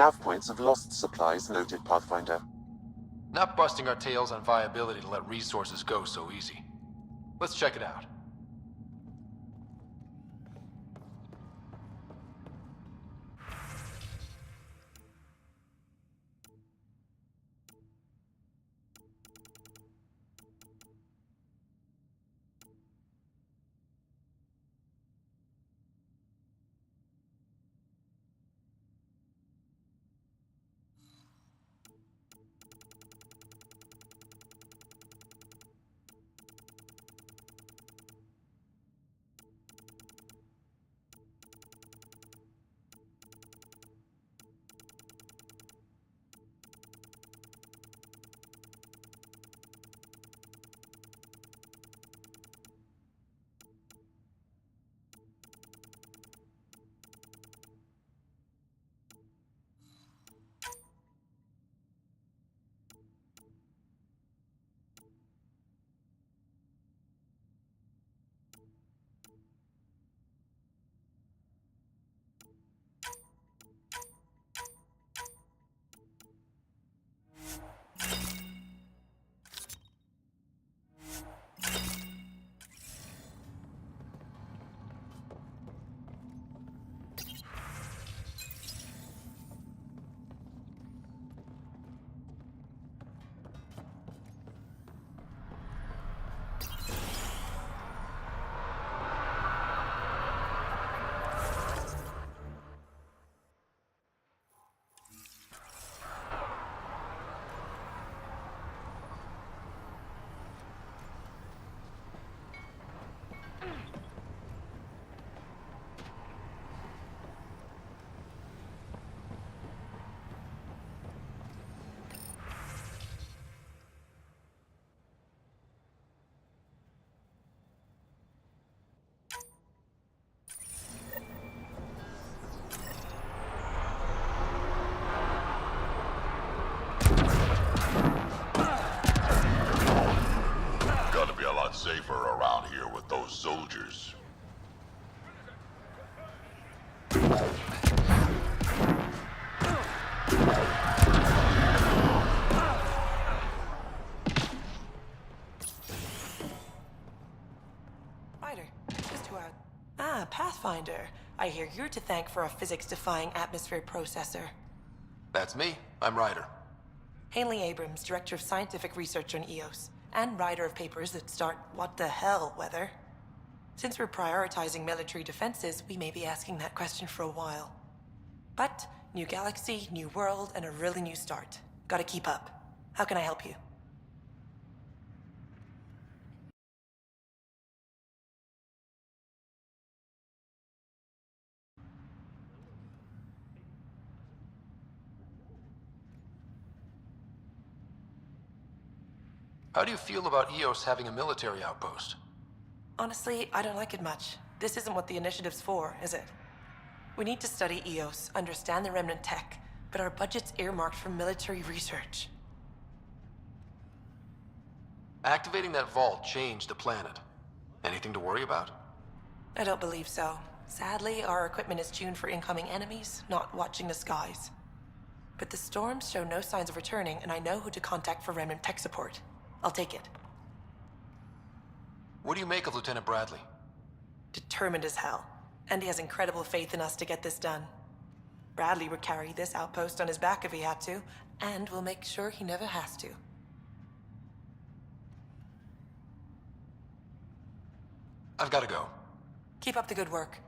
nav points of lost supplies noted, Pathfinder. Not busting our tails on viability to let resources go so easy. Let's check it out. Gotta be a lot safer around here with those soldiers. Ryder, just who out. Ah, Pathfinder. I hear you're to thank for a physics-defying atmosphere processor. That's me. I'm Ryder. Haley Abrams, Director of Scientific Research on EOS, and writer of papers that start what the hell weather. Since we're prioritizing military defenses, we may be asking that question for a while. But, new galaxy, new world, and a really new start. Gotta keep up. How can I help you? How do you feel about EOS having a military outpost? Honestly, I don't like it much. This isn't what the initiative's for, is it? We need to study EOS, understand the remnant tech, but our budget's earmarked for military research. Activating that vault changed the planet. Anything to worry about? I don't believe so. Sadly, our equipment is tuned for incoming enemies, not watching the skies. But the storms show no signs of returning, and I know who to contact for remnant tech support. I'll take it. What do you make of Lieutenant Bradley? Determined as hell. And he has incredible faith in us to get this done. Bradley would carry this outpost on his back if he had to, and we'll make sure he never has to. I've gotta go. Keep up the good work.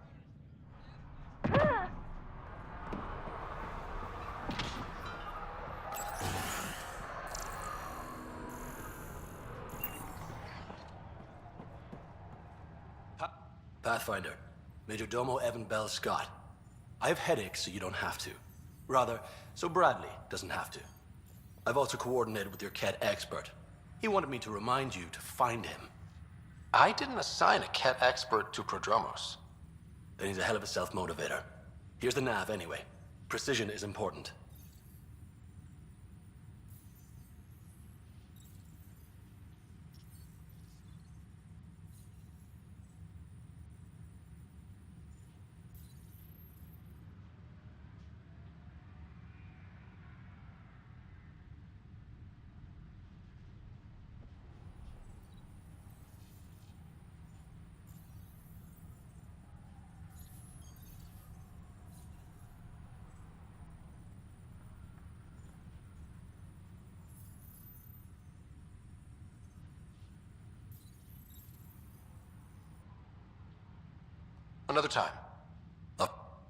Pathfinder, Major Domo Evan Bell Scott. I have headaches so you don't have to. Rather, so Bradley doesn't have to. I've also coordinated with your Ket expert. He wanted me to remind you to find him. I didn't assign a Ket expert to Prodromos. Then he's a hell of a self-motivator. Here's the nav anyway. Precision is important. Another time. Up.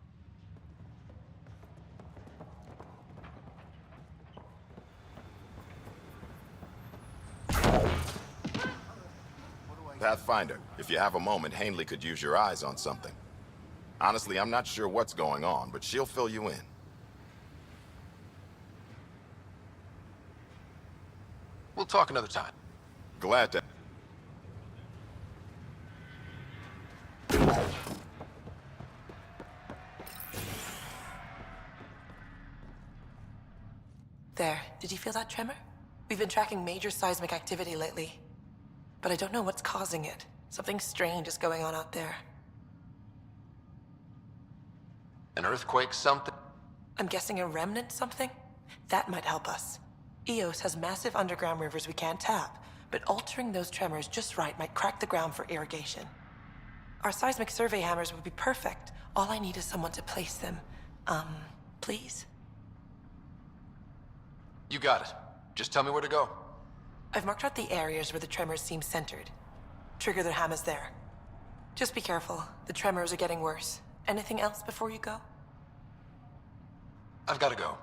Pathfinder, if you have a moment, Hanley could use your eyes on something. Honestly, I'm not sure what's going on, but she'll fill you in. We'll talk another time. Glad to... There, did you feel that tremor? We've been tracking major seismic activity lately, but I don't know what's causing it. Something strange is going on out there. An earthquake, something? I'm guessing a remnant something? That might help us. Eos has massive underground rivers we can't tap, but altering those tremors just right might crack the ground for irrigation. Our seismic survey hammers would be perfect. All I need is someone to place them. Please? You got it. Just tell me where to go. I've marked out the areas where the tremors seem centered. Trigger the hammers there. Just be careful. The tremors are getting worse. Anything else before you go? I've got to go.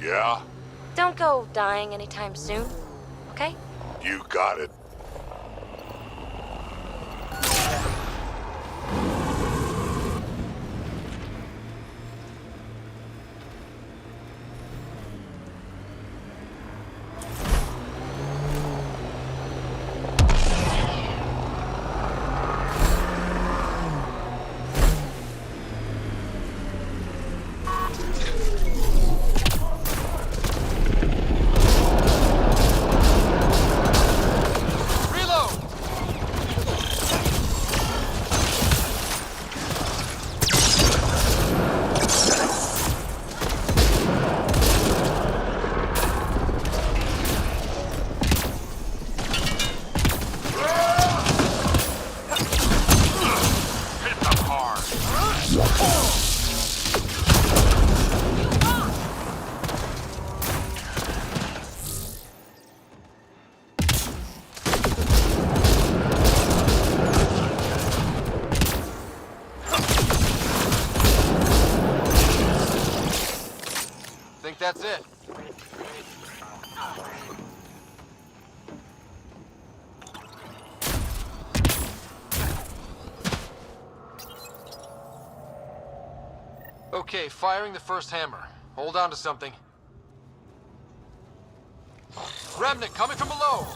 Yeah? Don't go dying anytime soon, okay? You got it. That's it. Okay, firing the first hammer. Hold on to something. Remnant coming from below!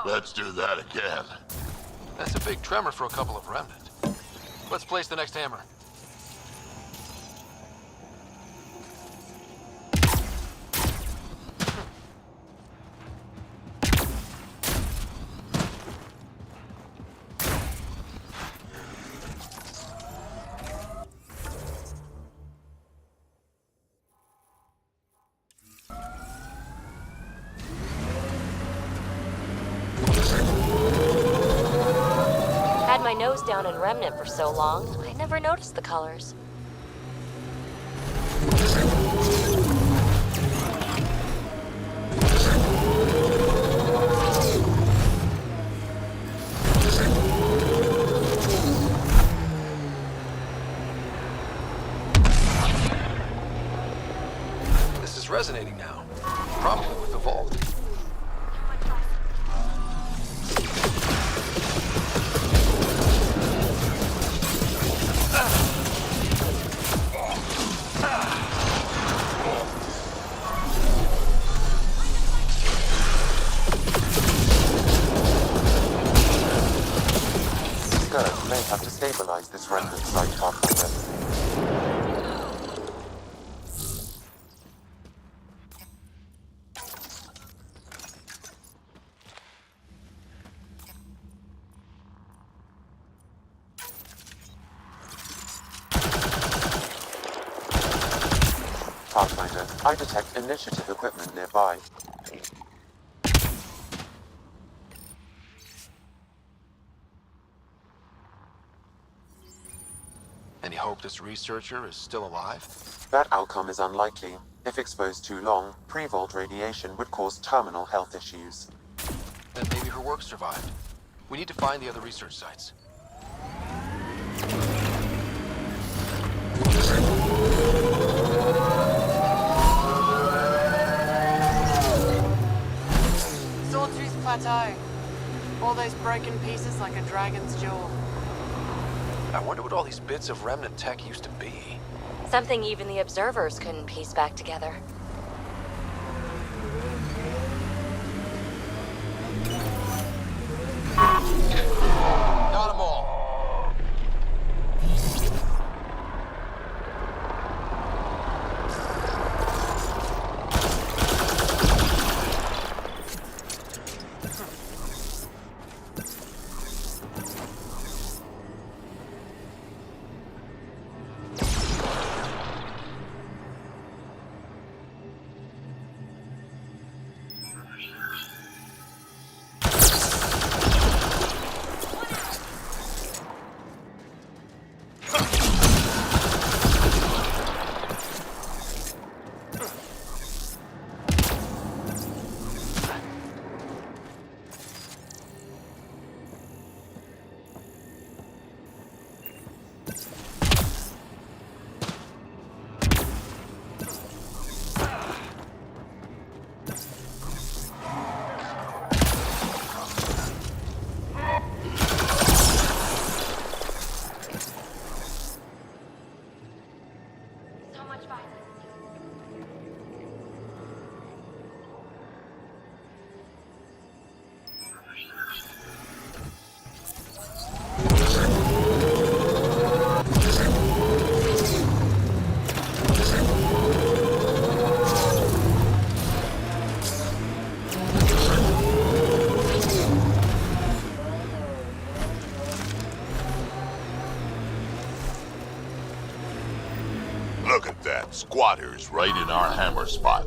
Let's do that again. That's a big tremor for a couple of Remnant. Let's place the next hammer. Had my nose down in Remnant for so long, I never noticed the colors. This is resonating now. Probably with the vault. Skirt may have to stabilize this remnant site, Pathfinder. Pathfinder, I detect initiative equipment nearby. Any hope this researcher is still alive? That outcome is unlikely. If exposed too long, pre-vault radiation would cause terminal health issues. Then maybe her work survived. We need to find the other research sites. Sawtooth Plateau. All those broken pieces like a dragon's jaw. I wonder what all these bits of Remnant tech used to be. Something even the observers couldn't piece back together. Got 'em all. Look at that. Squatters right in our hammer spot.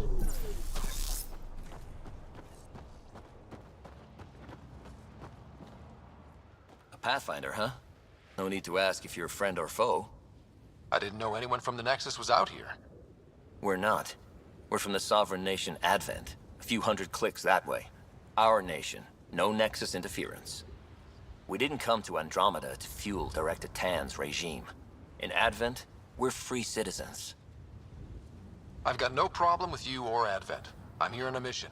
A Pathfinder, huh? No need to ask if you're a friend or foe. I didn't know anyone from the Nexus was out here. We're not. We're from the sovereign nation Advent, A few hundred clicks that way. Our nation, no Nexus interference. We didn't come to Andromeda to fuel Director Tan's regime. In Advent, we're free citizens. I've got no problem with you or Advent. I'm here on a mission.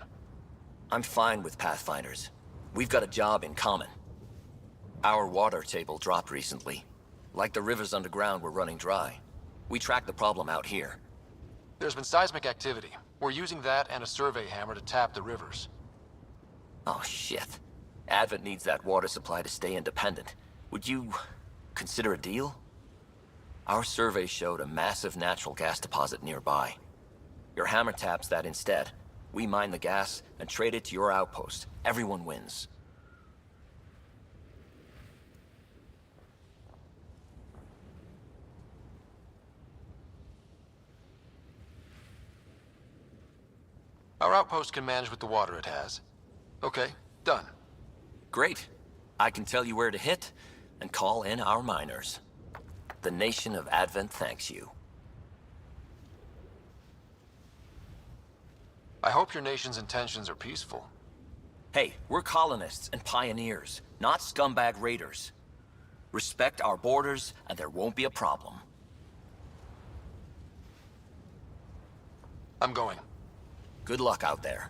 I'm fine with Pathfinders. We've got a job in common. Our water table dropped recently. Like the rivers underground were running dry. We tracked the problem out here. There's been seismic activity. We're using that and a survey hammer to tap the rivers. Oh shit. Advent needs that water supply to stay independent. Would you consider a deal? Our survey showed a massive natural gas deposit nearby. Your hammer taps that instead. We mine the gas and trade it to your outpost. Everyone wins. Our outpost can manage with the water it has. Okay, done. Great. I can tell you where to hit and call in our miners. The nation of Advent thanks you. I hope your nation's intentions are peaceful. Hey, we're colonists and pioneers, not scumbag raiders. Respect our borders, and there won't be a problem. I'm going. Good luck out there.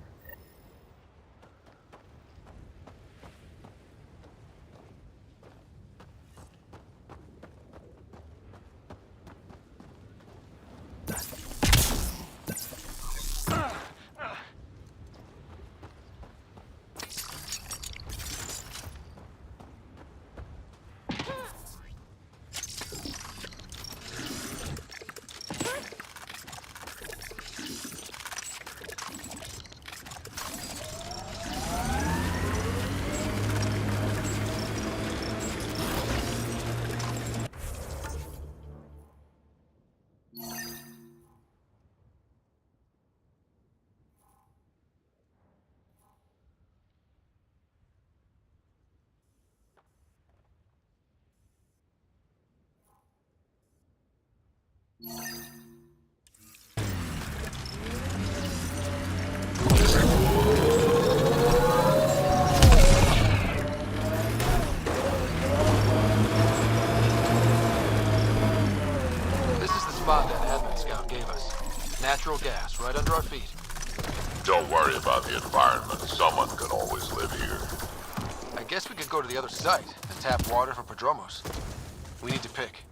Natural gas right under our feet. Don't worry about the environment. Someone can always live here. I guess we could go to the other site and tap water from Prodromos. We need to pick.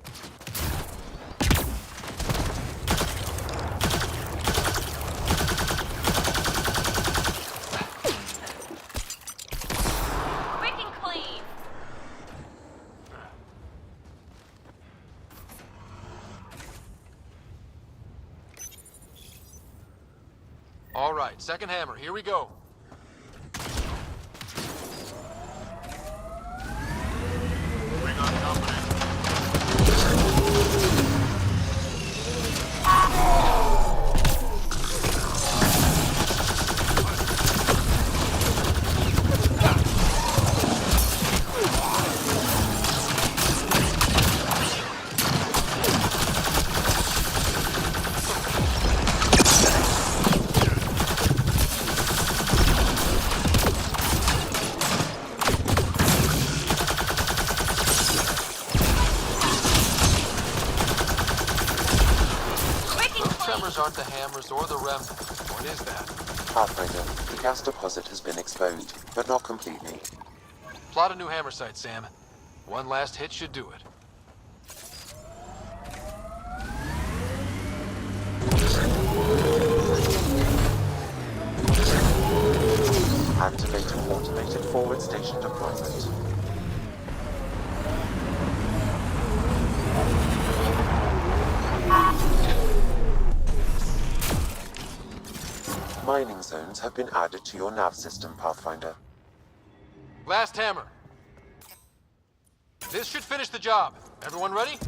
Quick and clean. All right, second hammer, here we go. We got company. Aren't the hammers or the remnants. What is that? Pathfinder, the gas deposit has been exposed, but not completely. Plot a new hammer site, Sam. One last hit should do it. Activating automated forward station deployment. Mining zones have been added to your nav system, Pathfinder. Last hammer. This should finish the job. Everyone ready?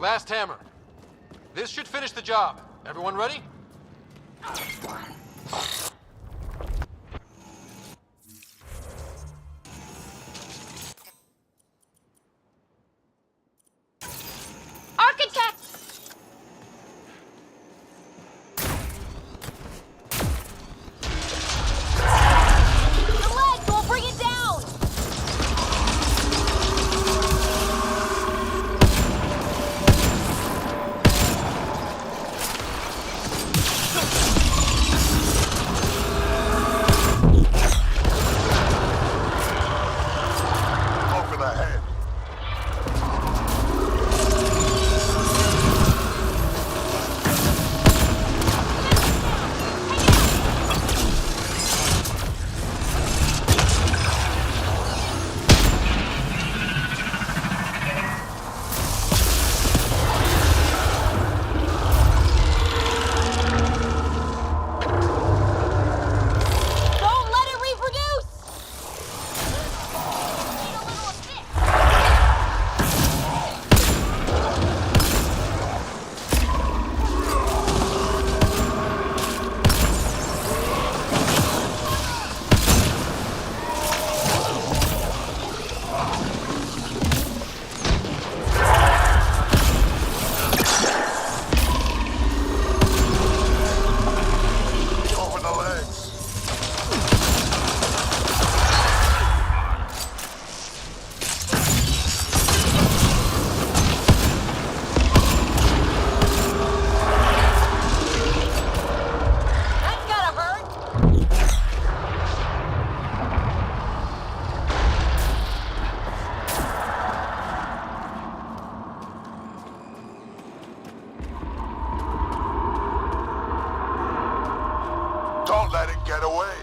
Last hammer. This should finish the job. Everyone ready? Architect! The legs will bring it down! Go for the head. Don't let it reproduce! Need a little assist. Go for the legs. That's gotta hurt! Don't let it get away.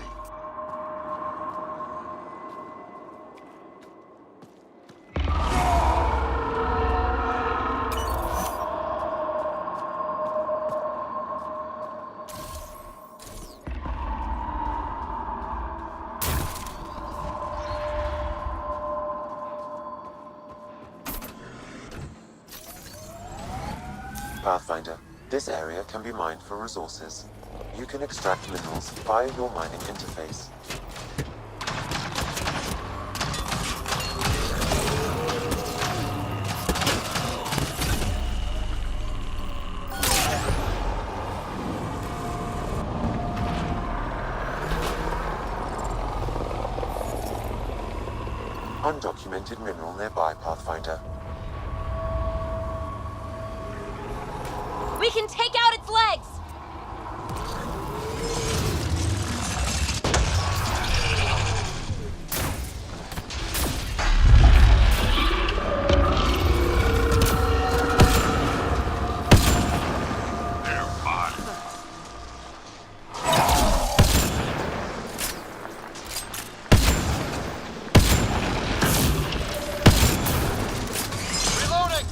Pathfinder, this area can be mined for resources. You can extract minerals via your mining interface. Undocumented mineral nearby, Pathfinder. We can take out its legs! They're mine. Reloading!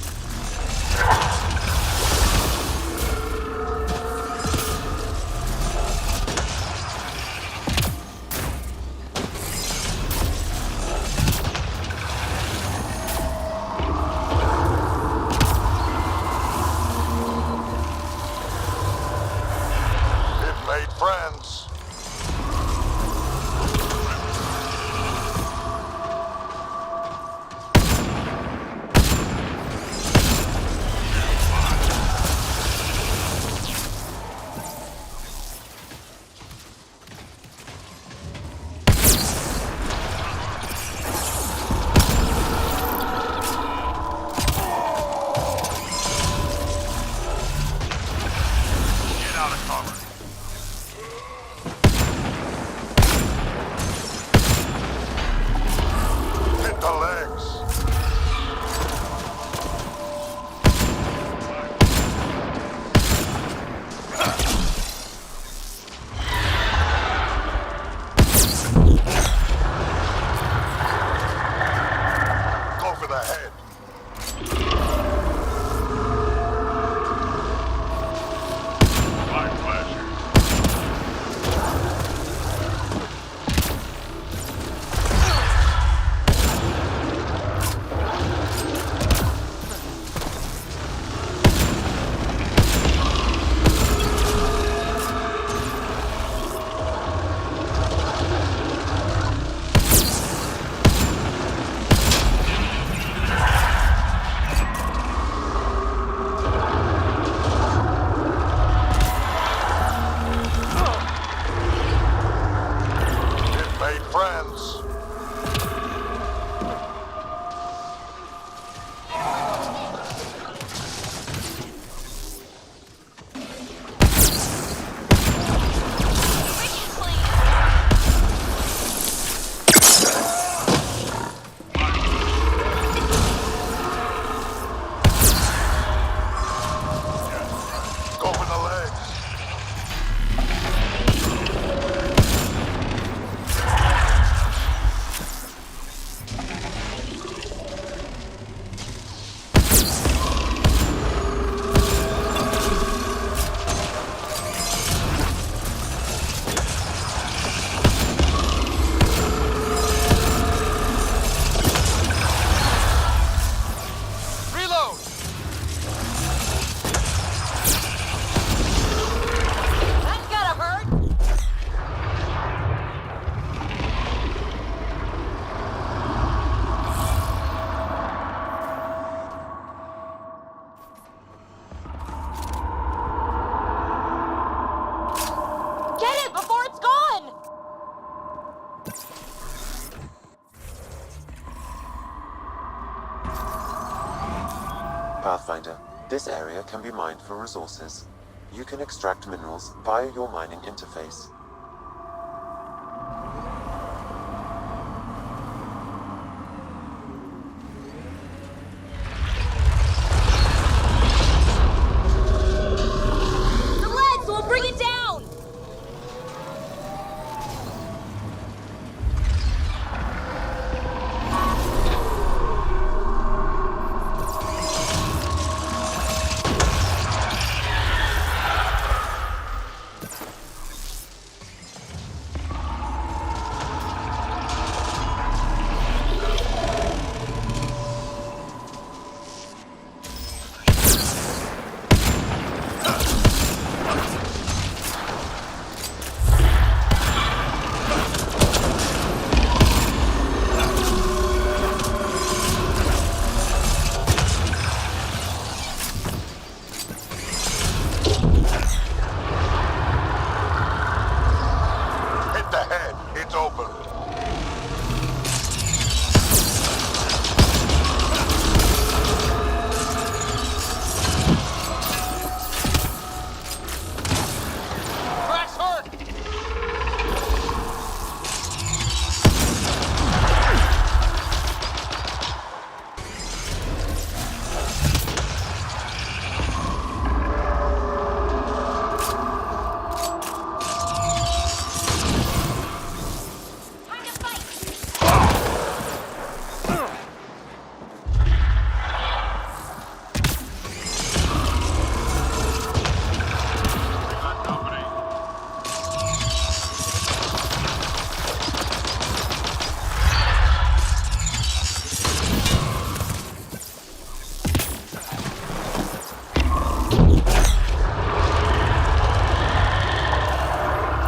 Pathfinder, this area can be mined for resources. You can extract minerals via your mining interface. The legs will bring it down! Hit the head. It's open. Crack's hurt! Time to fight! Got company.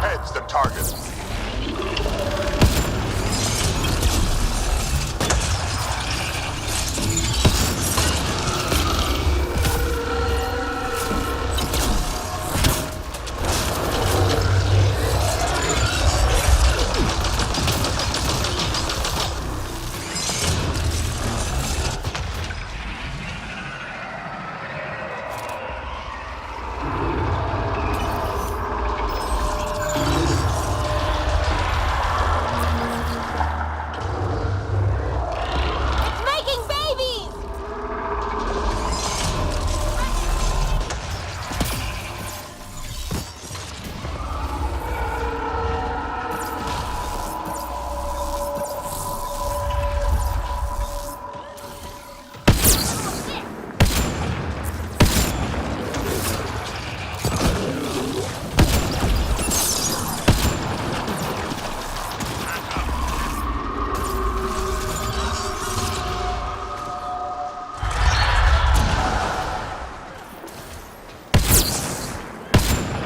Head's the target. It's making babies!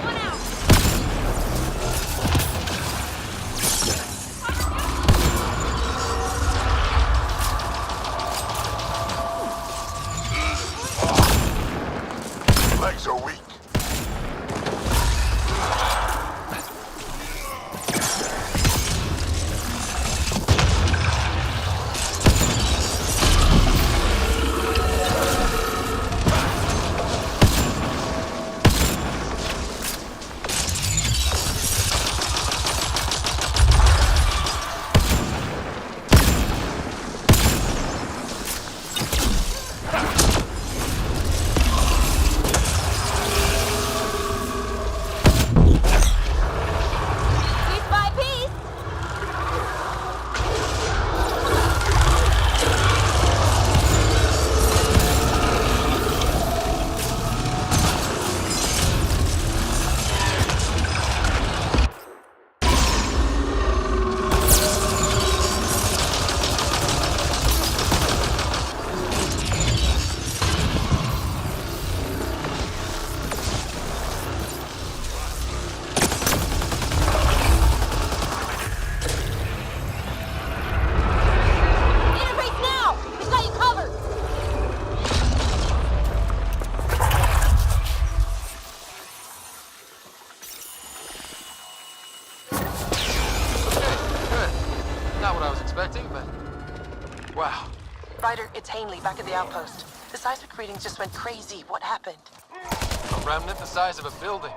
One out! Legs are weak. Piece by piece! Interface now! We've got you covered! Good. Not what I was expecting, but... Wow. Ryder, it's Hanley back at the outpost. The seismic readings just went crazy. What happened? A remnant the size of a building.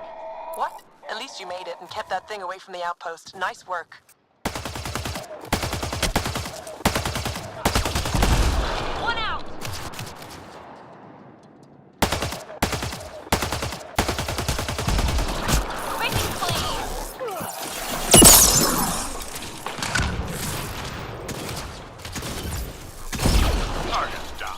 What? At least you made it and kept that thing away from the outpost. Nice work. One out! Quick, please! Target's down.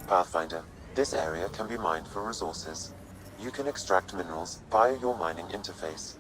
Pathfinder, this area can be mined for resources. You can extract minerals via your mining interface.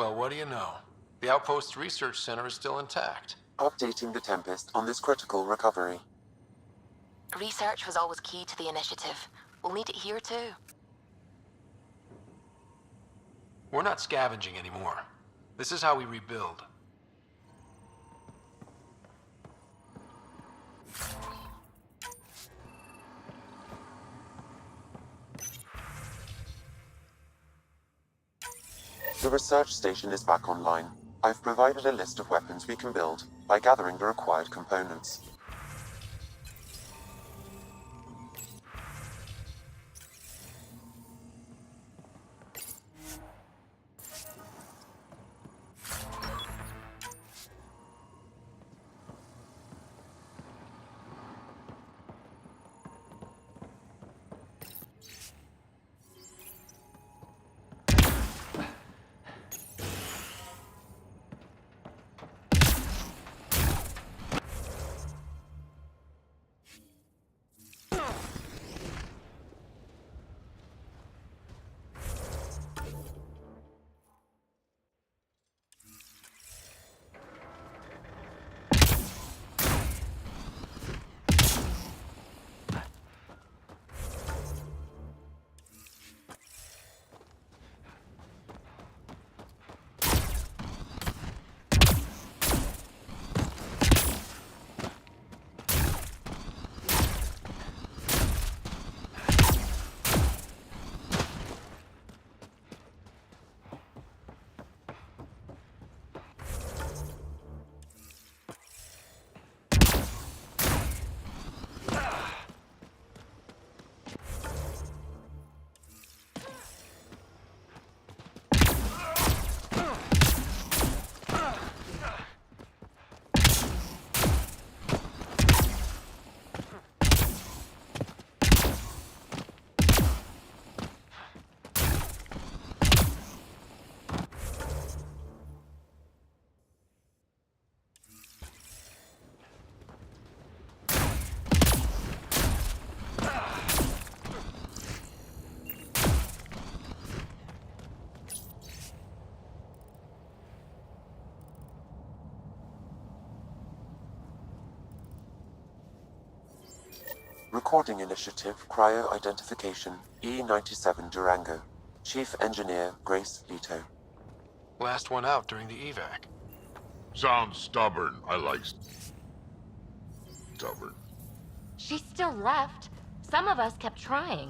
Well, what do you know? The Outpost's research center is still intact. Updating the Tempest on this critical recovery. Research was always key to the initiative. We'll need it here too. We're not scavenging anymore. This is how we rebuild. The research station is back online. I've provided a list of weapons we can build by gathering the required components. Recording Initiative Cryo-Identification E-97 Durango. Chief Engineer Grace Leto. Last one out during the evac. Sounds stubborn. I like stubborn. She still left. Some of us kept trying.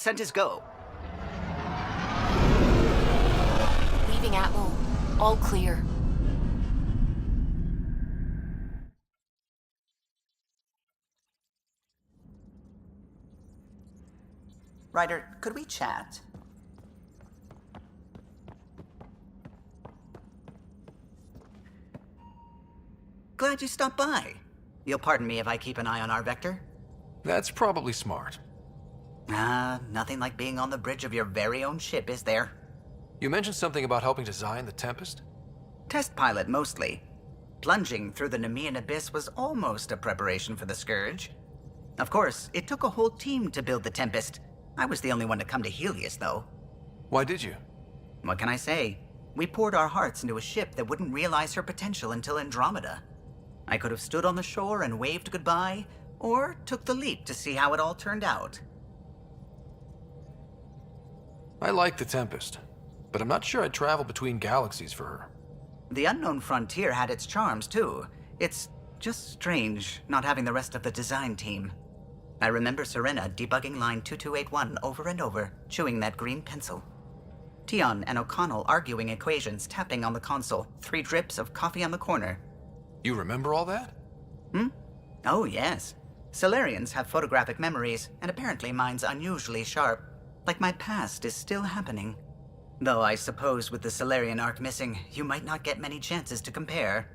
descent is go. Leaving Atmo. All clear. Ryder, could we chat? Glad you stopped by. You'll pardon me if I keep an eye on our vector? That's probably smart. Nothing like being on the bridge of your very own ship, is there? You mentioned something about helping design the Tempest? Test pilot, mostly. Plunging through the Nemean abyss was almost a preparation for the Scourge. Of course, it took a whole team to build the Tempest. I was the only one to come to Helios, though. Why did you? What can I say? We poured our hearts into a ship that wouldn't realize her potential until Andromeda. I could have stood on the shore and waved goodbye, or took the leap to see how it all turned out. I like the Tempest, but I'm not sure I'd travel between galaxies for her. The unknown frontier had its charms, too. It's just strange not having the rest of the design team. I remember Serena debugging line 2281 over and over, chewing that green pencil. Tion and O'Connell arguing equations, tapping on the console, 3 drips of coffee on the corner. You remember all that? Oh, yes. Solarians have photographic memories, and apparently mine's unusually sharp. Like my past is still happening. Though I suppose with the Solarian arc missing, you might not get many chances to compare.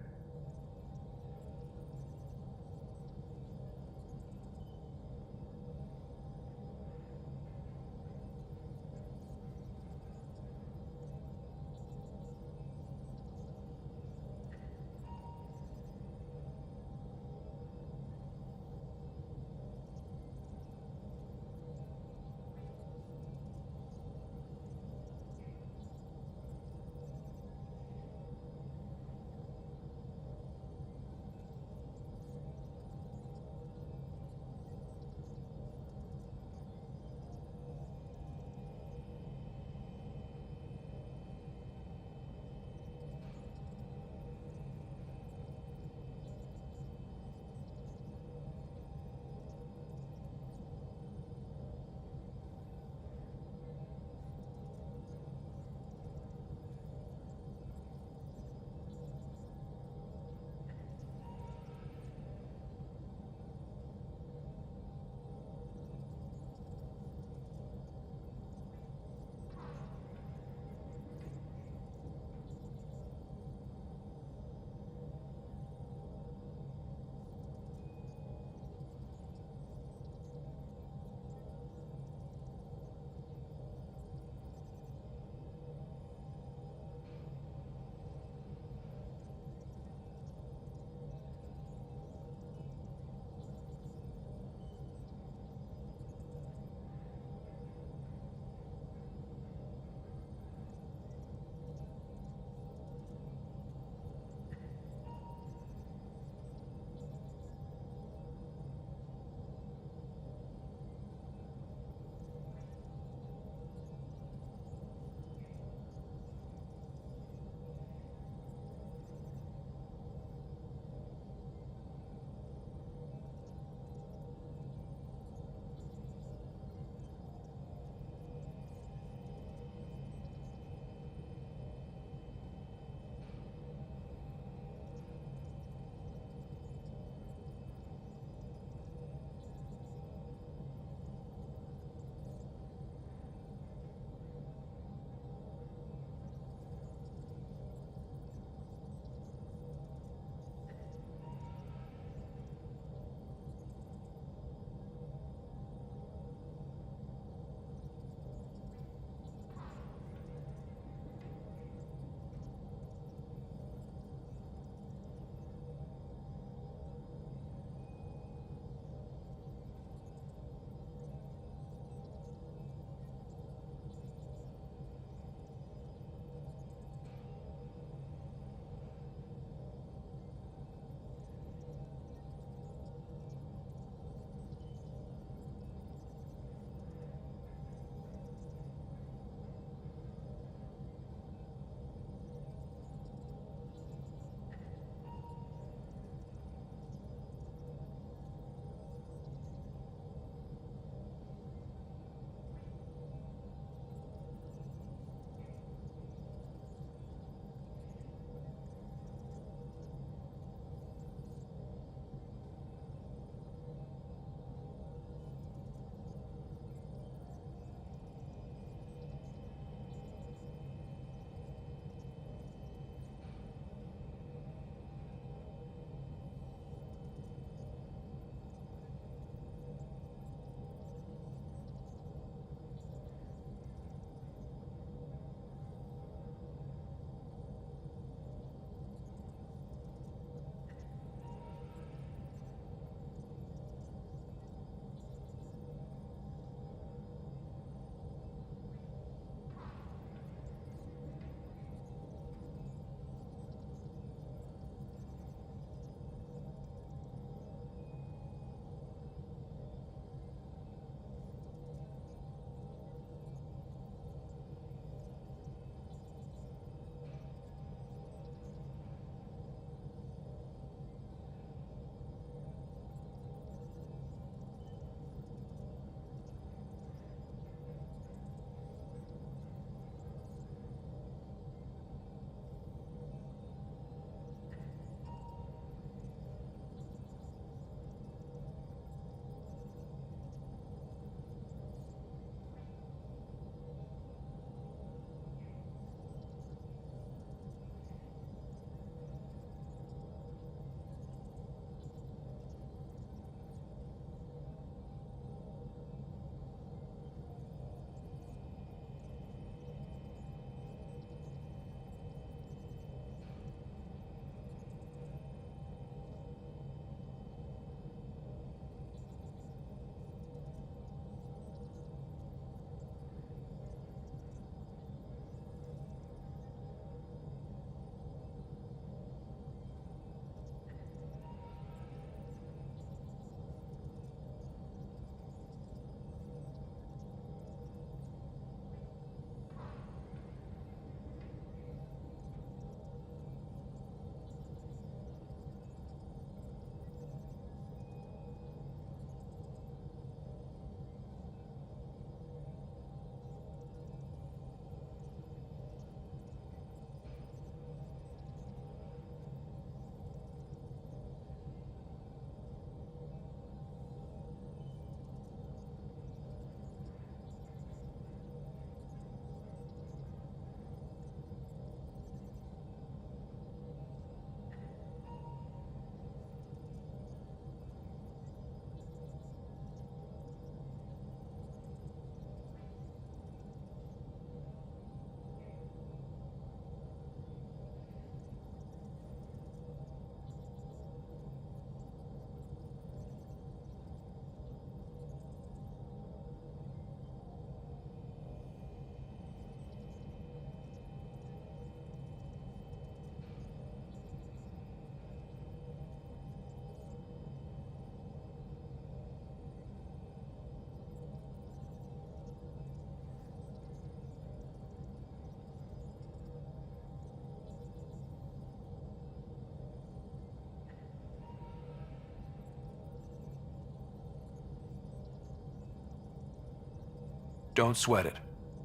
Don't sweat it.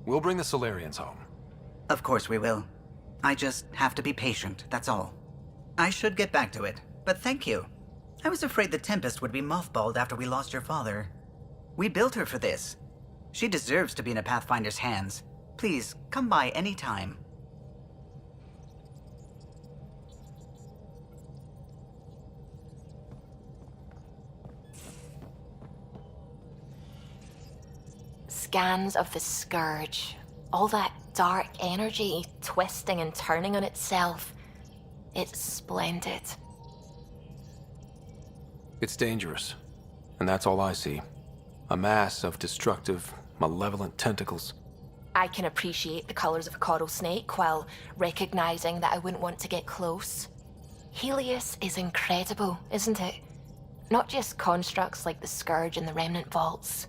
We'll bring the Solarians home. Of course we will. I just have to be patient, that's all. I should get back to it, but thank you. I was afraid the Tempest would be mothballed after we lost your father. We built her for this. She deserves to be in a Pathfinder's hands. Please, come by any time. Scans of the Scourge. All that dark energy twisting and turning on itself. It's splendid. It's dangerous. And that's all I see. A mass of destructive, malevolent tentacles. I can appreciate the colors of a coral snake while recognizing that I wouldn't want to get close. Helios is incredible, isn't it? Not just constructs like the Scourge and the Remnant Vaults.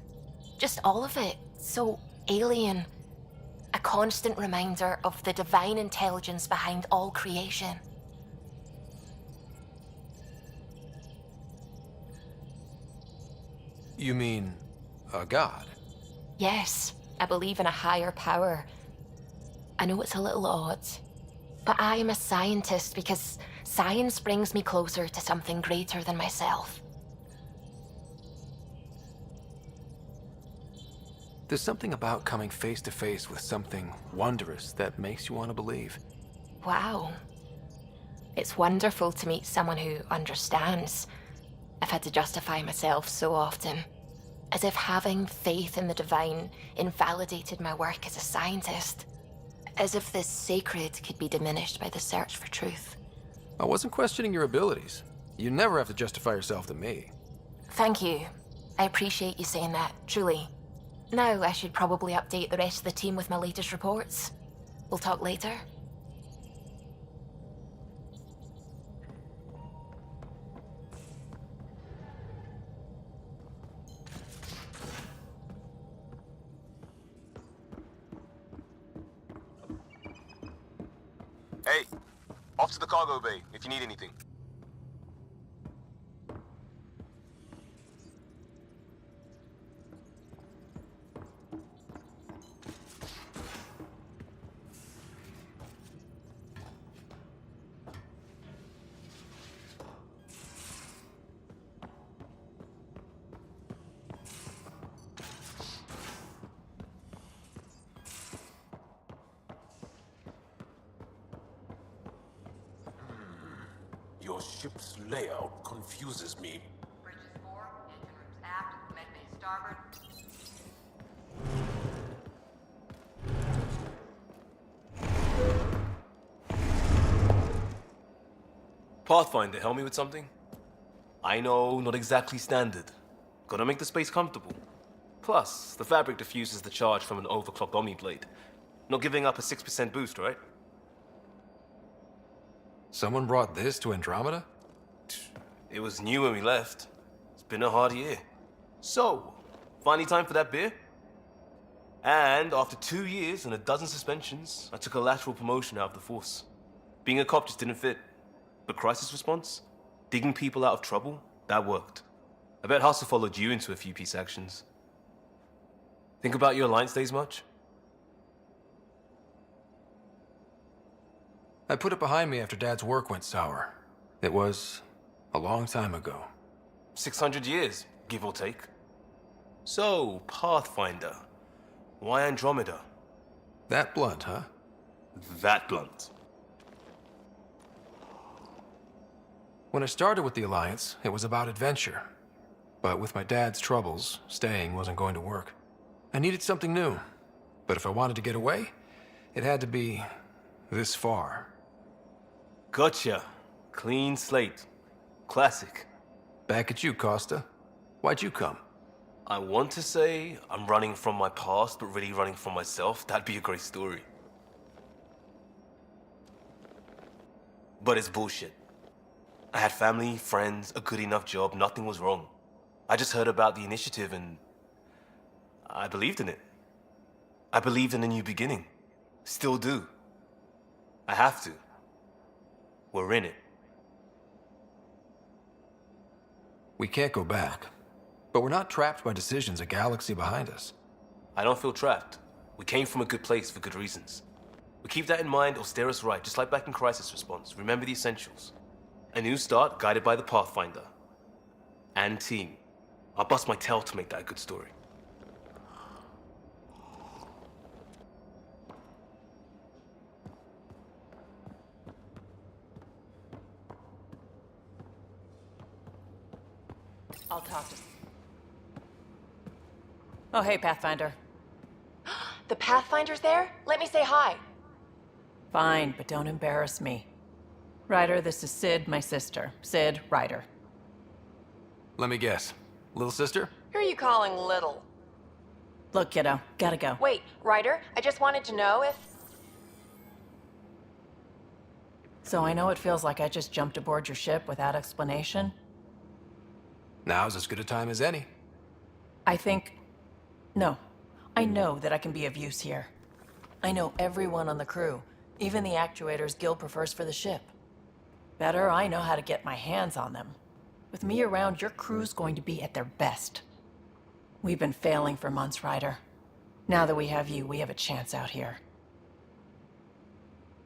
Just all of it. So alien. A constant reminder of the divine intelligence behind all creation. You mean a god? Yes, I believe in a higher power. I know it's a little odd, but I am a scientist because science brings me closer to something greater than myself. There's something about coming face to face with something wondrous that makes you want to believe. Wow. It's wonderful to meet someone who understands. I've had to justify myself so often, as if having faith in the divine invalidated my work as a scientist. As if the sacred could be diminished by the search for truth. I wasn't questioning your abilities. You never have to justify yourself to me. Thank you. I appreciate you saying that, truly. Now I should probably update the rest of the team with my latest reports. We'll talk later. Hey, off to the cargo bay if you need anything. Your ship's layout confuses me. Bridges 4, engine rooms aft, med bay starboard. Pathfinder, help me with something? I know, not exactly standard. Gotta make the space comfortable. Plus, the fabric diffuses the charge from an overclocked Omniblade. Not giving up a 6% boost, right? Someone brought this to Andromeda? It was new when we left. It's been a hard year. So, finally time for that beer? And after 2 years and a dozen suspensions, I took a lateral promotion out of the force. Being a cop just didn't fit. But crisis response? Digging people out of trouble? That worked. I bet Hustle followed you into a few peace actions. Think about your Alliance days much? I put it behind me after Dad's work went sour. It was a long time ago. 600 years, give or take. So, Pathfinder. Why Andromeda? That blunt, huh? That blunt. When I started with the Alliance, it was about adventure. But with my dad's troubles, staying wasn't going to work. I needed something new. But if I wanted to get away, it had to be this far. Gotcha. Clean slate. Classic. Back at you, Costa. Why'd you come? I want to say I'm running from my past, but really running from myself. That'd be a great story. But it's bullshit. I had family, friends, a good enough job, nothing was wrong. I just heard about the initiative and I believed in it. I believed in a new beginning. Still do. I have to. We're in it. We can't go back. But we're not trapped by decisions a galaxy behind us. I don't feel trapped. We came from a good place for good reasons. We keep that in mind or steer us right, just like back in Crisis Response. Remember the essentials. A new start guided by the Pathfinder. And team. I'll bust my tail to make that a good story. I'll talk to... Oh, hey, Pathfinder. The Pathfinder's there? Let me say hi. Fine, but don't embarrass me. Ryder, this is Sid, my sister. Sid, Ryder. Let me guess. Little sister? Who are you calling little? Look, kiddo, gotta go. Wait, Ryder, I just wanted to know if... So I know it feels like I just jumped aboard your ship without explanation. Now's as good a time as any. I think... No. I know that I can be of use here. I know everyone on the crew, even the actuators Gil prefers for the ship. Better, I know how to get my hands on them. With me around, your crew's going to be at their best. We've been failing for months, Ryder. Now that we have you, we have a chance out here.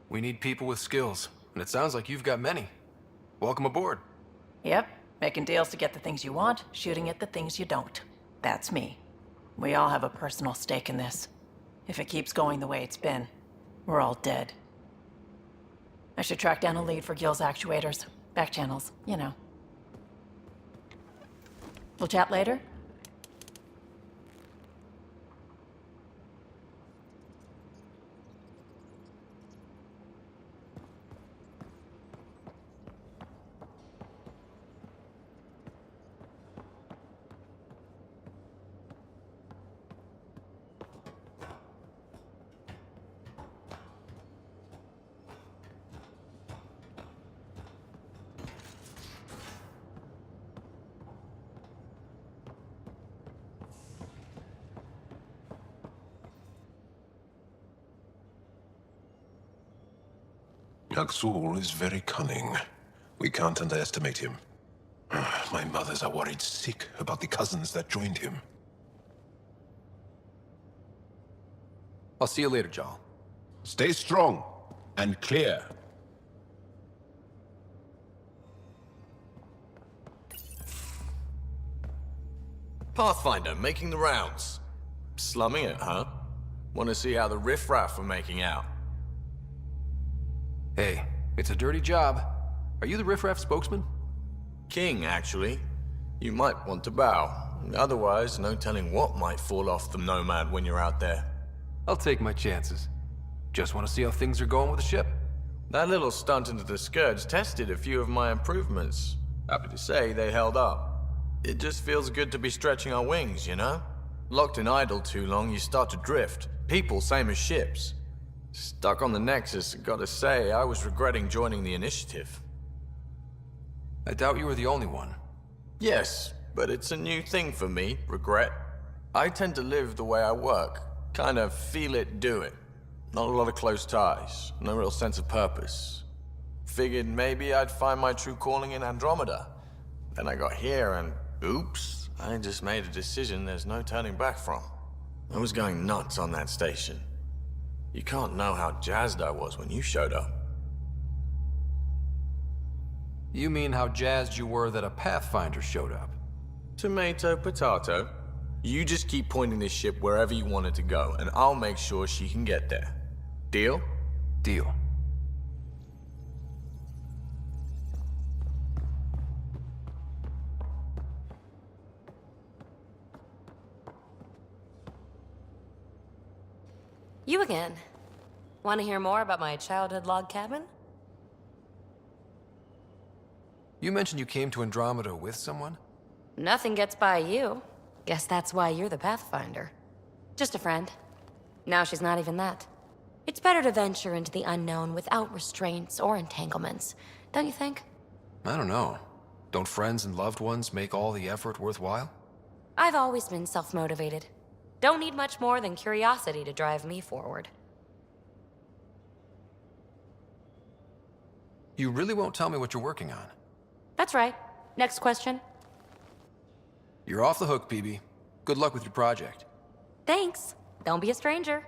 We need people with skills, and it sounds like you've got many. Welcome aboard. Yep, making deals to get the things you want, shooting at the things you don't. That's me. We all have a personal stake in this. If it keeps going the way it's been, we're all dead. I should track down a lead for Gil's actuators. Back channels, you know. We'll chat later? Yaksul is very cunning. We can't underestimate him. My mothers are worried sick about the cousins that joined him. I'll see you later, Jarl. Stay strong and clear. Pathfinder, making the rounds. Slumming it, huh? Want to see how the riffraff are making out? Hey, it's a dirty job. Are you the riffraff spokesman? King, actually. You might want to bow. Otherwise, no telling what might fall off the Nomad when you're out there. I'll take my chances. Just want to see how things are going with the ship. That little stunt into the Scourge tested a few of my improvements. Happy to say they held up. It just feels good to be stretching our wings, you know? Locked in idle too long, you start to drift. People, same as ships. Stuck on the Nexus, gotta say, I was regretting joining the Initiative. I doubt you were the only one. Yes, but it's a new thing for me, regret. I tend to live the way I work. Kind of feel it, do it. Not a lot of close ties, no real sense of purpose. Figured maybe I'd find my true calling in Andromeda. Then I got here and, oops, I just made a decision there's no turning back from. I was going nuts on that station. You can't know how jazzed I was when you showed up. You mean how jazzed you were that a Pathfinder showed up? Tomato, potato. You just keep pointing this ship wherever you want it to go, and I'll make sure she can get there. Deal? Deal. You again. Want to hear more about my childhood log cabin? You mentioned you came to Andromeda with someone? Nothing gets by you. Guess that's why you're the Pathfinder. Just a friend. Now she's not even that. It's better to venture into the unknown without restraints or entanglements, don't you think? I don't know. Don't friends and loved ones make all the effort worthwhile? I've always been self-motivated. Don't need much more than curiosity to drive me forward. You really won't tell me what you're working on? That's right. Next question. You're off the hook, PB. Good luck with your project. Thanks. Don't be a stranger.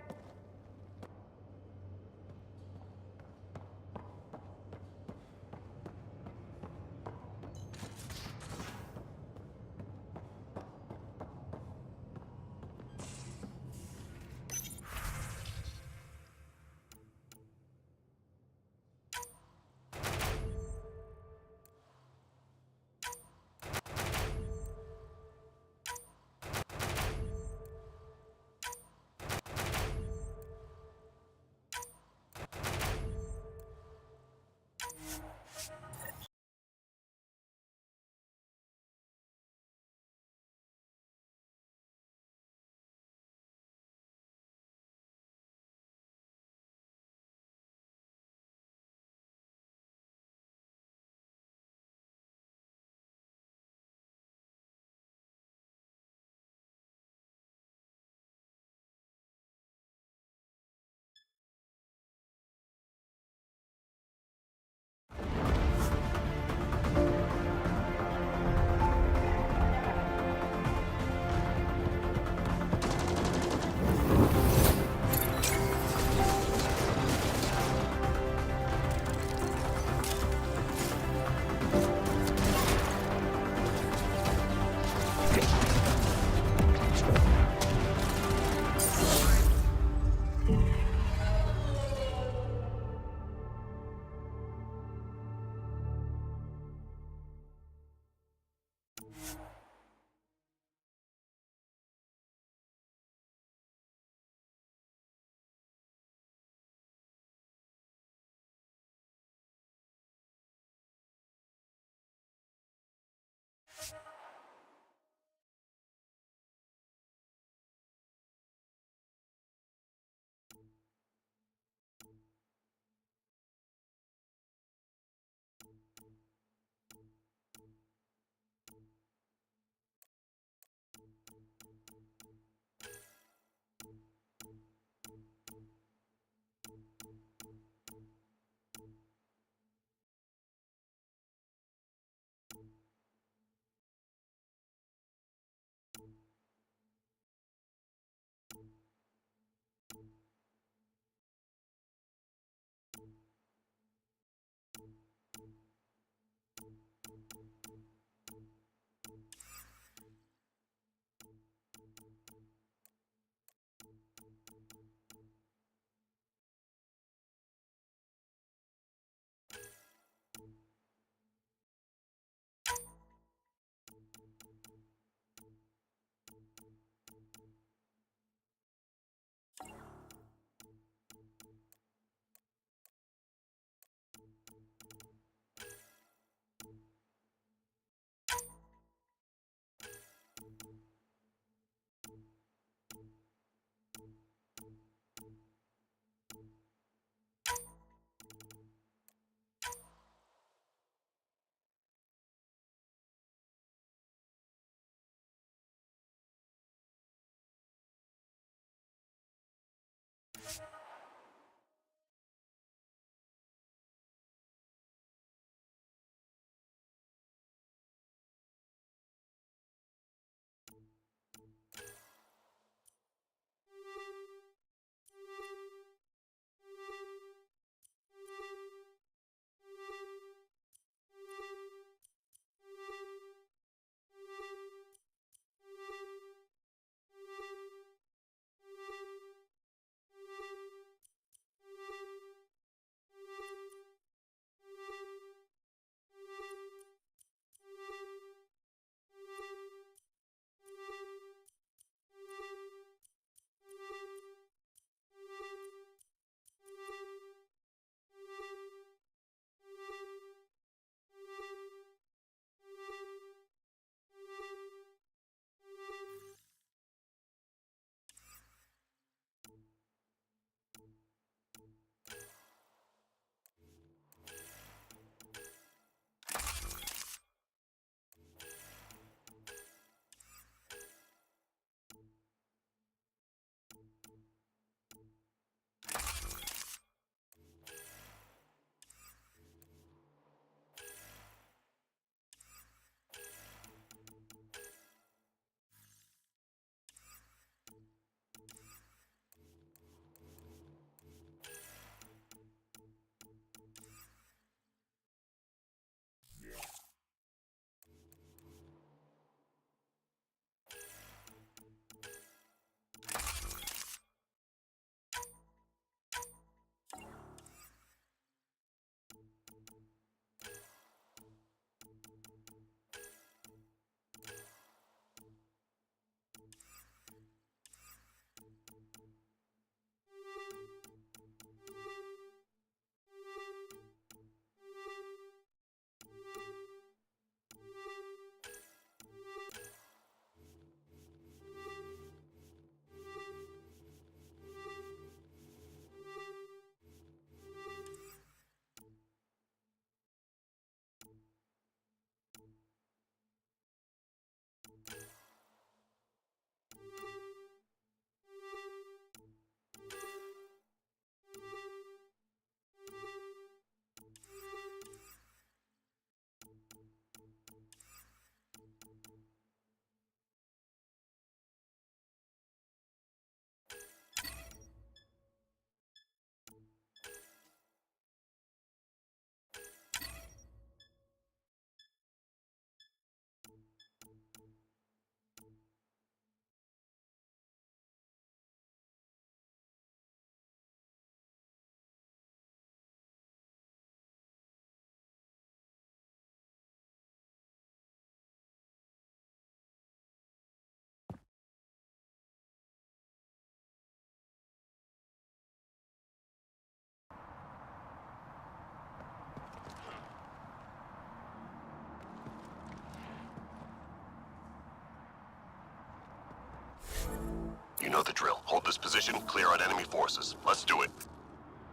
You know the drill. Hold this position, clear out enemy forces. Let's do it.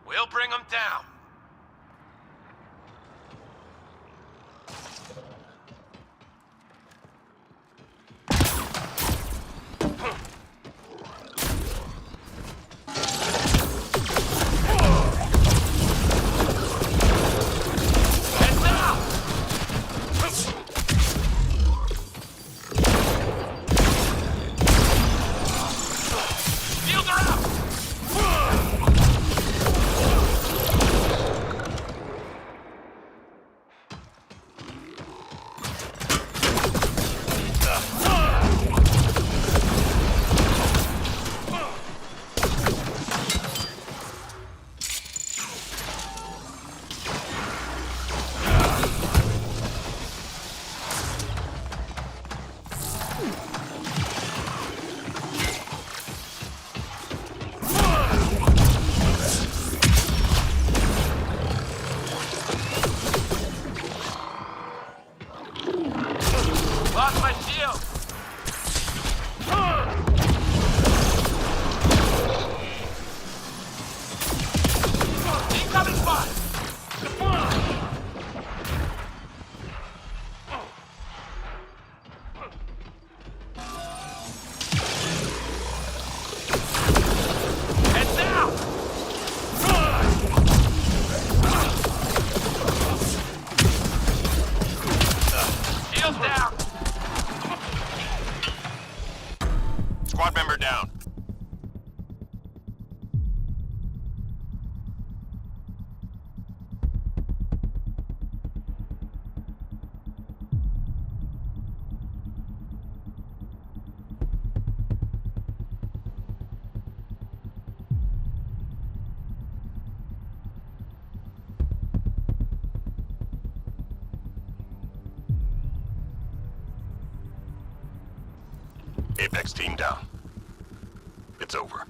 We'll bring them down. Lost my shield! Incoming fire! Head down! Shield down! Squad member down. Apex team down. It's over.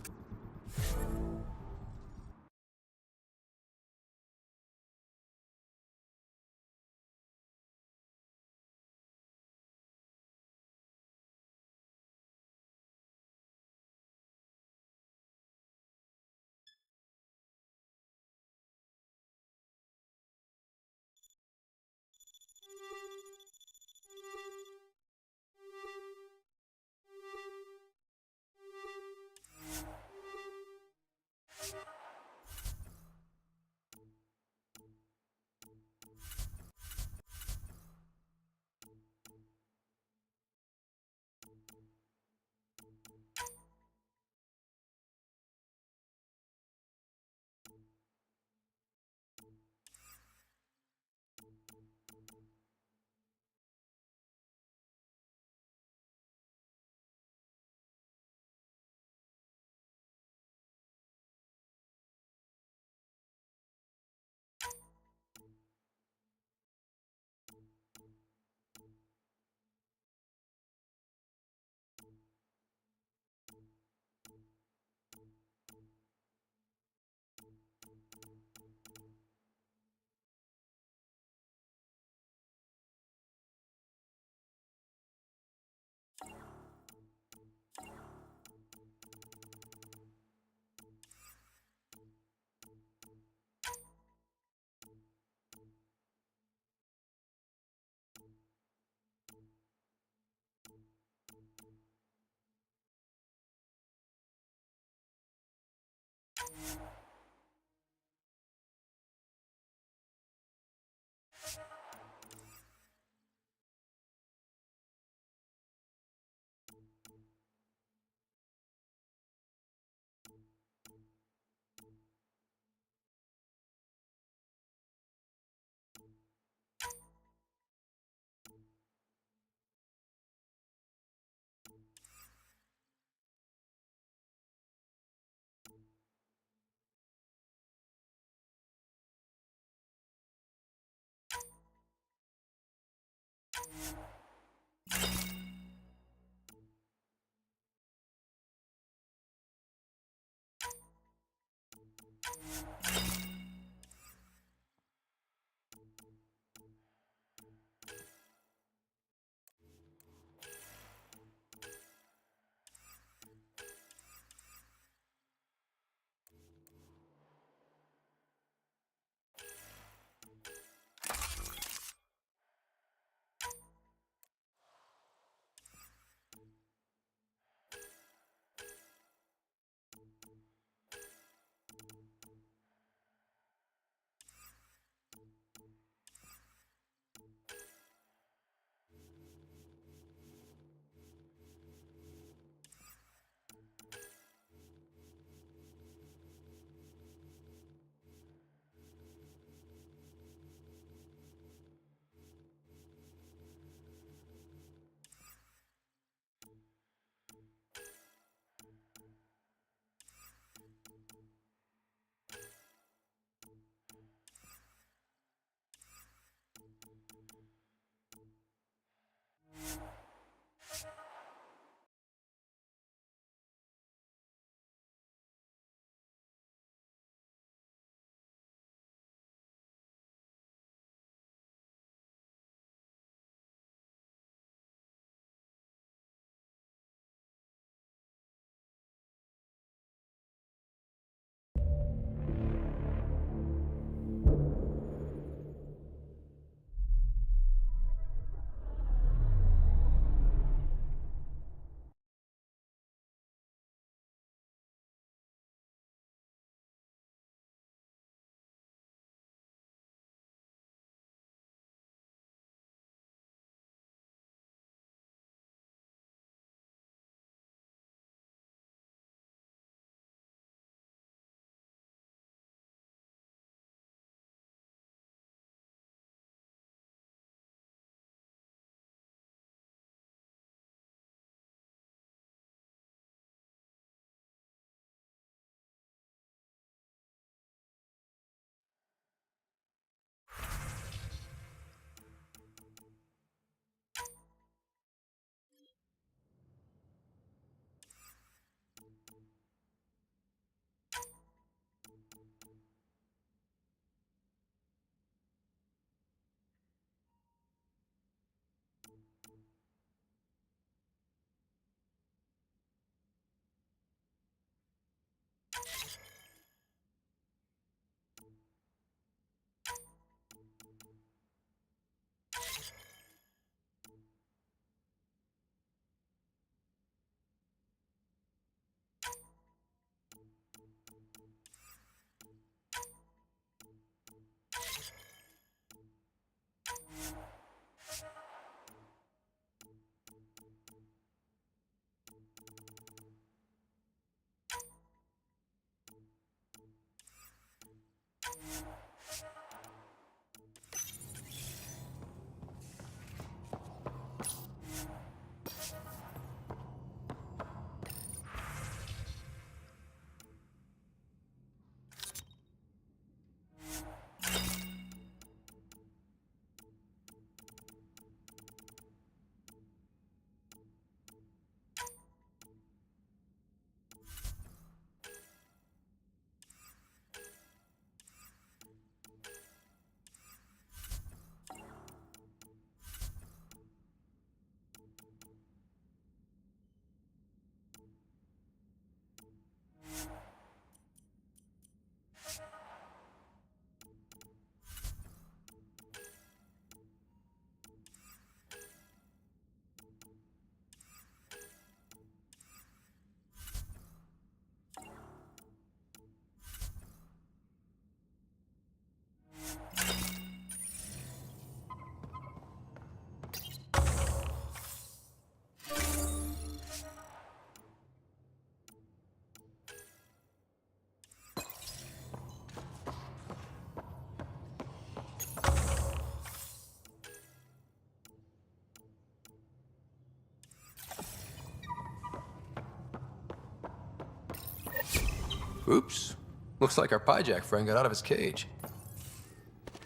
Oops. Looks like our Pyjack friend got out of his cage.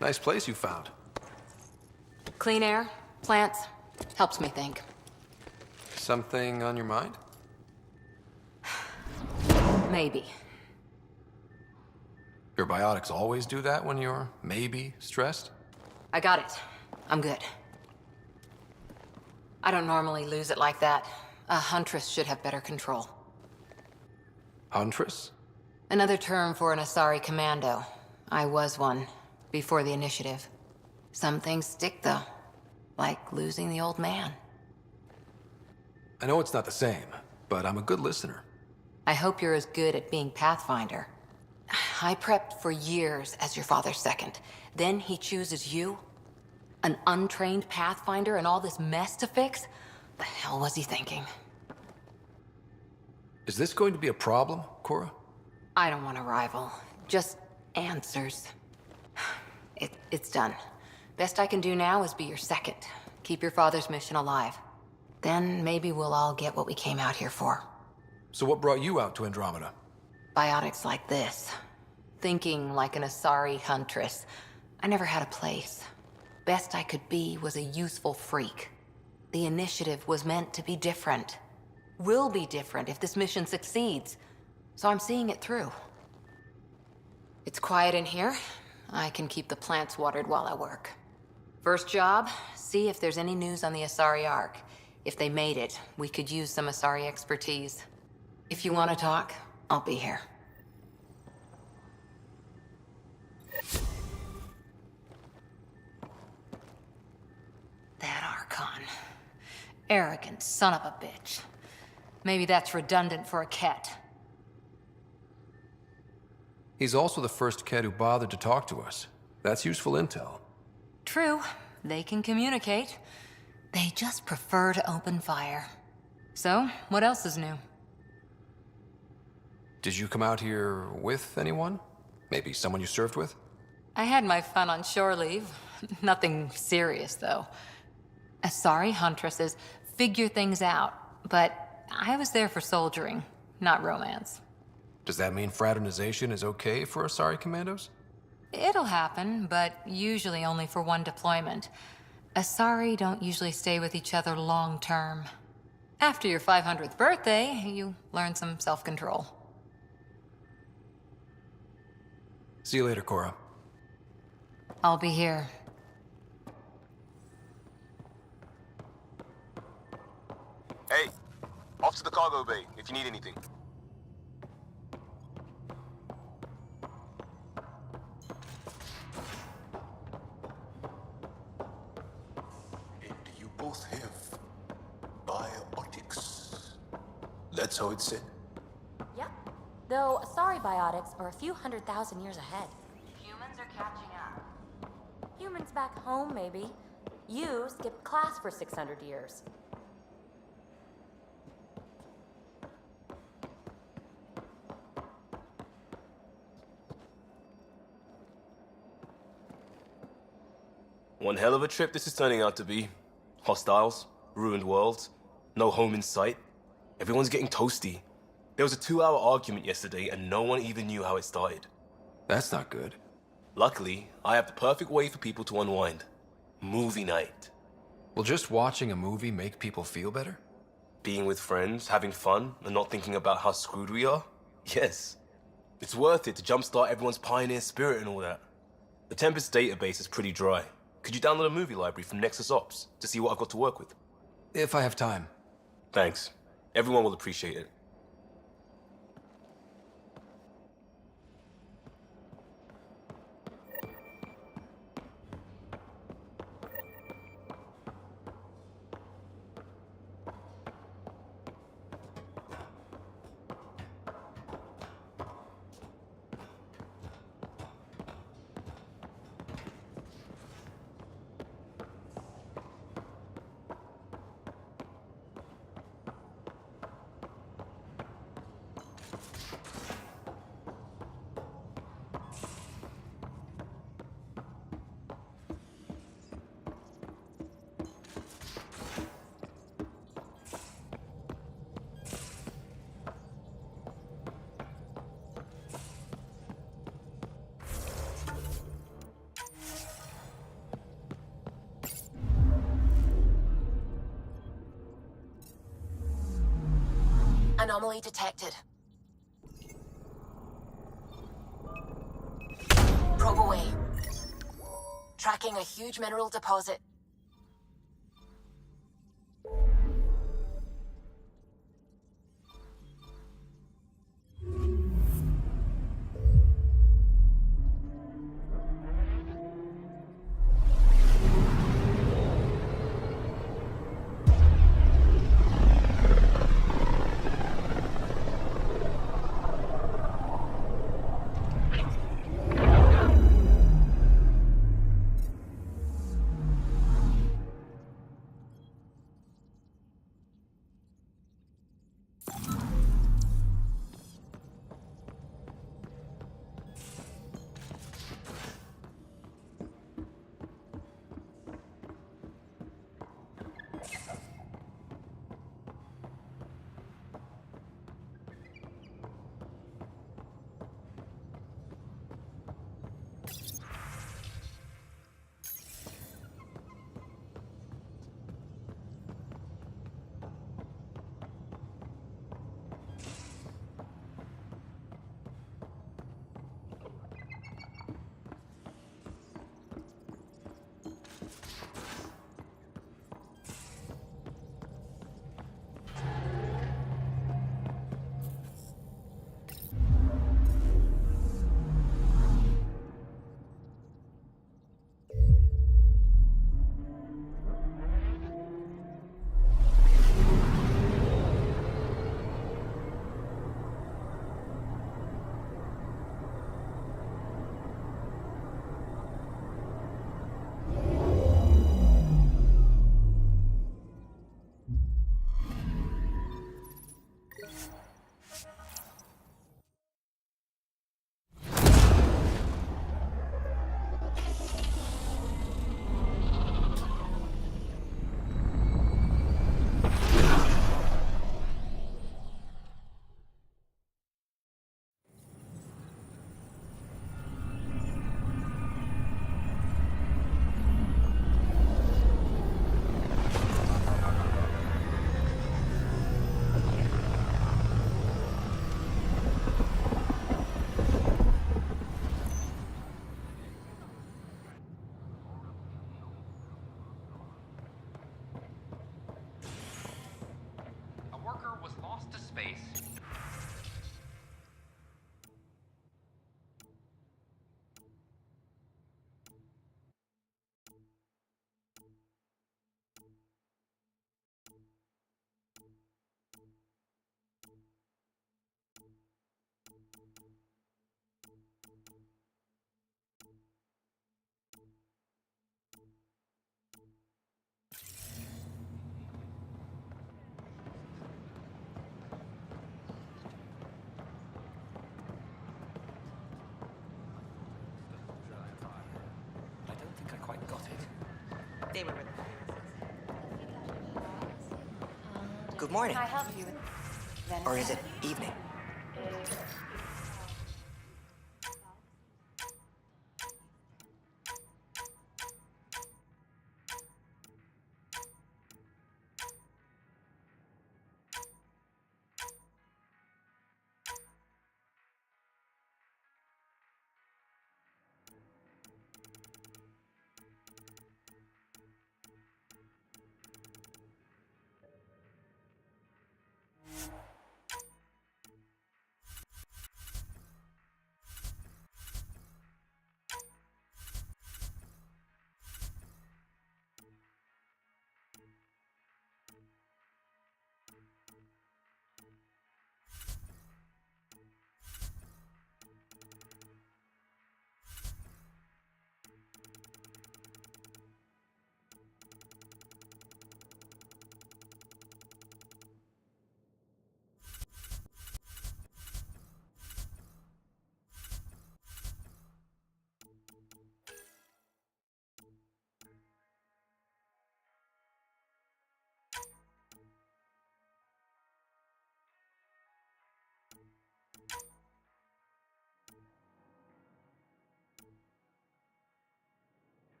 Nice place you found. Clean air, plants, helps me think. Something on your mind? Maybe. Your biotics always do that when you're maybe stressed? I got it. I'm good. I don't normally lose it like that. A huntress should have better control. Huntress? Another term for an Asari commando. I was one, before the initiative. Some things stick, though. Like losing the old man. I know it's not the same, but I'm a good listener. I hope you're as good at being Pathfinder. I prepped for years as your father's second. Then he chooses you? An untrained Pathfinder and all this mess to fix? The hell was he thinking? Is this going to be a problem, Cora? I don't want a rival. Just answers. It's done. Best I can do now is be your second. Keep your father's mission alive. Then maybe we'll all get what we came out here for. So what brought you out to Andromeda? Biotics like this. Thinking like an Asari huntress. I never had a place. Best I could be was a useful freak. The initiative was meant to be different. Will be different if this mission succeeds. So I'm seeing it through. It's quiet in here. I can keep the plants watered while I work. First job, see if there's any news on the Asari Ark. If they made it, we could use some Asari expertise. If you want to talk, I'll be here. That Archon. Arrogant son of a bitch. Maybe that's redundant for a Ket. He's also the first Ked who bothered to talk to us. That's useful intel. True. They can communicate. They just prefer to open fire. So, what else is new? Did you come out here with anyone? Maybe someone you served with? I had my fun on shore leave. Nothing serious, though. Asari huntresses figure things out, but I was there for soldiering, not romance. Does that mean fraternization is okay for Asari commandos? It'll happen, but usually only for one deployment. Asari don't usually stay with each other long term. After your 500th birthday, you learn some self-control. See you later, Cora. I'll be here. Hey, off to the cargo bay if you need anything. both have biotics. That's how it's said. Yep. Though, sorry biotics are a few 100,000 years ahead. Humans are catching up. Humans back home, maybe. You skipped class for 600 years. One hell of a trip this is turning out to be. Hostiles, ruined worlds, no home in sight. Everyone's getting toasty. There was a 2-hour argument yesterday and no one even knew how it started. That's not good. Luckily, I have the perfect way for people to unwind. Movie night. Will just watching a movie make people feel better? Being with friends, having fun, and not thinking about how screwed we are? Yes. It's worth it to jumpstart everyone's pioneer spirit and all that. The Tempest database is pretty dry. Could you download a movie library from Nexus Ops to see what I've got to work with? If I have time. Thanks. Everyone will appreciate it. Anomaly detected. Probe away. Tracking a huge mineral deposit. They were really Good morning. Can I help you? Or is it evening?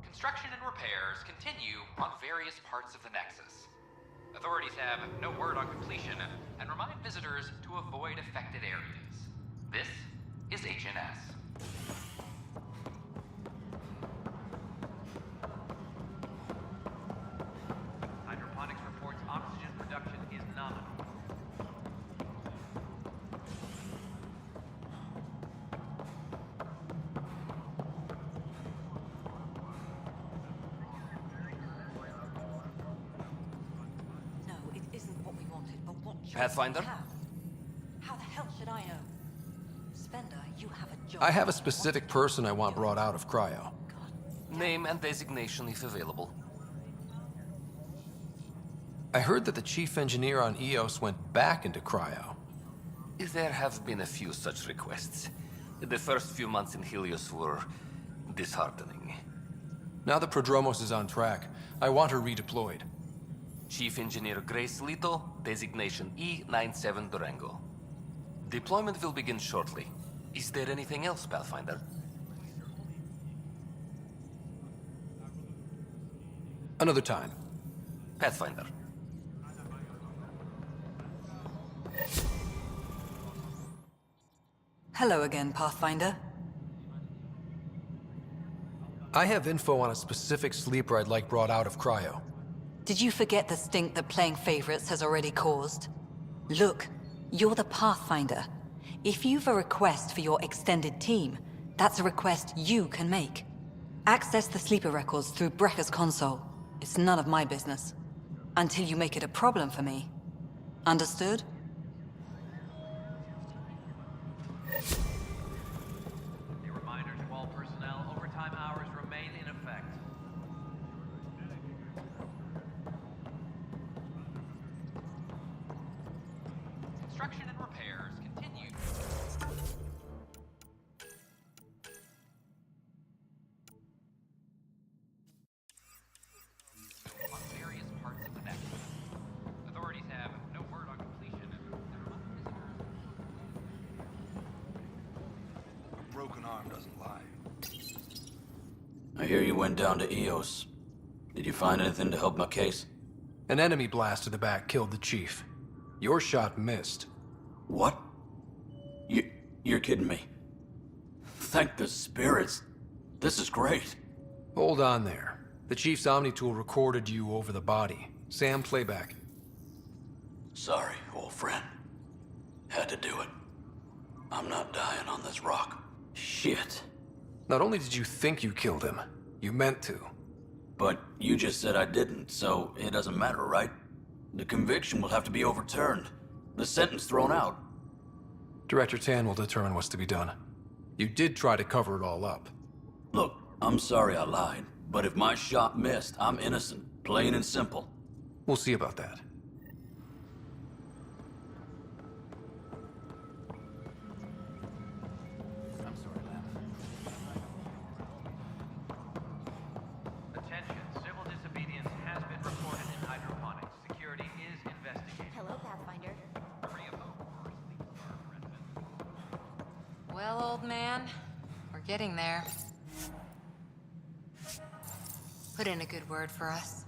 Construction and repairs continue on various parts of the Nexus. Authorities have no word on completion and remind visitors to avoid affected areas. This is HNS. Hydroponics reports oxygen production is nominal. No, it isn't what we wanted, but what choice Pathfinder? do we have? How the hell should I know? Spender, you have a job. I have a specific person I want brought out of cryo. Name and designation if available. I heard that the chief engineer on Eos went back into cryo. There have been a few such requests. The first few months in Helios were disheartening. Now that Prodromos is on track, I want her redeployed. Chief Engineer Grace Lito, designation E97 Durango. Deployment will begin shortly. Is there anything else, Pathfinder? Another time. Pathfinder. Hello again, Pathfinder. I have info on a specific sleeper I'd like brought out of cryo. Did you forget the stink that playing favorites has already caused? Look, you're the Pathfinder. If you've a request for your extended team, that's a request you can make. Access the sleeper records through Brekker's console. It's none of my business. Until you make it a problem for me. Understood? A reminder to all personnel, overtime hours remain in effect. Construction and repairs continue. charm doesn't lie. I hear you went down to Eos. Did you find anything to help my case? An enemy blast to the back killed the chief. Your shot missed. What? You're kidding me. Thank the spirits. This is great. Hold on there. The chief's Omni tool recorded you over the body. Sam, playback. Sorry, old friend. Had to do it. I'm not dying on this rock. Shit. Not only did you think you killed him, you meant to. But you just said I didn't, so it doesn't matter, right? The conviction will have to be overturned. The sentence thrown out. Director Tan will determine what's to be done. You did try to cover it all up. Look, I'm sorry I lied, but if my shot missed, I'm innocent. Plain and simple. We'll see about that. Attention, civil disobedience has been reported in hydroponics. Security is investigating. Hello, Pathfinder. Well, old man, we're getting there. Put in a good word for us.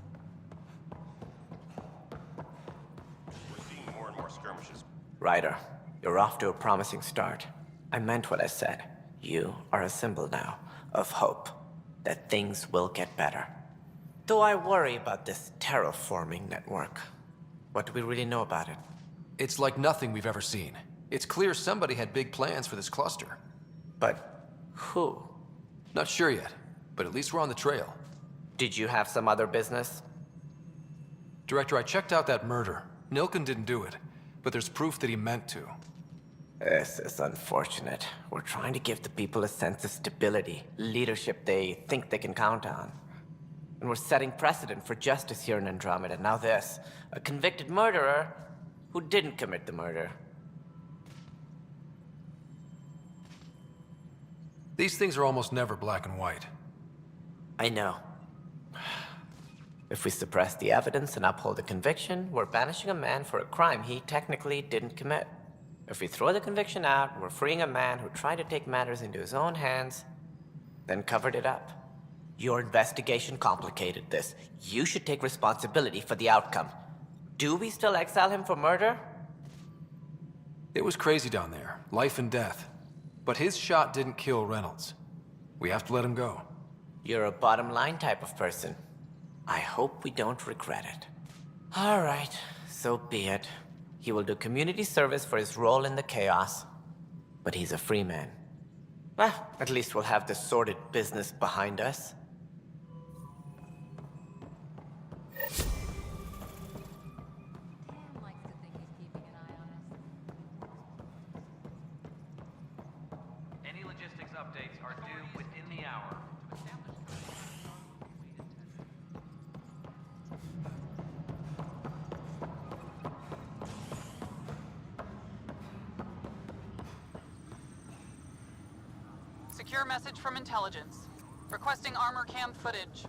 We're seeing more and more skirmishes. Ryder, you're off to a promising start. I meant what I said. You are a symbol now of hope that things will get better. Though I worry about this terraforming network. What do we really know about it? It's like nothing we've ever seen. It's clear somebody had big plans for this cluster. But who? Not sure yet, but at least we're on the trail. Did you have some other business? Director, I checked out that murder. Nilken didn't do it, but there's proof that he meant to. This is unfortunate. We're trying to give the people a sense of stability, leadership they think they can count on. And we're setting precedent for justice here in Andromeda. Now this, a convicted murderer who didn't commit the murder. These things are almost never black and white. I know. If we suppress the evidence and uphold the conviction, we're banishing a man for a crime he technically didn't commit. If we throw the conviction out, we're freeing a man who tried to take matters into his own hands, then covered it up. Your investigation complicated this. You should take responsibility for the outcome. Do we still exile him for murder? It was crazy down there, life and death. But his shot didn't kill Reynolds. We have to let him go. You're a bottom line type of person. I hope we don't regret it. All right, so be it. He will do community service for his role in the chaos. But he's a free man. Well, at least we'll have the sordid business behind us. Any logistics updates are due within the hour. Secure message from intelligence. Requesting armor cam footage.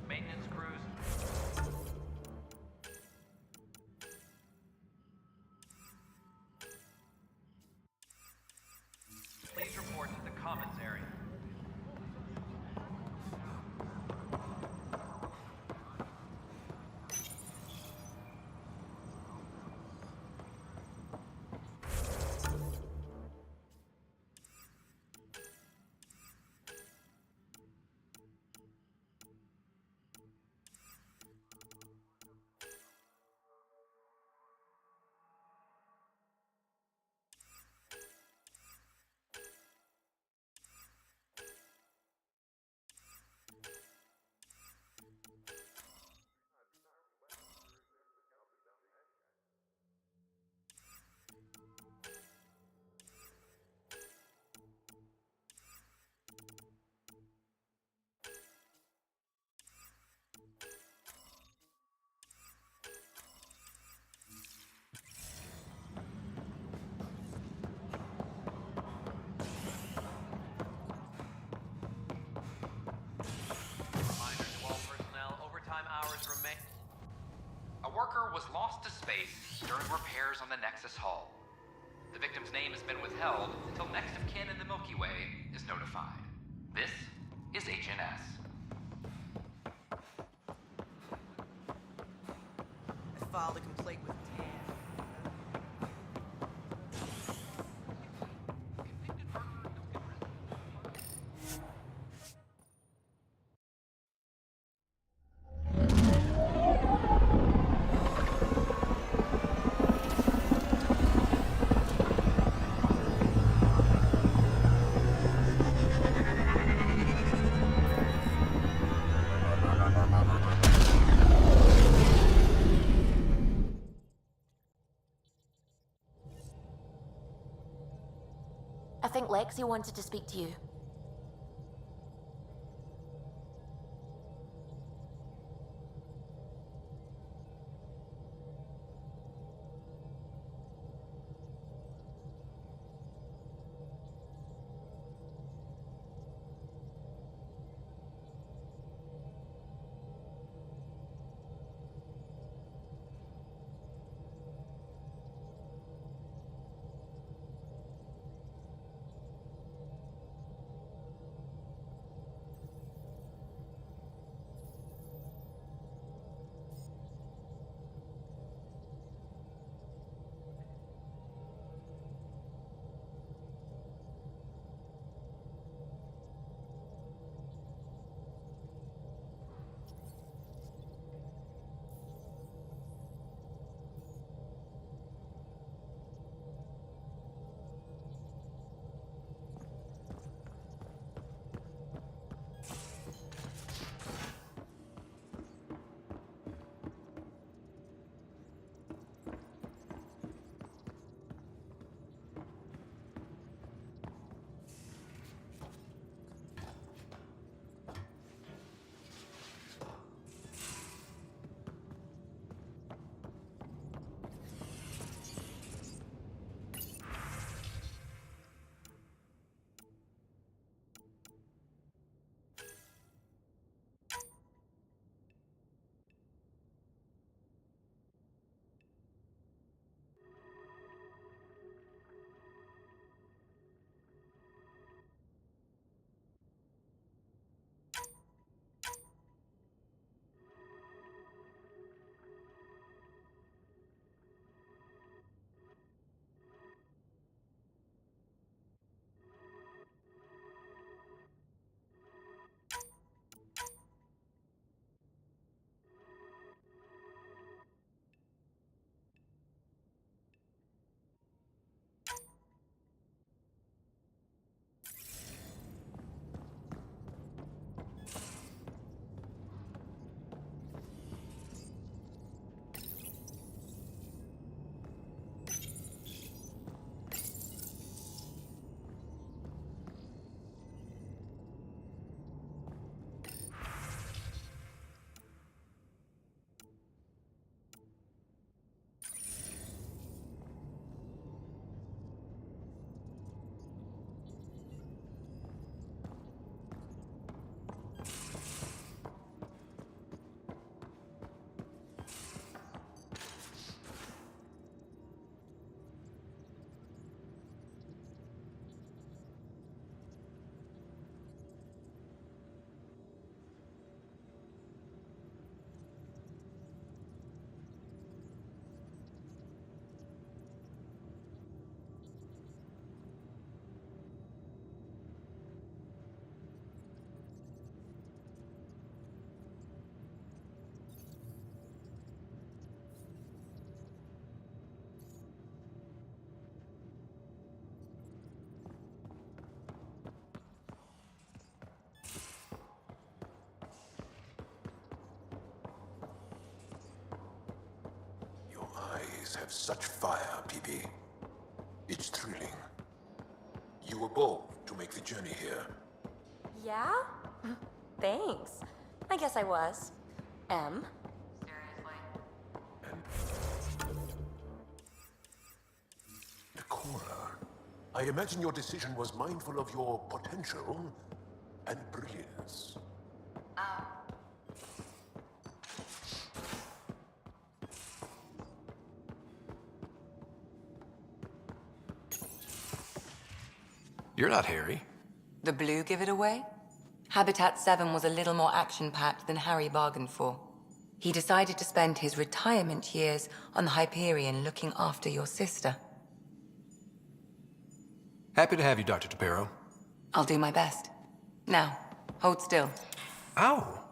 Maintenance crews. Please report to the commons area. during repairs on the Nexus hull. The victim's name has been withheld until next of kin in the Milky Way is notified. This is HNS. I filed a complaint with Tan. I think Lexi wanted to speak to you. Have such fire, PB. It's thrilling. You were bold to make the journey here. Yeah? Thanks. I guess I was. M. Nakora, I imagine your decision was mindful of your potential and brilliance. You're not Harry. The blue give it away? Habitat 7 was a little more action-packed than Harry bargained for. He decided to spend his retirement years on the Hyperion looking after your sister. Happy to have you, Dr. DePero. I'll do my best. Now, hold still. Ow!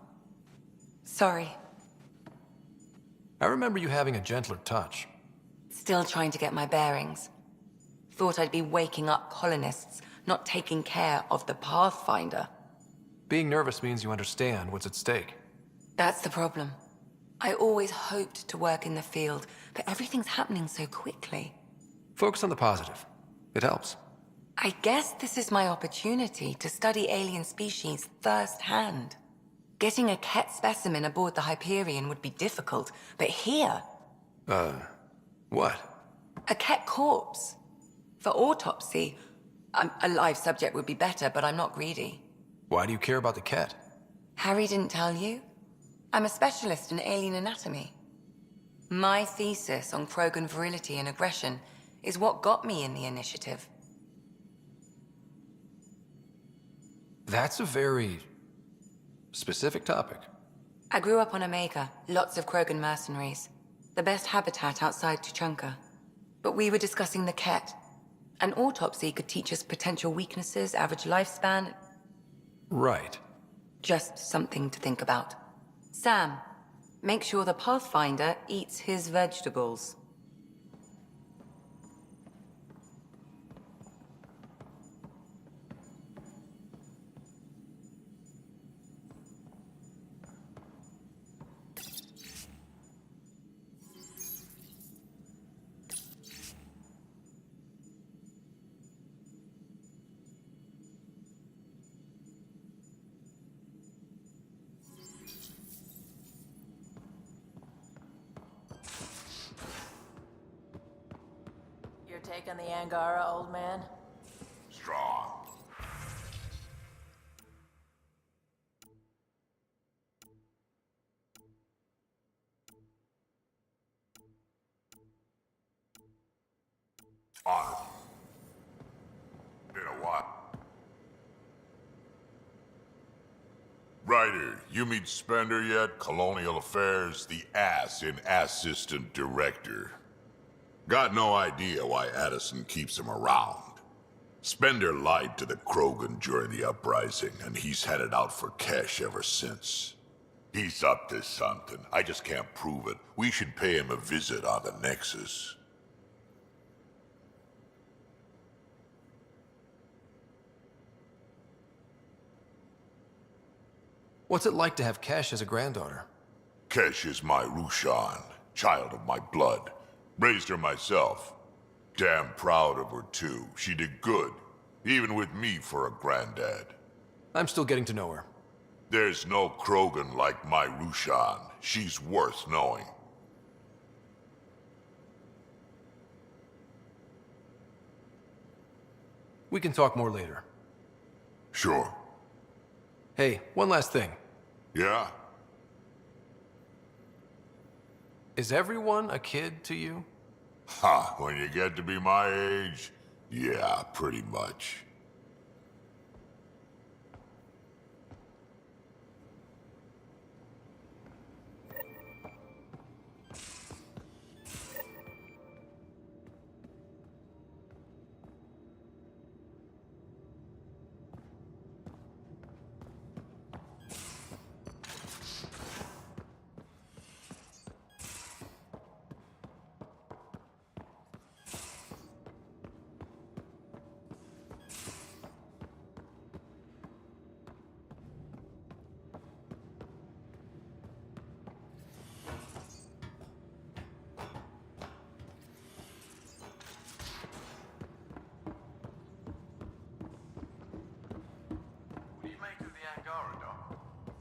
Sorry. I remember you having a gentler touch. Still trying to get my bearings. Thought I'd be waking up colonists, not taking care of the Pathfinder. Being nervous means you understand what's at stake. That's the problem. I always hoped to work in the field, but everything's happening so quickly. Focus on the positive. It helps. I guess this is my opportunity to study alien species firsthand. Getting a Ket specimen aboard the Hyperion would be difficult, but here... What? A Ket corpse. For autopsy, a live subject would be better, but I'm not greedy. Why do you care about the Ket? Harry didn't tell you? I'm a specialist in alien anatomy. My thesis on Krogan virility and aggression is what got me in the initiative. That's a very specific topic. I grew up on Omega, lots of Krogan mercenaries. The best habitat outside Tuchanka. But we were discussing the Ket. An autopsy could teach us potential weaknesses, average lifespan. Right. Just something to think about. Sam, make sure the Pathfinder eats his vegetables. Your take on the Angara, old man? Strong. Honored. Been a while. Ryder, you meet Spender yet? Colonial Affairs, the ass in Assistant Director. Got no idea why Addison keeps him around. Spender lied to the Krogan during the uprising, and he's had it out for cash ever since. He's up to something. I just can't prove it. We should pay him a visit on the Nexus. What's it like to have Kesh as a granddaughter? Kesh is my Rushan, child of my blood. Raised her myself. Damn proud of her, too. She did good, even with me for a granddad. I'm still getting to know her. There's no Krogan like my Rushan. She's worth knowing. We can talk more later. Sure. Hey, one last thing. Yeah? Is everyone a kid to you? Ha, when you get to be my age, yeah, pretty much.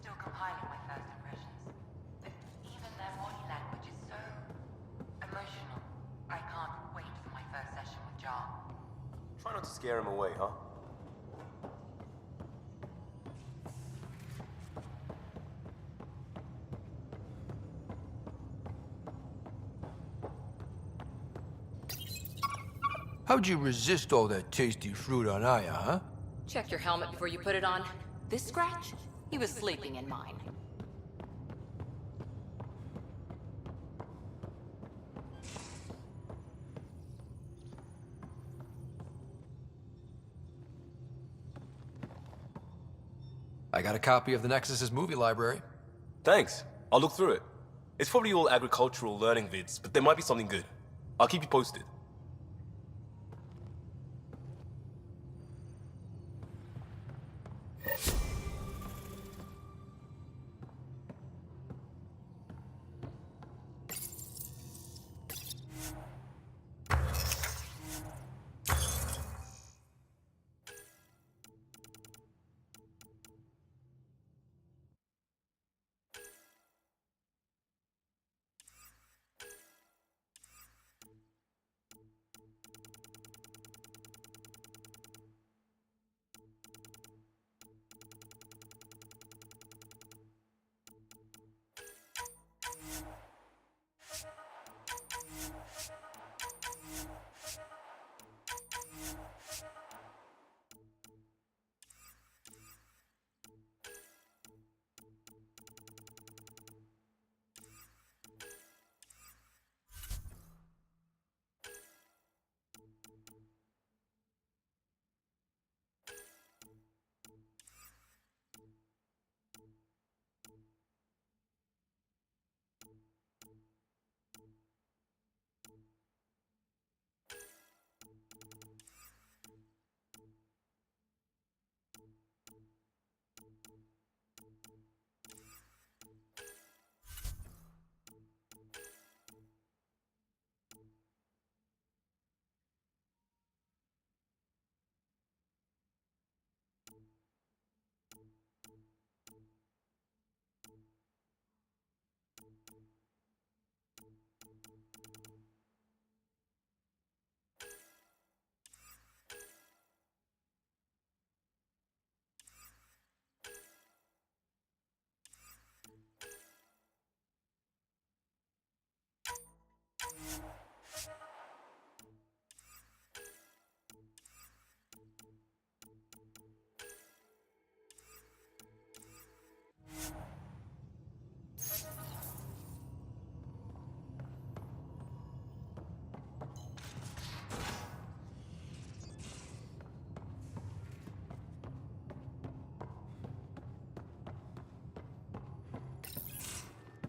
Still compiling my first impressions. But even their body language is so emotional. I can't wait for my first session with Jar. Try not to scare him away, huh? How'd you resist all that tasty fruit on Aya, huh? Check your helmet before you put it on. This scratch? He was sleeping in mine. I got a copy of the Nexus's movie library. Thanks. I'll look through it. It's probably all agricultural learning vids, but there might be something good. I'll keep you posted.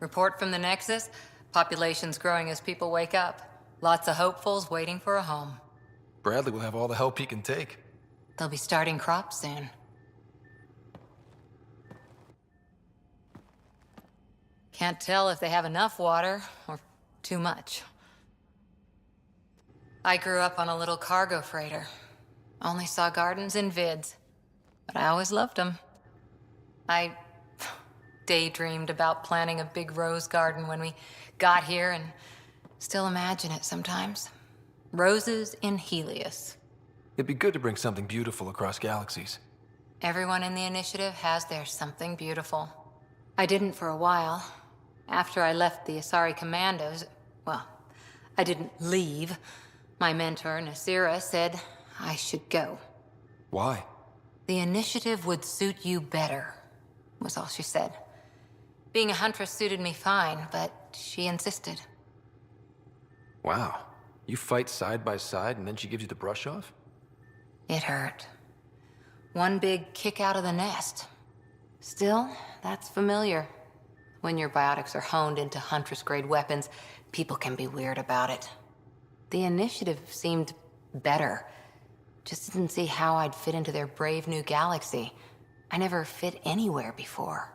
Report from the Nexus. Population's growing as people wake up. Lots of hopefuls waiting for a home. Bradley will have all the help he can take. They'll be starting crops soon. Can't tell if they have enough water or too much. I grew up on a little cargo freighter. Only saw gardens in vids, but I always loved them. I daydreamed about planting a big rose garden when we got here and still imagine it sometimes. Roses in Helios. It'd be good to bring something beautiful across galaxies. Everyone in the initiative has their something beautiful. I didn't for a while. After I left the Asari Commandos, well, I didn't leave. My mentor, Nasira, said I should go. Why? The initiative would suit you better, was all she said. Being a huntress suited me fine, but she insisted. Wow. You fight side by side and then she gives you the brush off? It hurt. One big kick out of the nest. Still, that's familiar. When your biotics are honed into Huntress-grade weapons, people can be weird about it. The initiative seemed better. Just didn't see how I'd fit into their brave new galaxy. I never fit anywhere before.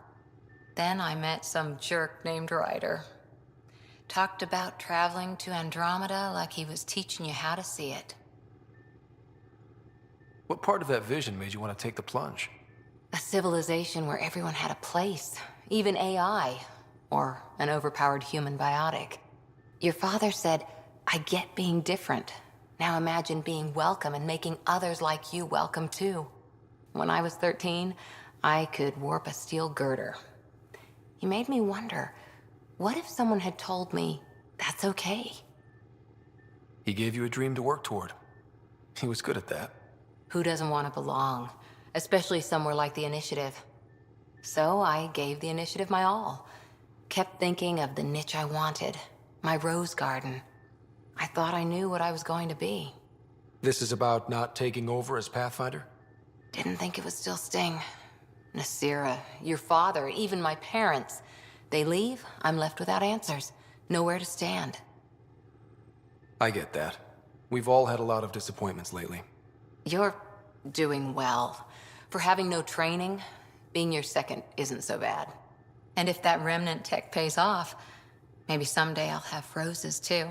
Then I met some jerk named Ryder. Talked about traveling to Andromeda like he was teaching you how to see it. What part of that vision made you want to take the plunge? A civilization where everyone had a place, even AI, or an overpowered human biotic. Your father said, I get being different. Now imagine being welcome and making others like you welcome too. When I was 13, I could warp a steel girder. He made me wonder, what if someone had told me that's okay? He gave you a dream to work toward. He was good at that. Who doesn't want to belong? Especially somewhere like the Initiative. So I gave the Initiative my all. Kept thinking of the niche I wanted. My rose garden. I thought I knew what I was going to be. This is about not taking over as Pathfinder? Didn't think it would still sting. Nasira, your father, even my parents. They leave, I'm left without answers. Nowhere to stand. I get that. We've all had a lot of disappointments lately. You're doing well. For having no training, being your second isn't so bad. And if that remnant tech pays off, maybe someday I'll have roses too.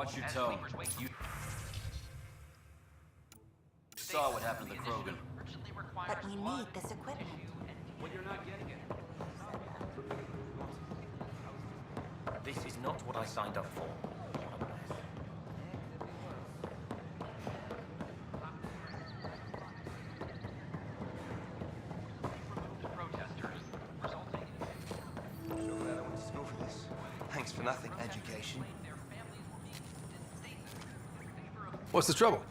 Watch your tone. You saw what happened to Krogan. But we need this equipment. Well, you're not getting it. This is not what I signed up for. Thanks for nothing, education. What's the trouble?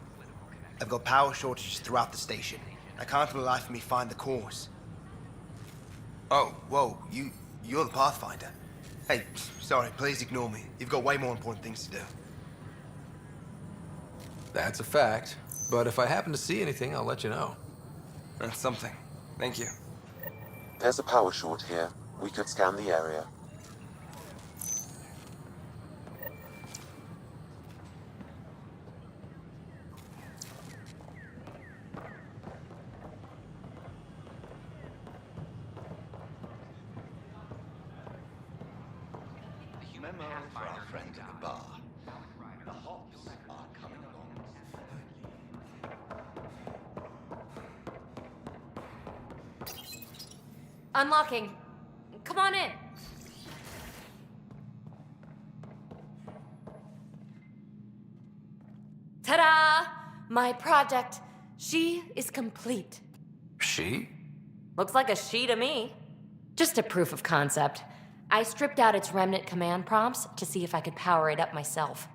I've got power shortages throughout the station. I can't for the life of me find the cause. Oh, whoa, you're the Pathfinder. Hey, sorry, please ignore me. You've got way more important things to do. That's a fact. But if I happen to see anything, I'll let you know. That's something. Thank you. There's a power short here. We could scan the area. Memo for our friend at the bar. The hops are coming along. Unlocking. Come on in. Ta-da! My project. She is complete. She? Looks like a she to me. Just a proof of concept. I stripped out its remnant command prompts to see if I could power it up myself.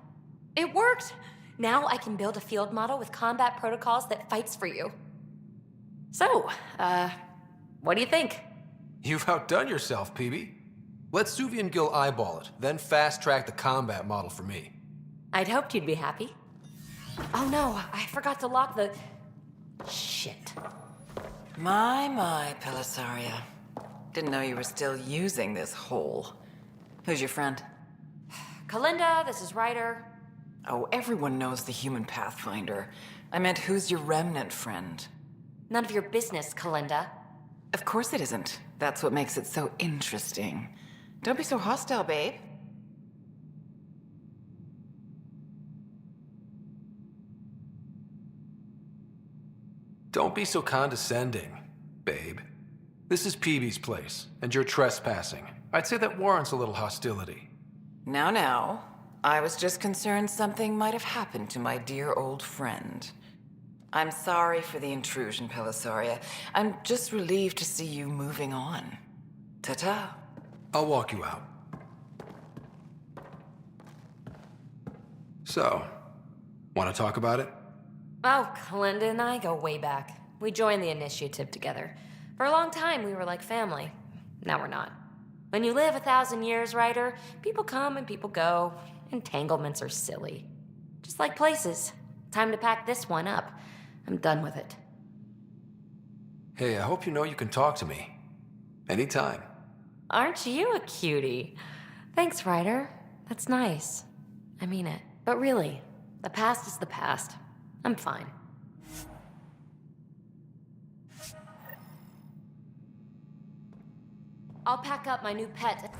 It worked! Now I can build a field model with combat protocols that fights for you. So, what do you think? You've outdone yourself, PB. Let Suvian Gill eyeball it, then fast-track the combat model for me. I'd hoped you'd be happy. Oh no, I forgot to lock the... Shit. My, Pelisaria. Didn't know you were still using this hole. Who's your friend? Kalinda, this is Ryder. Oh, everyone knows the human Pathfinder. I meant, who's your remnant friend? None of your business, Kalinda. Of course it isn't. That's what makes it so interesting. Don't be so hostile, babe. Don't be so condescending, babe. This is PB's place, and you're trespassing. I'd say that warrants a little hostility. Now. I was just concerned something might have happened to my dear old friend. I'm sorry for the intrusion, Pelisaria. I'm just relieved to see you moving on. Ta-ta. I'll walk you out. So, want to talk about it? Oh, Kalinda and I go way back. We joined the initiative together. For a long time, we were like family. Now we're not. When you live 1,000 years, Ryder, people come and people go. Entanglements are silly. Just like places. Time to pack this one up. I'm done with it. Hey, I hope you know you can talk to me. Anytime. Aren't you a cutie? Thanks, Ryder. That's nice. I mean it. But really, the past is the past. I'm fine. I'll pack up my new pet.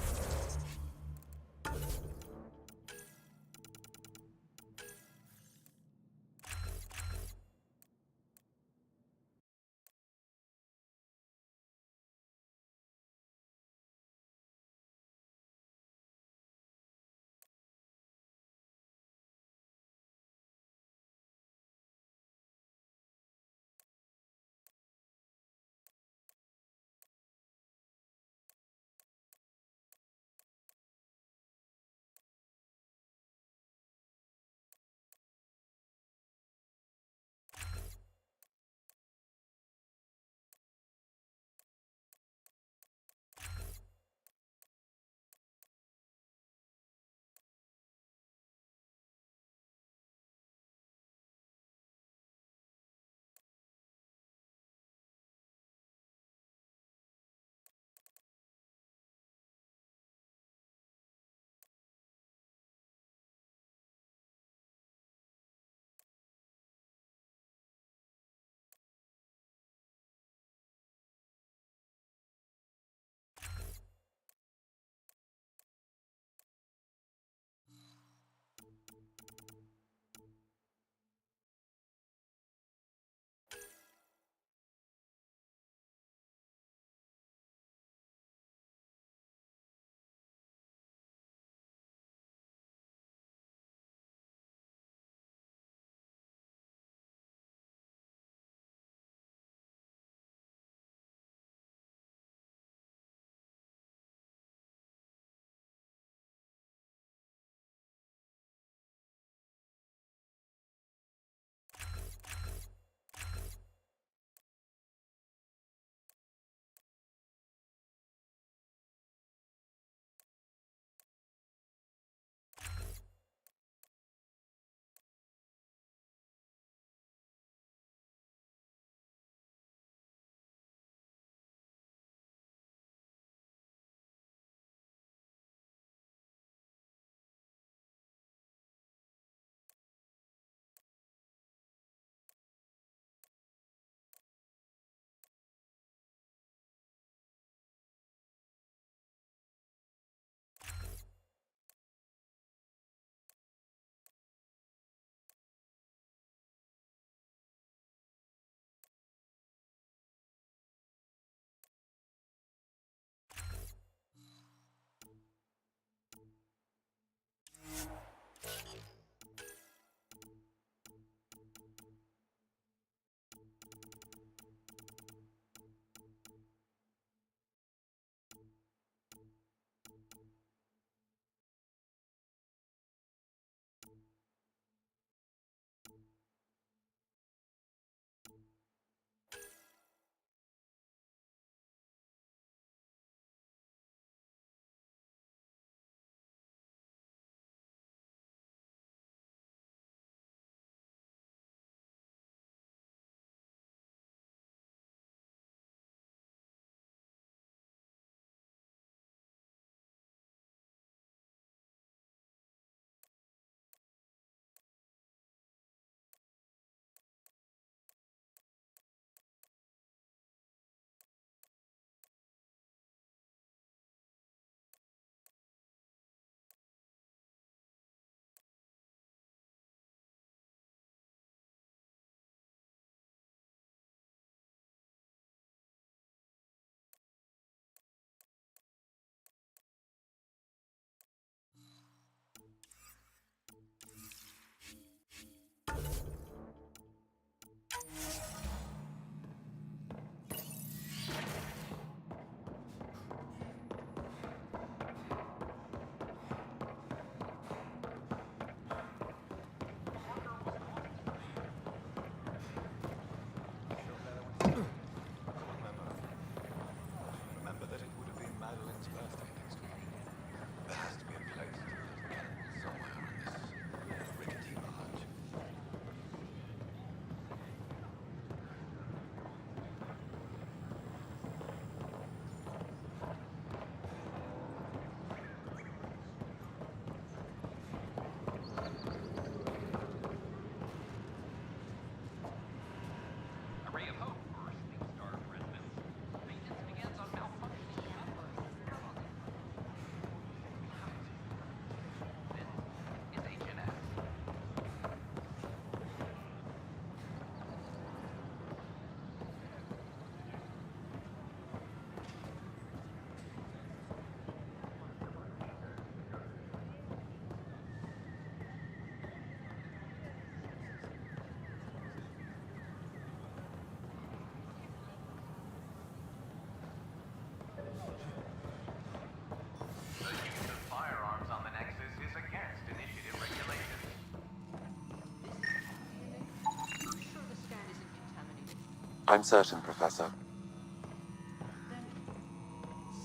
I'm certain, Professor.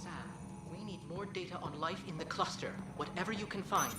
Sam, we need more data on life in the cluster, whatever you can find.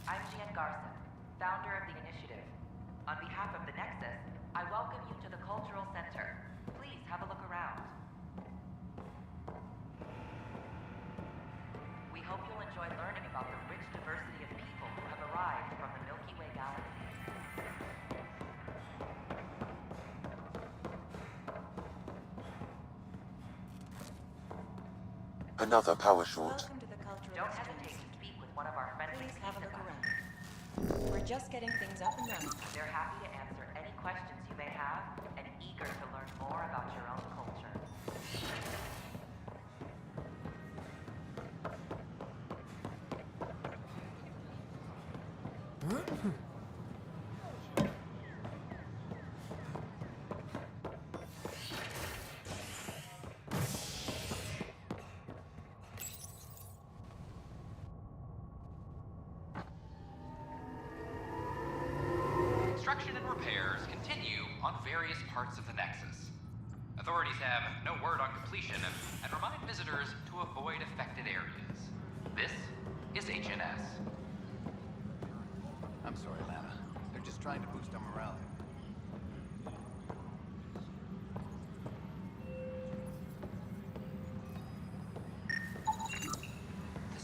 I'm Gian Garson, founder of the initiative. On behalf of the Nexus, I welcome you to the Cultural Center. Please have a look around. We hope you'll enjoy learning about the rich diversity of people who have arrived from the Milky Way galaxy. Another power short. Don't hesitate to speak with one of our friendly participants. We're just getting things up and running. They're happy to answer any questions you may have and eager to learn more about your own culture. Construction and repairs continue on various parts of the Nexus. Authorities have no word on completion and remind visitors to avoid affected areas. This is HNS. I'm sorry, Lana. They're just trying to boost our morale.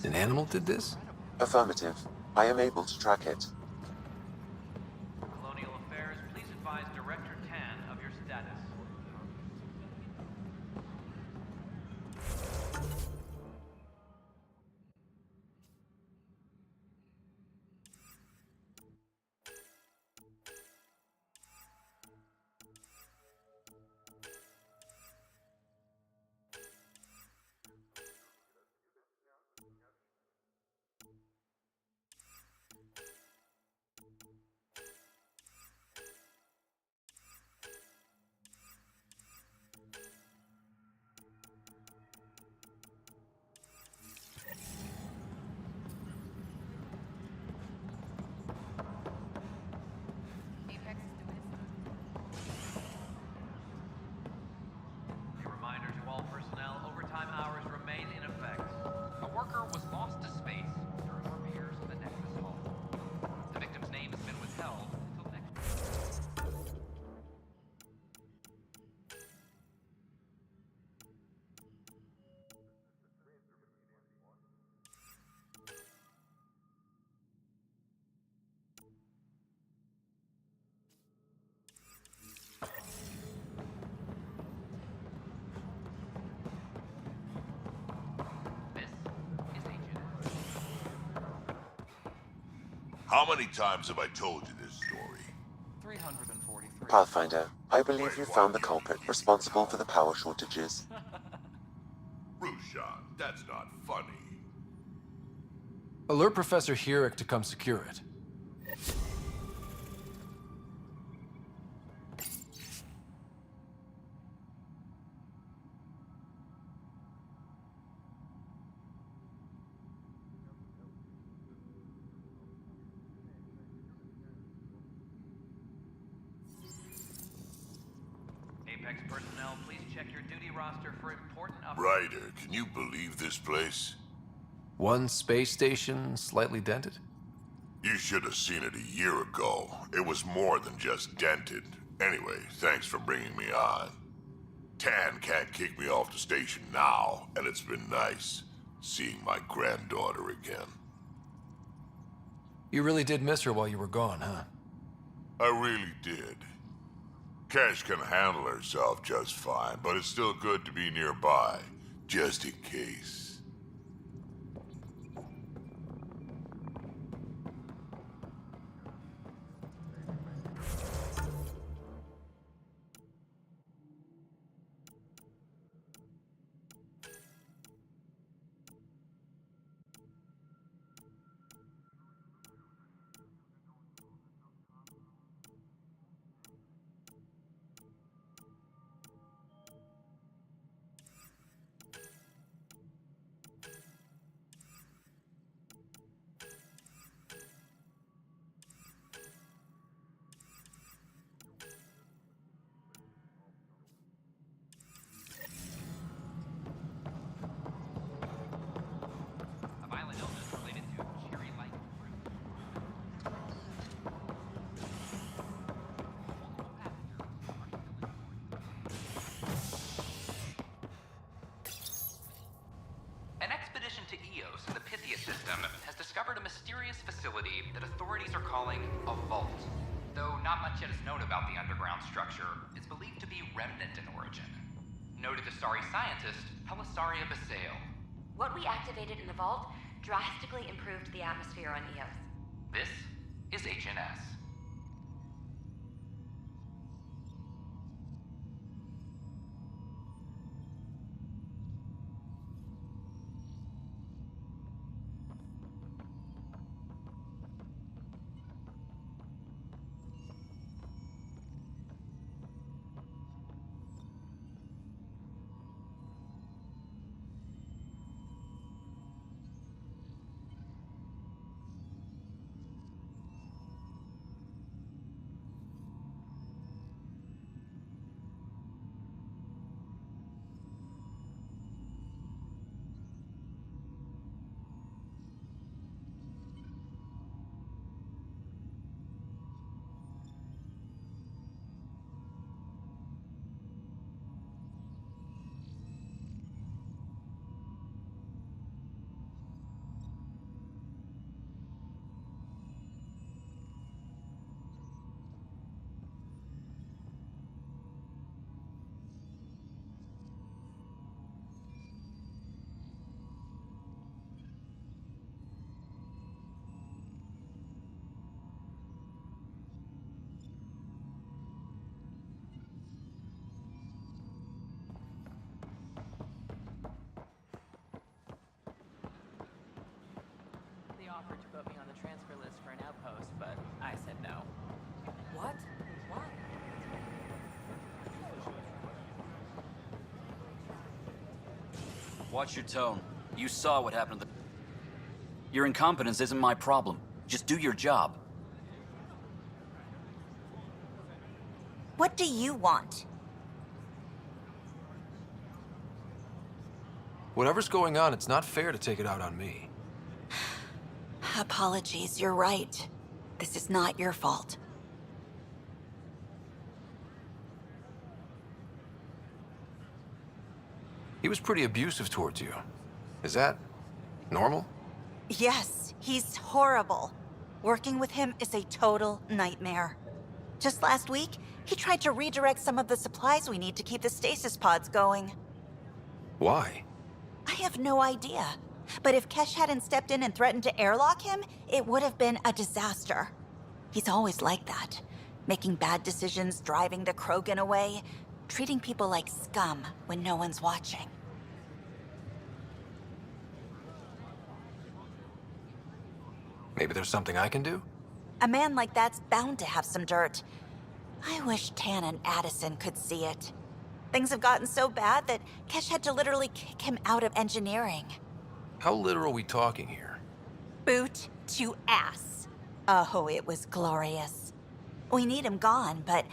An animal did this? Affirmative. I am able to track it. Colonial Affairs, please advise Director Tan of your status. A reminder to all personnel, overtime hours remain in effect. A worker was lost to space during repairs to the Nexus hull. The victim's name has been withheld until next. How many times have I told you this story? 343. Pathfinder, I believe you found the culprit responsible for the power shortages. Rushan, that's not funny. Alert Professor Hurek to come secure it. Apex personnel, please check your duty roster for important updates. Ryder, can you believe this place? One space station slightly dented? You should have seen it a year ago. It was more than just dented. Anyway, thanks for bringing me on. Tan can't kick me off the station now, and it's been nice seeing my granddaughter again. You really did miss her while you were gone, huh? I really did. Cash can handle herself just fine, but it's still good to be nearby, just in case. A violent illness related to cherry-like fruit. An expedition to Eos in the Pythia system has discovered a mysterious facility that authorities are calling a vault. Though not much yet is known about the underground structure, it's believed to be remnant in origin. Noted Asari scientist Pelisaria Basale. What we activated in the vault drastically improved the atmosphere on Eos. This is HNS. They offered to put me on the transfer list for an outpost, but I said no. What? Why? Watch your tone. You saw what happened to the... Your incompetence isn't my problem. Just do your job. What do you want? Whatever's going on, it's not fair to take it out on me. Apologies, you're right. This is not your fault. He was pretty abusive towards you. Is that normal? Yes, he's horrible. Working with him is a total nightmare. Just last week, he tried to redirect some of the supplies we need to keep the stasis pods going. Why? I have no idea. But if Kesh hadn't stepped in and threatened to airlock him, it would have been a disaster. He's always like that. Making bad decisions, driving the Krogan away, treating people like scum when no one's watching. Maybe there's something I can do? A man like that's bound to have some dirt. I wish Tan and Addison could see it. Things have gotten so bad that Kesh had to literally kick him out of engineering. How literal are we talking here? Boot to ass. Oh, it was glorious. We need him gone, but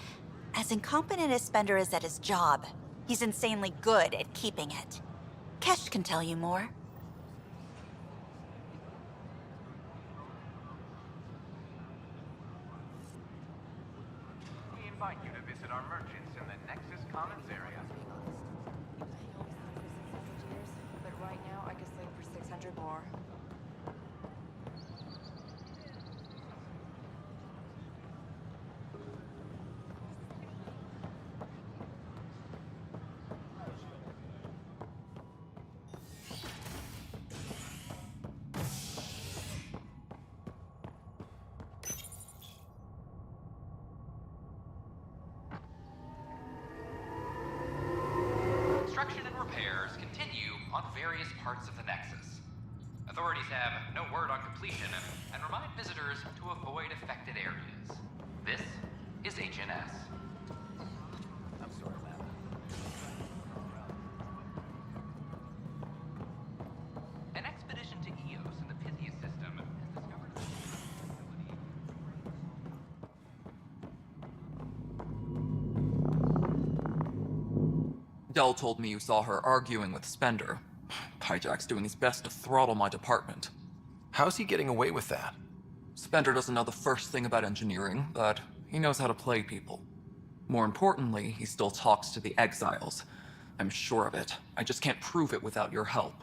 as incompetent as Spender is at his job, he's insanely good at keeping it. Kesh can tell you more. We invite you to visit our merchants in the Nexus Commons area. But right now, I can sling for 600 more. Construction and repairs continue on various parts of the Nexus. Authorities have no word on completion and remind visitors to avoid affected areas. This is HNS. I'm sorry, ma'am. An expedition to Eos in the Pythias system has discovered a Dell told me you saw her arguing with Spender. Hijack's doing his best to throttle my department. How's he getting away with that? Spender doesn't know the first thing about engineering, but he knows how to play people. More importantly, he still talks to the exiles. I'm sure of it. I just can't prove it without your help.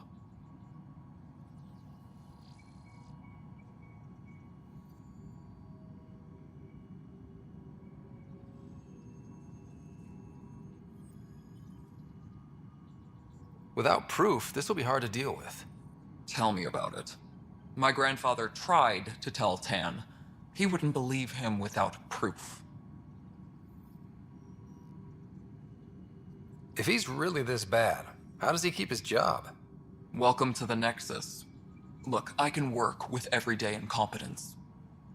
Without proof, this will be hard to deal with. Tell me about it. My grandfather tried to tell Tan. He wouldn't believe him without proof. If he's really this bad, how does he keep his job? Welcome to the Nexus. Look, I can work with everyday incompetence.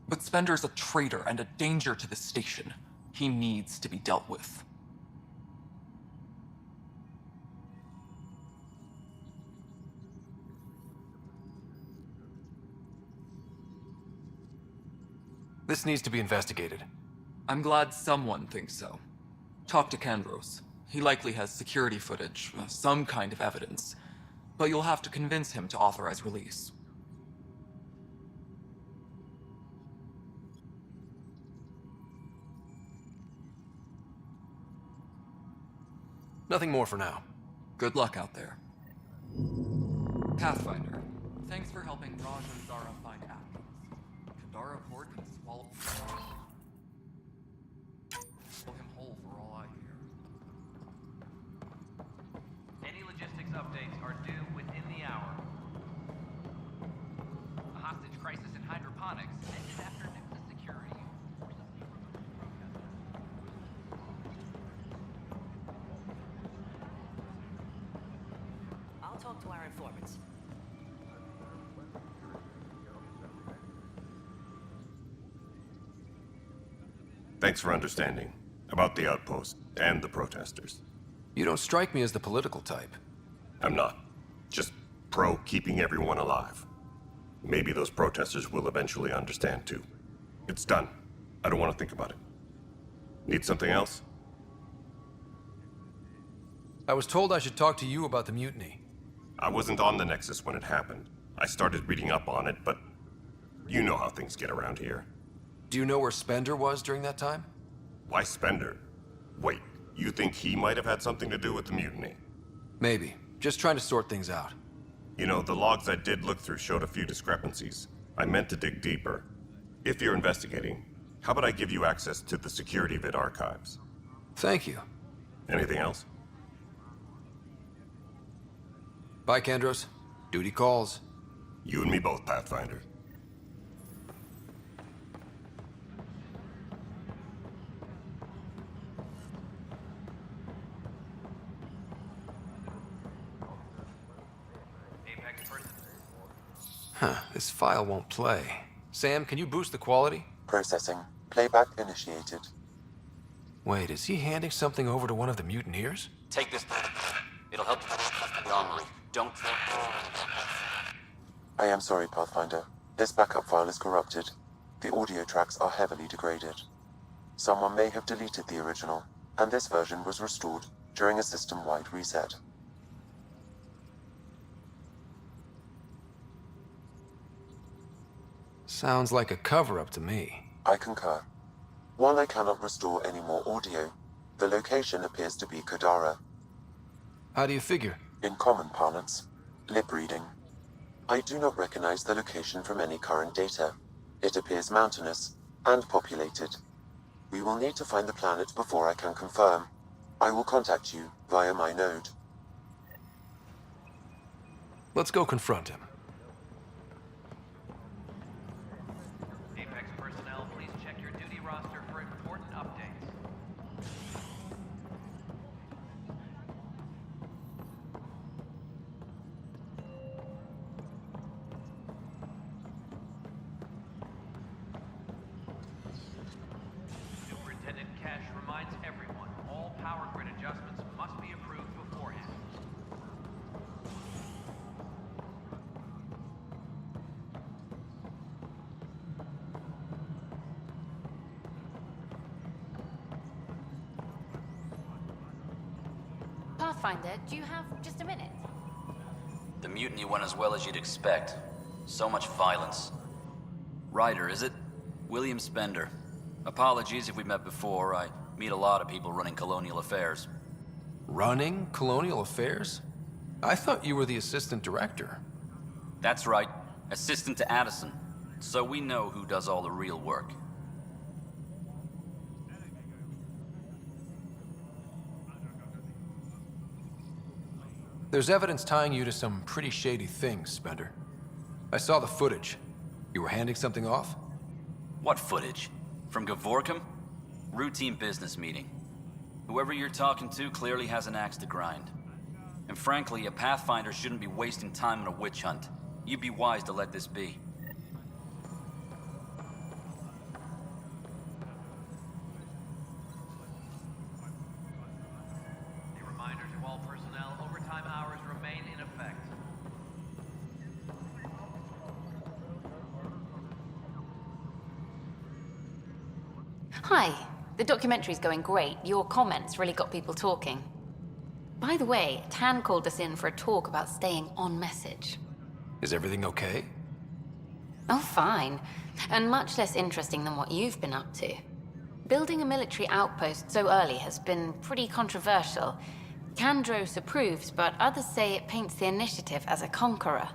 But Spender's a traitor and a danger to the station. He needs to be dealt with. This needs to be investigated. I'm glad someone thinks so. Talk to Kandros. He likely has security footage, some kind of evidence. But you'll have to convince him to authorize release. Nothing more for now. Good luck out there. Pathfinder, thanks for helping Raj and Zara find Athens. Kadara Port can swallow him whole for all I hear. Any logistics updates are due within the hour. A hostage crisis in hydroponics ended after Nexus security. I'll talk to our informants. Thanks for understanding about the outpost and the protesters. You don't strike me as the political type. I'm not. Just pro keeping everyone alive. Maybe those protesters will eventually understand too. It's done. I don't want to think about it. Need something else? I was told I should talk to you about the mutiny. I wasn't on the Nexus when it happened. I started reading up on it, but you know how things get around here. Do you know where Spender was during that time? Why Spender? Wait, you think he might have had something to do with the mutiny? Maybe. Just trying to sort things out. You know, the logs I did look through showed a few discrepancies. I meant to dig deeper. If you're investigating, how about I give you access to the security vid archives? Thank you. Anything else? Bye, Kandros. Duty calls. You and me both, Pathfinder. Huh, this file won't play. Sam, can you boost the quality? Processing. Playback initiated. Wait, is he handing something over to one of the mutineers? Take this. It'll help the armory. Don't... I am sorry, Pathfinder. This backup file is corrupted. The audio tracks are heavily degraded. Someone may have deleted the original, and this version was restored during a system-wide reset. Sounds like a cover-up to me. I concur. While I cannot restore any more audio, the location appears to be Kadara. How do you figure? In common parlance, lip reading. I do not recognize the location from any current data. It appears mountainous and populated. We will need to find the planet before I can confirm. I will contact you via my node. Let's go confront him. Apex personnel, please check your duty roster for important updates. Pathfinder, do you have just a minute? The mutiny went as well as you'd expect. So much violence. Ryder, is it? William Spender. Apologies if we met before. I meet a lot of people running colonial affairs. Running colonial affairs? I thought you were the assistant director. That's right. Assistant to Addison. So we know who does all the real work. There's evidence tying you to some pretty shady things, Spender. I saw the footage. You were handing something off? What footage? From Gavorkum? Routine business meeting. Whoever you're talking to clearly has an axe to grind. And frankly, a Pathfinder shouldn't be wasting time on a witch hunt. You'd be wise to let this be. A reminder to all personnel, overtime hours remain in effect. Hi. The documentary's going great. Your comments really got people talking. By the way, Tan called us in for a talk about staying on message. Is everything okay? Oh, fine. And much less interesting than what you've been up to. Building a military outpost so early has been pretty controversial. Kandros approves, but others say it paints the initiative as a conqueror.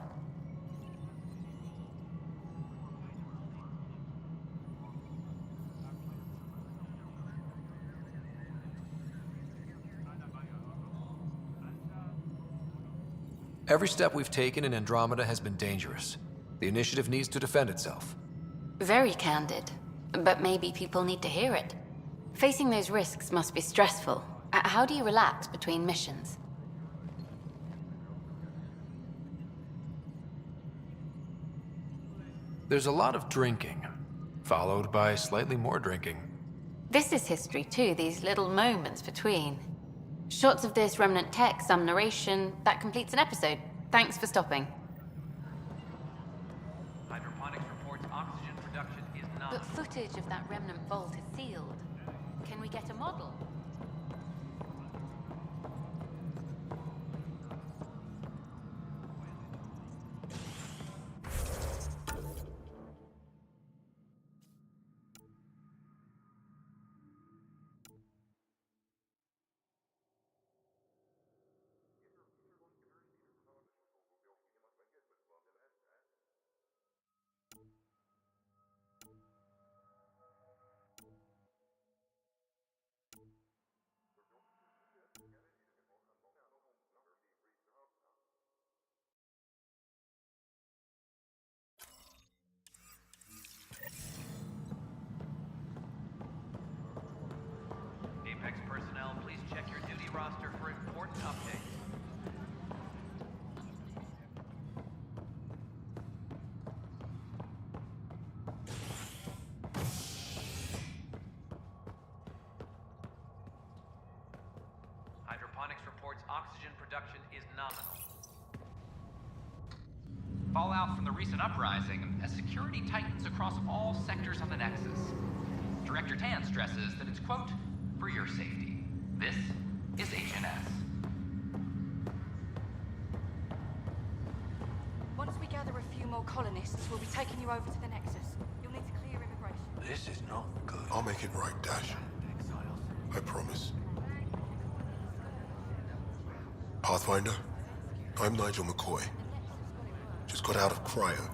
Every step we've taken in Andromeda has been dangerous. The initiative needs to defend itself. Very candid. But maybe people need to hear it. Facing those risks must be stressful. How do you relax between missions? There's a lot of drinking, followed by slightly more drinking. This is history too, these little moments between. Shots of this remnant tech, some narration, that completes an episode. Thanks for stopping. Hydroponics reports oxygen production is not. But footage of that remnant vault is sealed. Can we get a model? Apex personnel, please check your duty roster for important updates. Hydroponics reports oxygen production is nominal. Fallout from the recent uprising as security tightens across all sectors of the Nexus. Director Tan stresses that it's, quote, for your safety. This is HNS. Once we gather a few more colonists, we'll be taking you over to the Nexus. You'll need to clear immigration. This is not good. I'll make it right, Dash. I promise. Pathfinder, I'm Nigel McCoy. Just got out of cryo.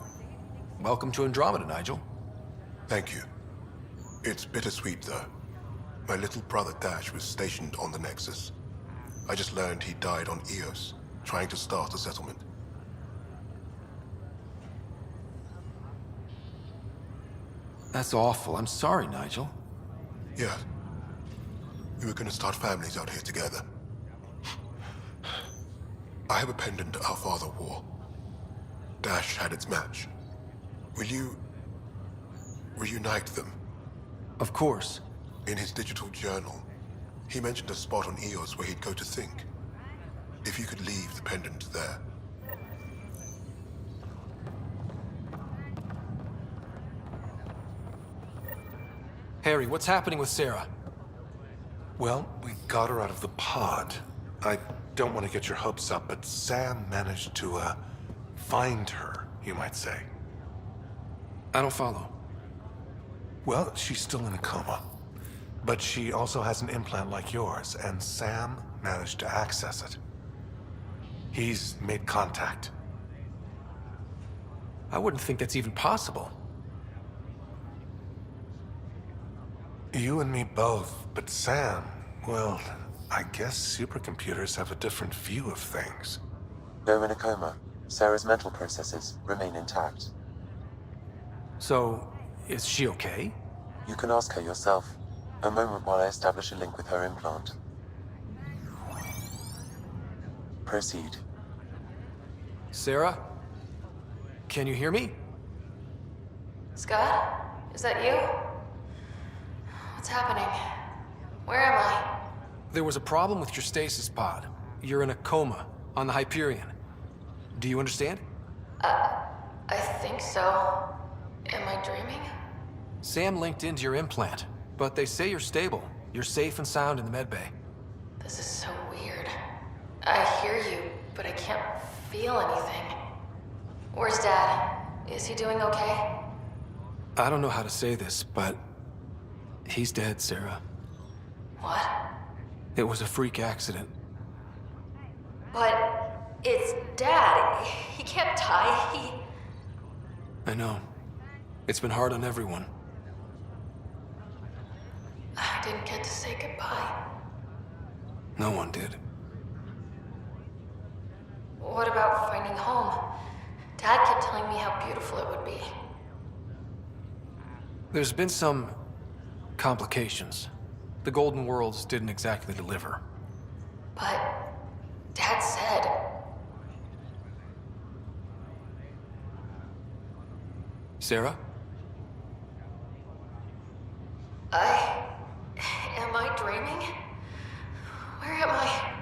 Welcome to Andromeda, Nigel. Thank you. It's bittersweet, though. My little brother Dash was stationed on the Nexus. I just learned he died on Eos, trying to start a settlement. That's awful. I'm sorry, Nigel. Yeah. We were gonna start families out here together. I have a pendant our father wore. Dash had its match. Will you reunite them? Of course. In his digital journal, he mentioned a spot on Eos where he'd go to think. If you could leave the pendant there. Harry, what's happening with Sarah? Well, we got her out of the pod. I don't want to get your hopes up, but Sam managed to, find her, you might say. I don't follow. Well, she's still in a coma. But she also has an implant like yours, and Sam managed to access it. He's made contact. I wouldn't think that's even possible. You and me both, but Sam, well, I guess supercomputers have a different view of things. Though in a coma, Sarah's mental processes remain intact. So, is she okay? You can ask her yourself. A moment while I establish a link with her implant. Proceed. Sarah? Can you hear me? Scott? Is that you? What's happening? Where am I? There was a problem with your stasis pod. You're in a coma on the Hyperion. Do you understand? I think so. Am I dreaming? Sam linked into your implant, but they say you're stable. You're safe and sound in the medbay. This is so weird. I hear you, but I can't feel anything. Where's Dad? Is he doing okay? I don't know how to say this, but he's dead, Sarah. What? It was a freak accident. But it's Dad. He can't die. I know. It's been hard on everyone. I didn't get to say goodbye. No one did. What about finding home? Dad kept telling me how beautiful it would be. There's been some complications. The Golden Worlds didn't exactly deliver. But Dad said... Sarah? Am I dreaming? Where am I?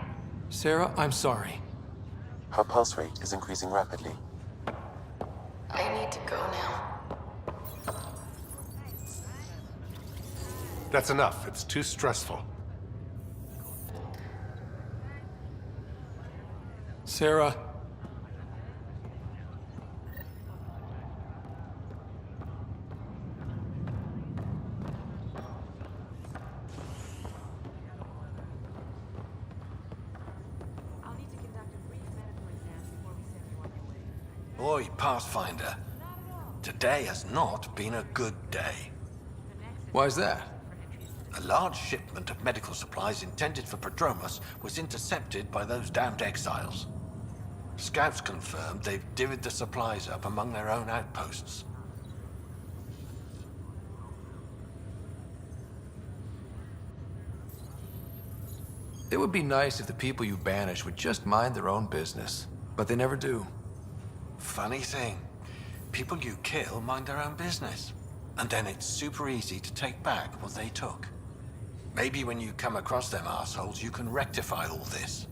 Sarah, I'm sorry. Her pulse rate is increasing rapidly. I need to go now. That's enough. It's too stressful. Sarah? Boy, Pathfinder, today has not been a good day. Why's that? A large shipment of medical supplies intended for Prodromos was intercepted by those damned exiles. Scouts confirmed they've divvied the supplies up among their own outposts. It would be nice if the people you banish would just mind their own business, but they never do. Funny thing, people you kill mind their own business, and then it's super easy to take back what they took. Maybe when you come across them assholes, you can rectify all this.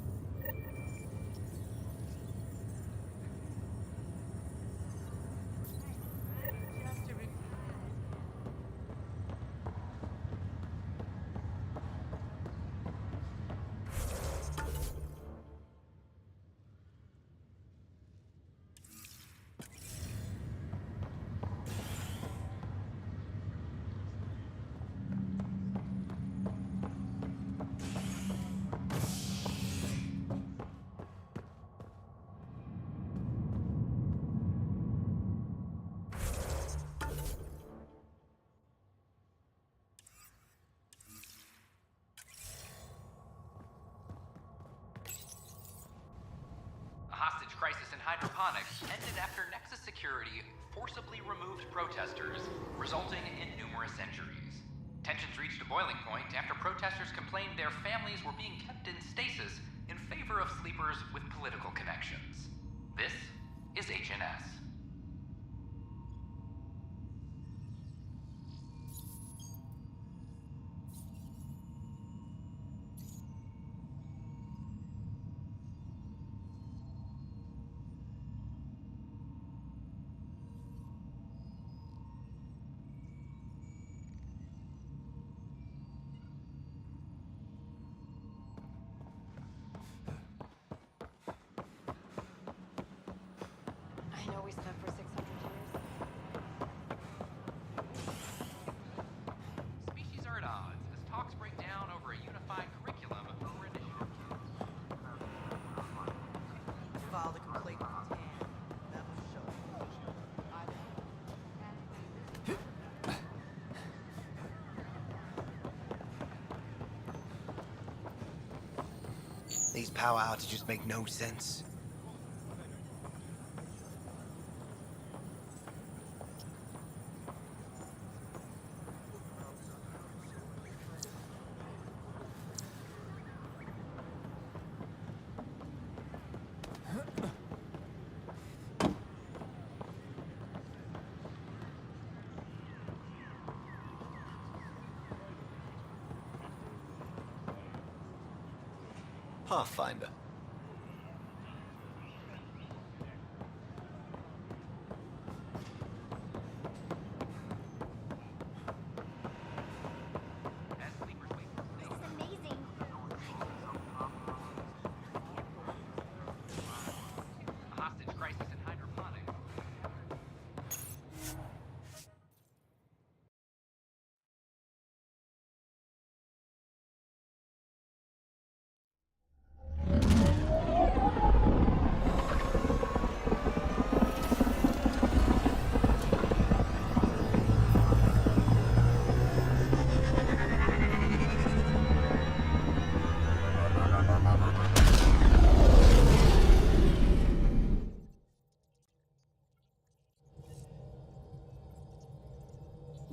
Crisis in hydroponics ended after Nexus Security forcibly removed protesters, resulting in numerous injuries. Tensions reached a boiling point after protesters complained their families were being kept in stasis in favor of sleepers with political connections. This is HNS. filed a complaint with his hand. That was These power outages make no sense. Pathfinder. Hostage crisis in hydroponics.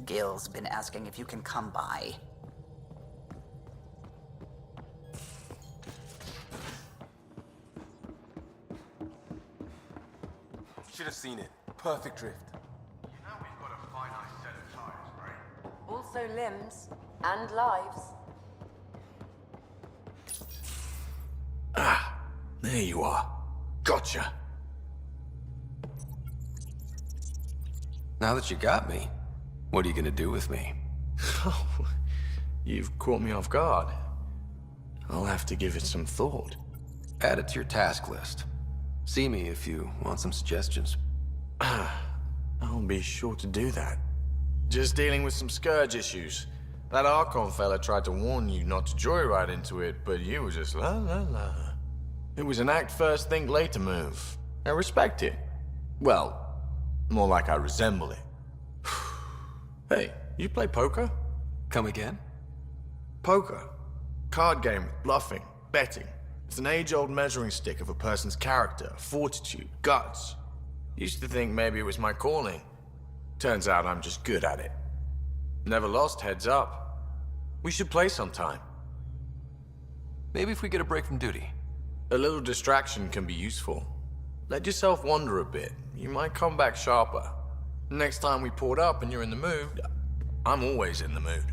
Gil's been asking if you can come by. Should have seen it. Perfect drift. You know we've got a finite set of tires, right? Also limbs and lives. Ah, there you are. Gotcha. Now that you got me, what are you gonna do with me? Oh, you've caught me off guard. I'll have to give it some thought. Add it to your task list. See me if you want some suggestions. I'll be sure to do that. Just dealing with some scourge issues. That Archon fella tried to warn you not to joyride into it, but you were just la la la. It was an act first, think later move. I respect it. Well, more like I resemble it. Hey, you play poker? Come again? Poker. Card game with bluffing, betting. It's an age-old measuring stick of a person's character, fortitude, guts. Used to think maybe it was my calling. Turns out I'm just good at it. Never lost heads up. We should play sometime. Maybe if we get a break from duty. A little distraction can be useful. Let yourself wander a bit. You might come back sharper. Next time we port up and you're in the mood, I'm always in the mood.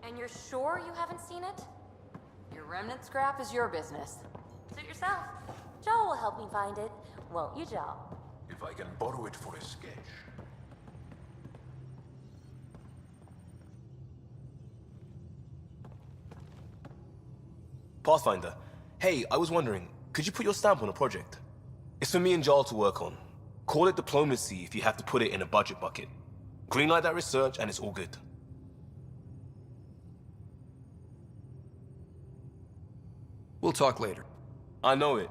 And you're sure you haven't seen it? Your remnant scrap is your business. Suit yourself. Joel will help me find it. Won't you, Joel? If I can borrow it for a sketch. Pathfinder. Hey, I was wondering, could you put your stamp on a project? It's for me and Joel to work on. Call it diplomacy if you have to put it in a budget bucket. Greenlight that research and it's all good. We'll talk later. I know it.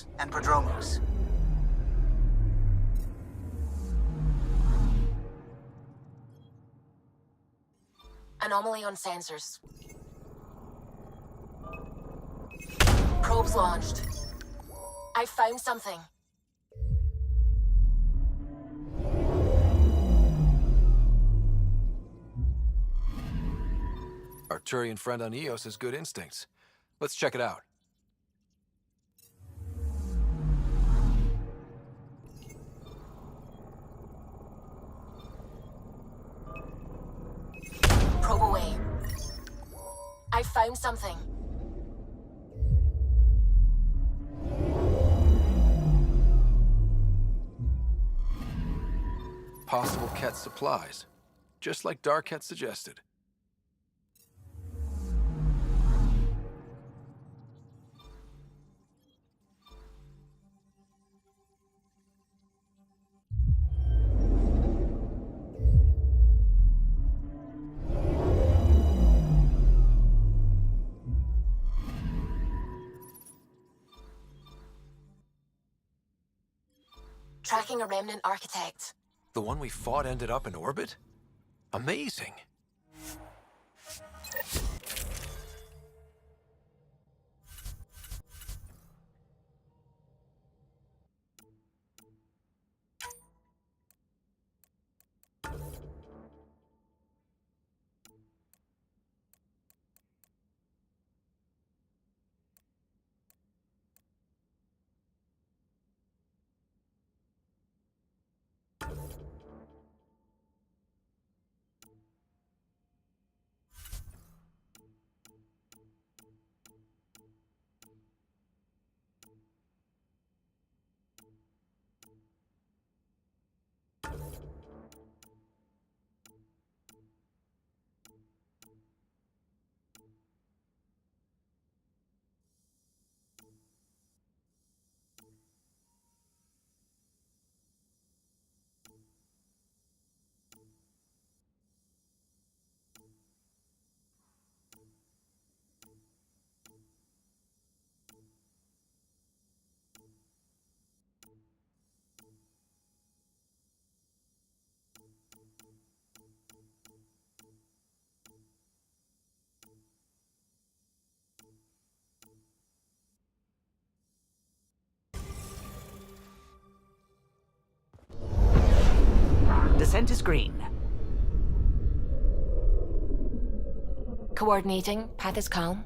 Phobos and Prodromos. Anomaly on sensors. Probes launched. I found something. Our Turian friend on Eos has good instincts. Let's check it out. Probe away. I found something. Possible Ket supplies. Just like Dark had suggested. Tracking a remnant architect. The one we fought ended up in orbit? Amazing. Descent is green. Coordinating. Path is calm.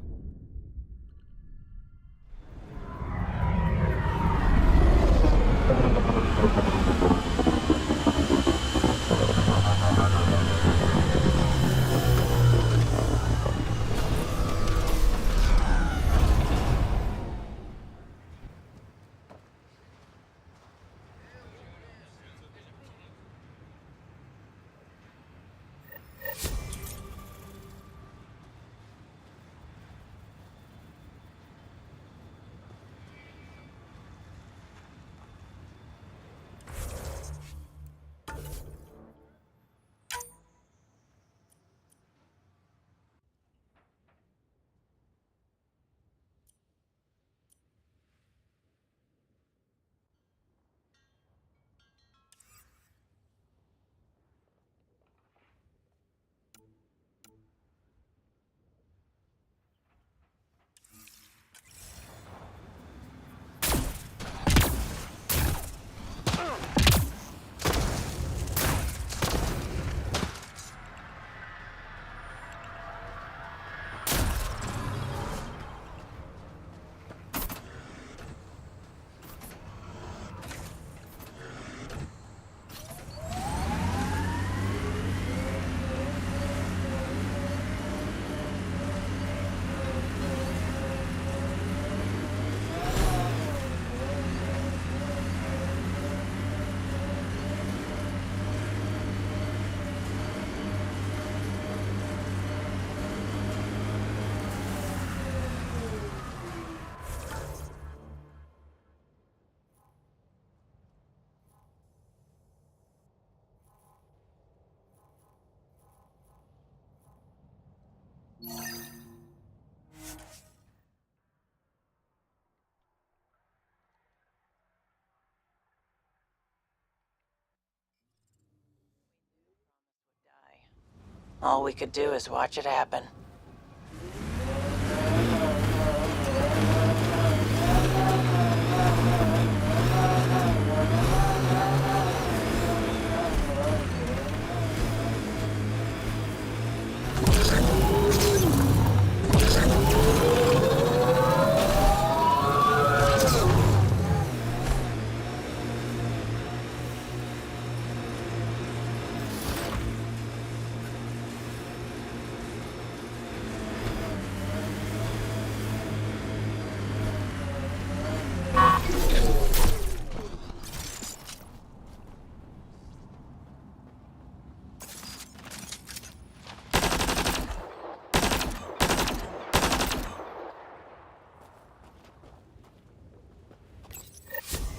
All we could do is watch it happen.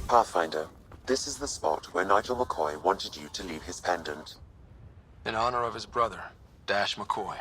Pathfinder, this is the spot where Nigel McCoy wanted you to leave his pendant. In honor of his brother, Dash McCoy.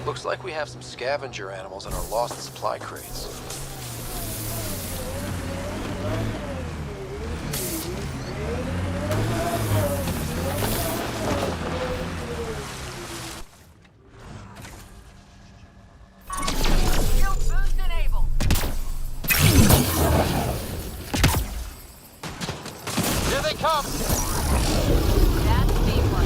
Looks like we have some scavenger animals in our lost supply crates. Shield boost enabled. Here they come! That's B1.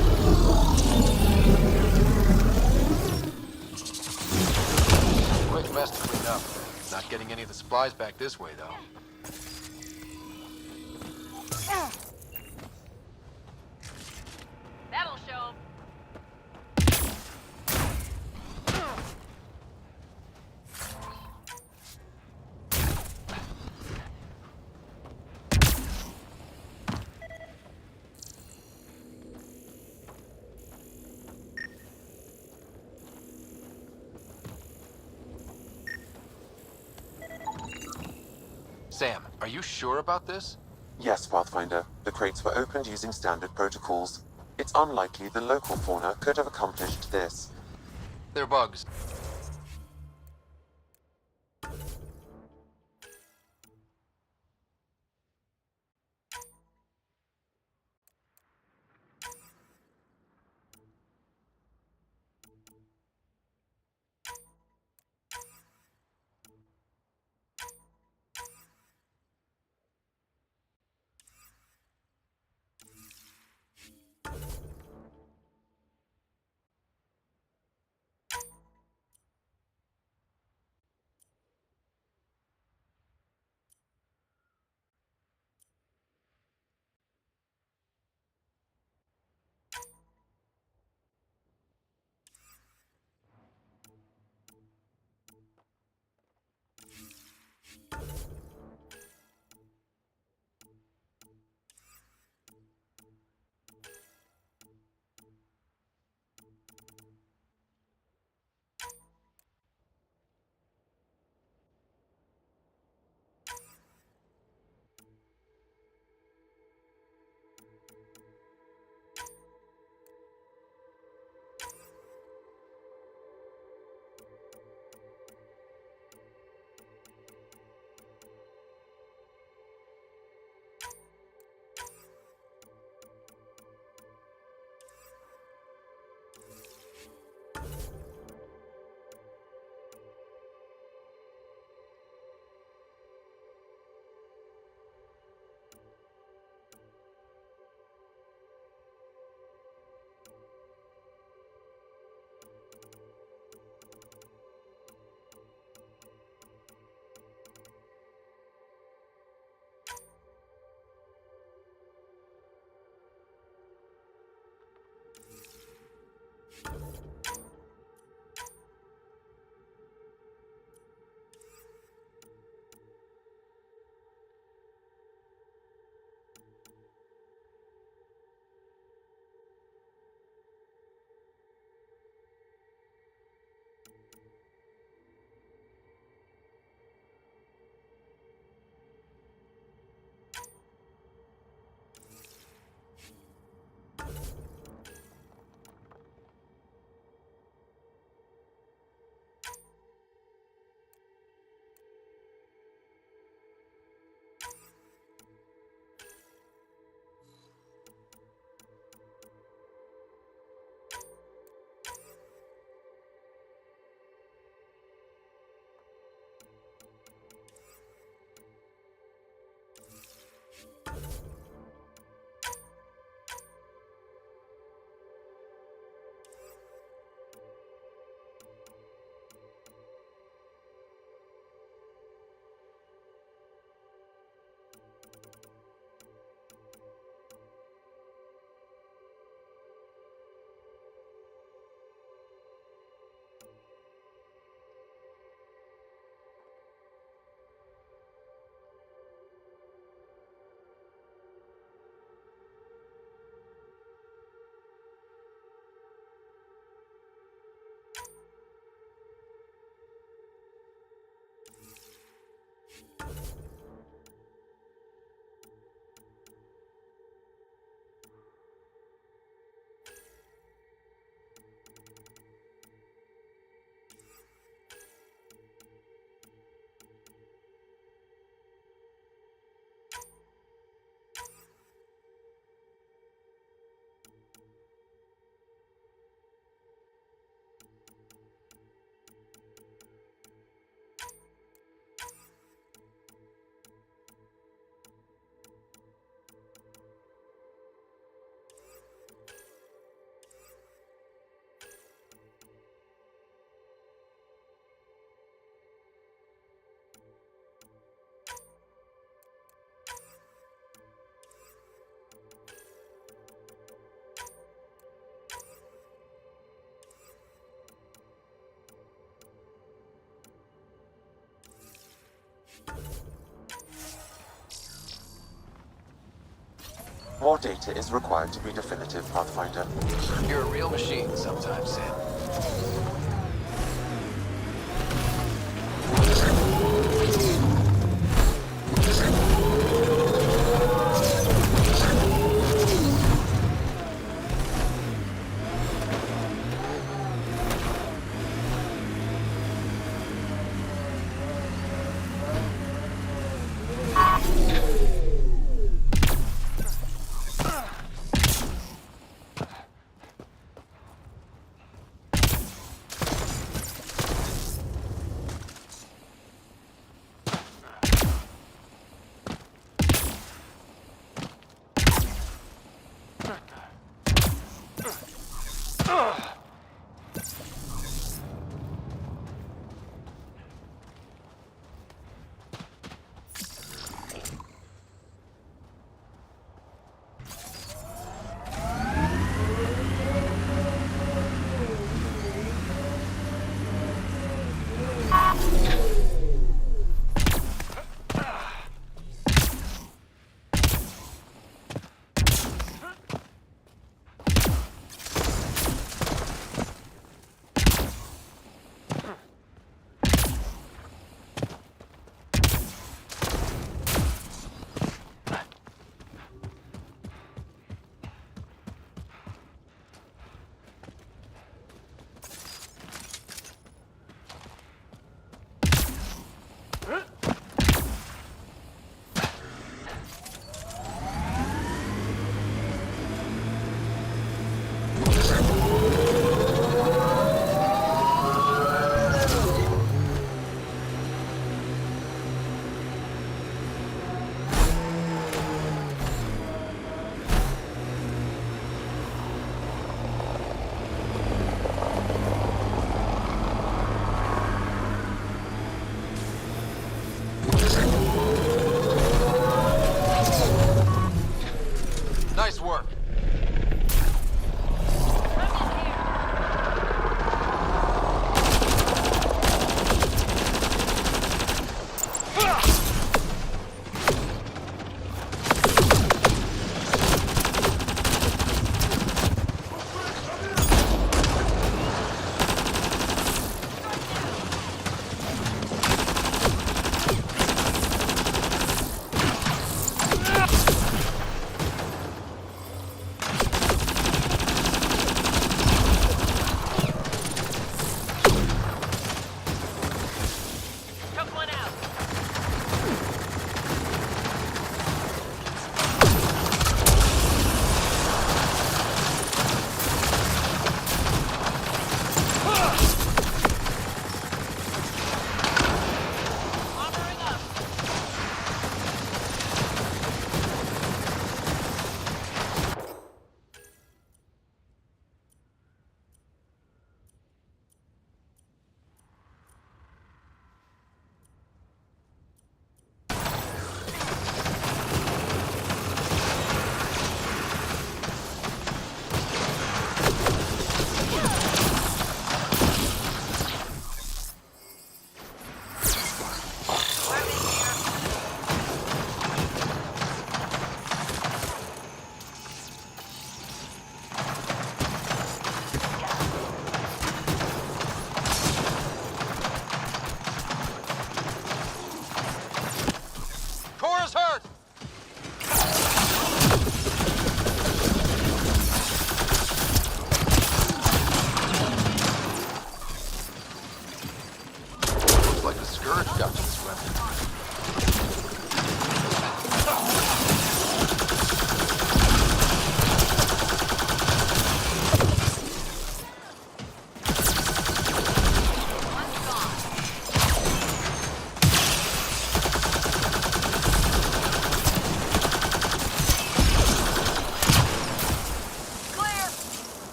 Quick mess to clean up. Not getting any of the supplies back this way, though. That'll show 'em. Sam, are you sure about this? Yes, Pathfinder. The crates were opened using standard protocols. It's unlikely the local fauna could have accomplished this. They're bugs. More data is required to be definitive, Pathfinder. You're a real machine sometimes, Sam. Nice work.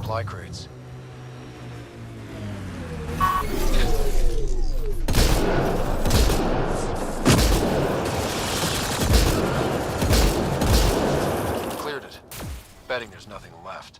supply crates. Cleared it. Betting there's nothing left.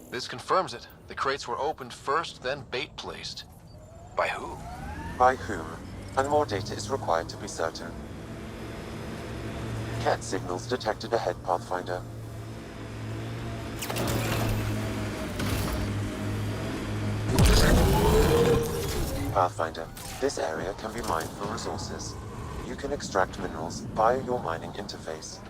This confirms it. The crates were opened first, then bait placed. By who? By whom? And more data is required to be certain. Cat signals detected ahead, Pathfinder. Pathfinder, this area can be mined for resources. You can extract minerals via your mining interface.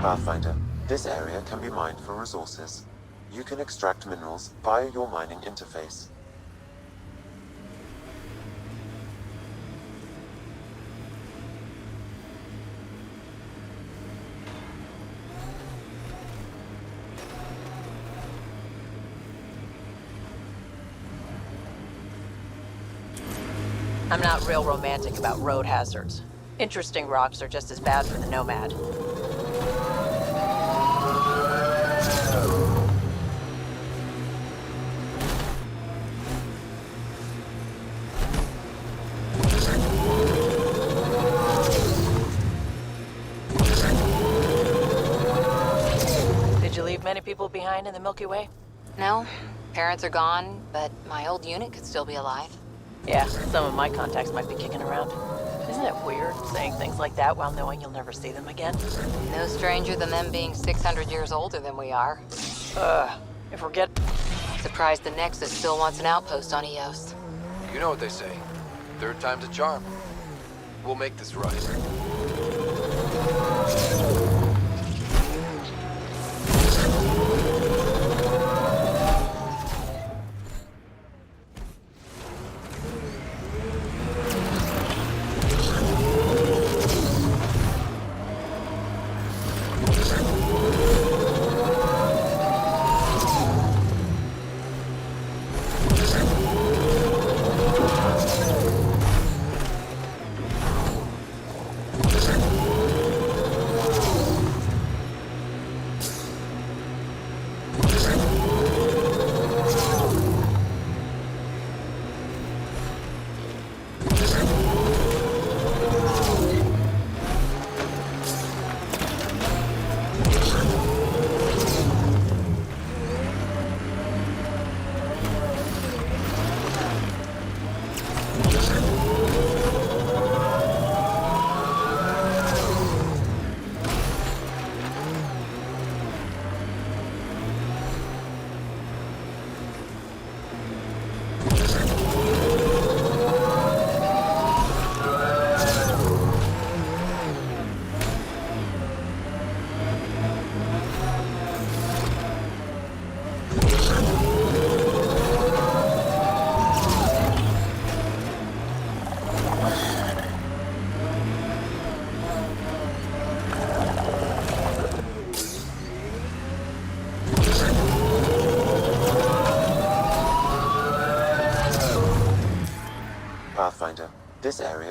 Pathfinder, this area can be mined for resources. You can extract minerals via your mining interface. I'm not real romantic about road hazards. Interesting rocks are just as bad for the Nomad. Did you leave many people behind in the Milky Way? No, parents are gone, but my old unit could still be alive. Yeah, some of my contacts might be kicking around. Isn't it weird, saying things like that while knowing you'll never see them again? No stranger than them being 600 years older than we are. If we're Surprised the Nexus still wants an outpost on Eos. You know what they say. Third time's a charm. We'll make this right.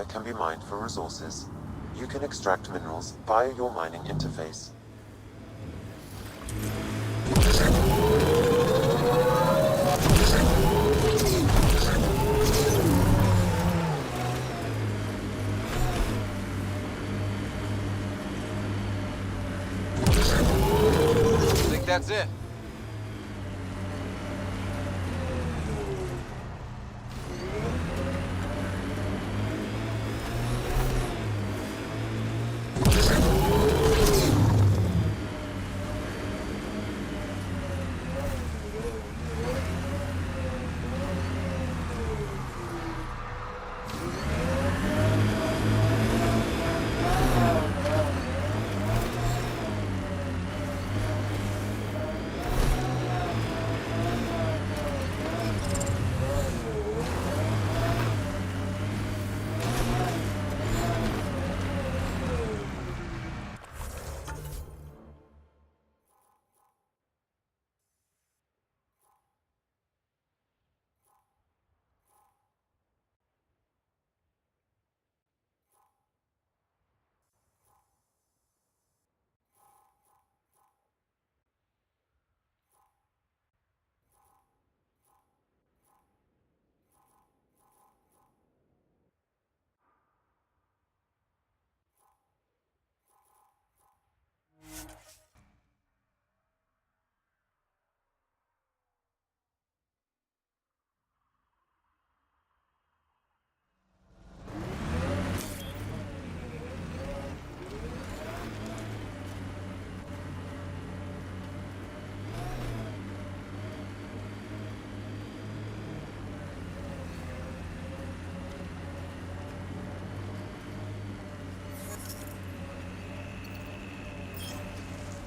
can be mined for resources. You can extract minerals via your mining interface. I think that's it.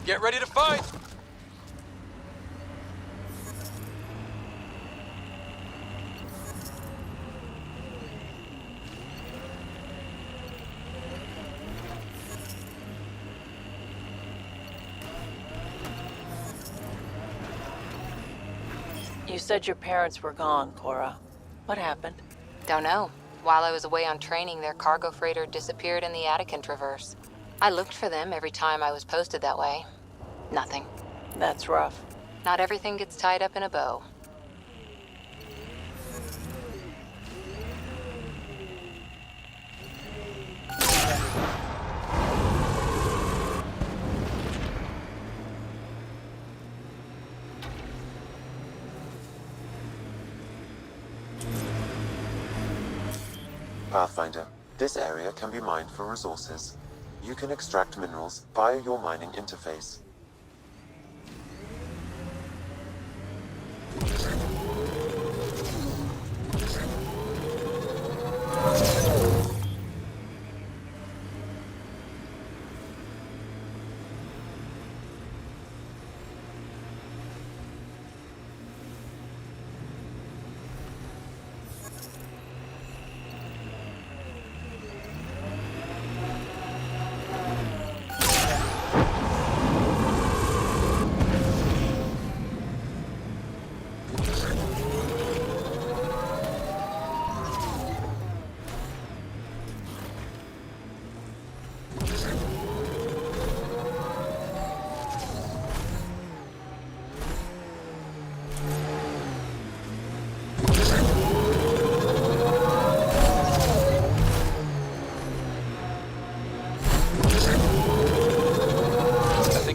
Get ready to fight! You said your parents were gone, Cora. What happened? Don't know. While I was away on training, their cargo freighter disappeared in the Attican Traverse. I looked for them every time I was posted that way. Nothing. That's rough. Not everything gets tied up in a bow. Pathfinder, this area can be mined for resources. You can extract minerals via your mining interface.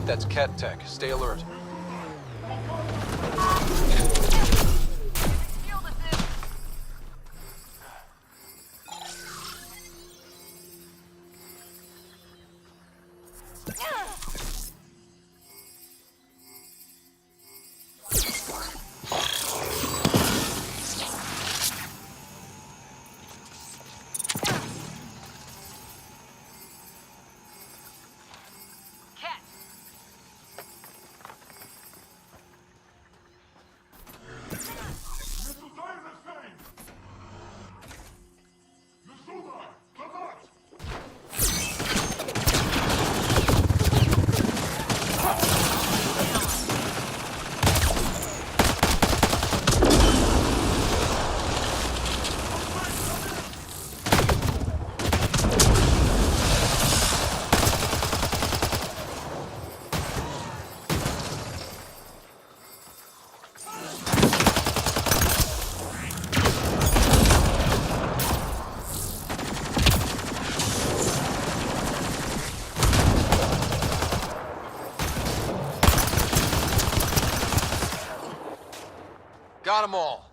That's Cat Tech. Stay alert. Got them all.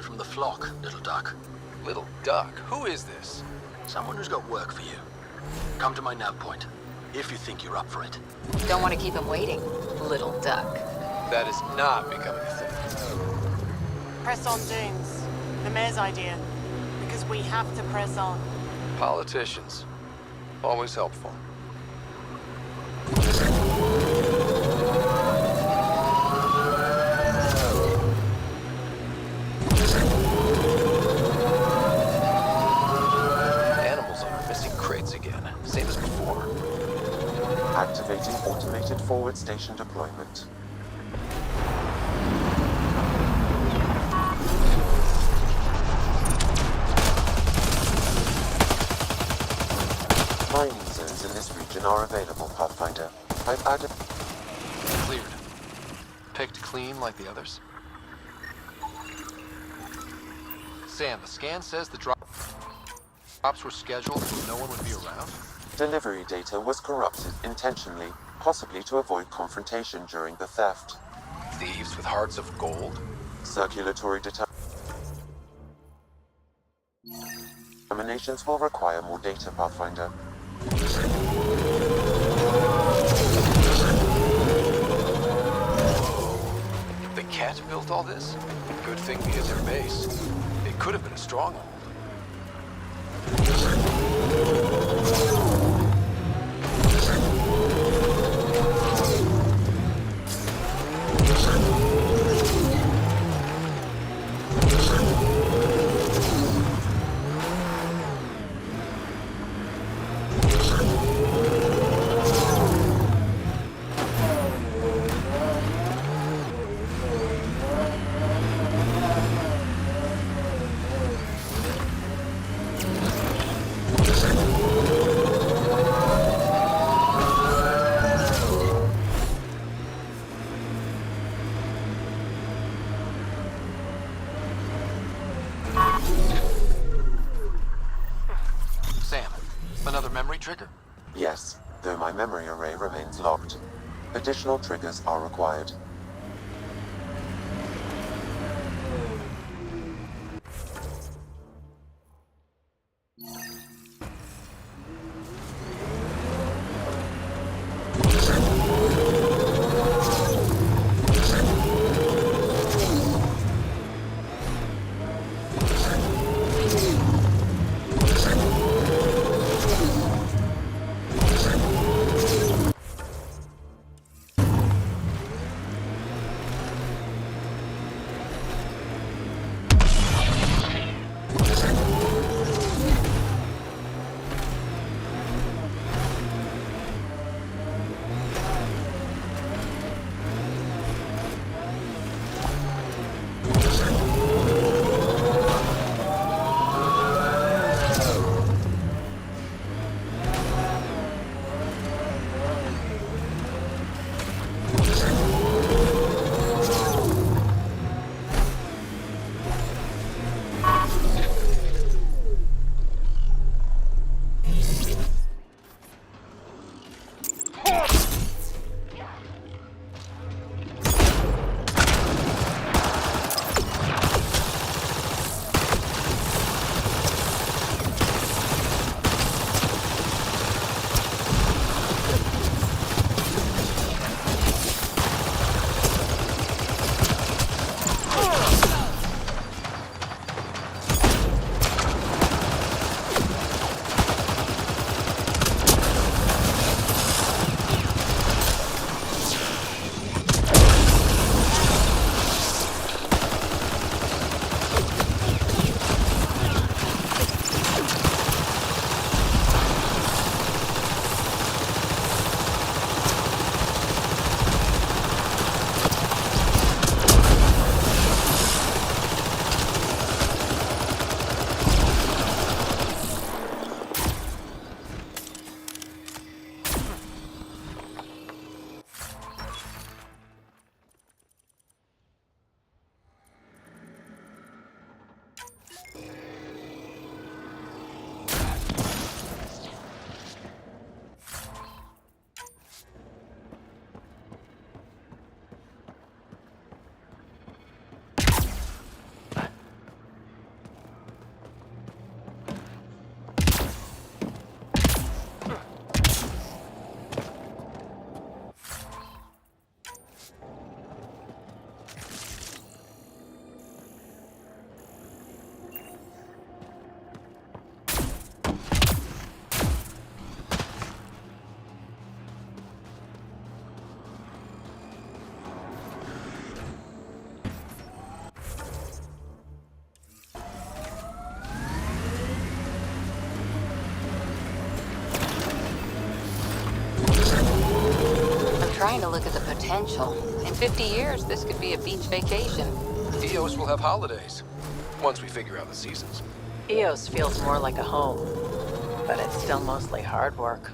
From the flock, little duck. Little duck? Who is this? Someone who's got work for you. Come to my nav point, if you think you're up for it. Don't want to keep him waiting, little duck. That is not becoming a thing. Press on, Dunes. The mayor's idea. Because we have to press on. Politicians. Always helpful. Same as before. Activating automated forward station deployment. Mining zones in this region are available, Pathfinder. I've added... Cleared. Picked clean like the others. Sam, the scan says the drops were scheduled so no one would be around? Delivery data was corrupted intentionally, possibly to avoid confrontation during the theft. Thieves with hearts of gold? Circulatory determinations will require more data, Pathfinder. The cat built all this? Good thing we hit their base. It could have been a stronghold. Another memory trigger? Yes, though my memory array remains locked. Additional triggers are required. Trying to look at the potential. In 50 years, this could be a beach vacation. EOS will have holidays, once we figure out the seasons. EOS feels more like a home, but it's still mostly hard work.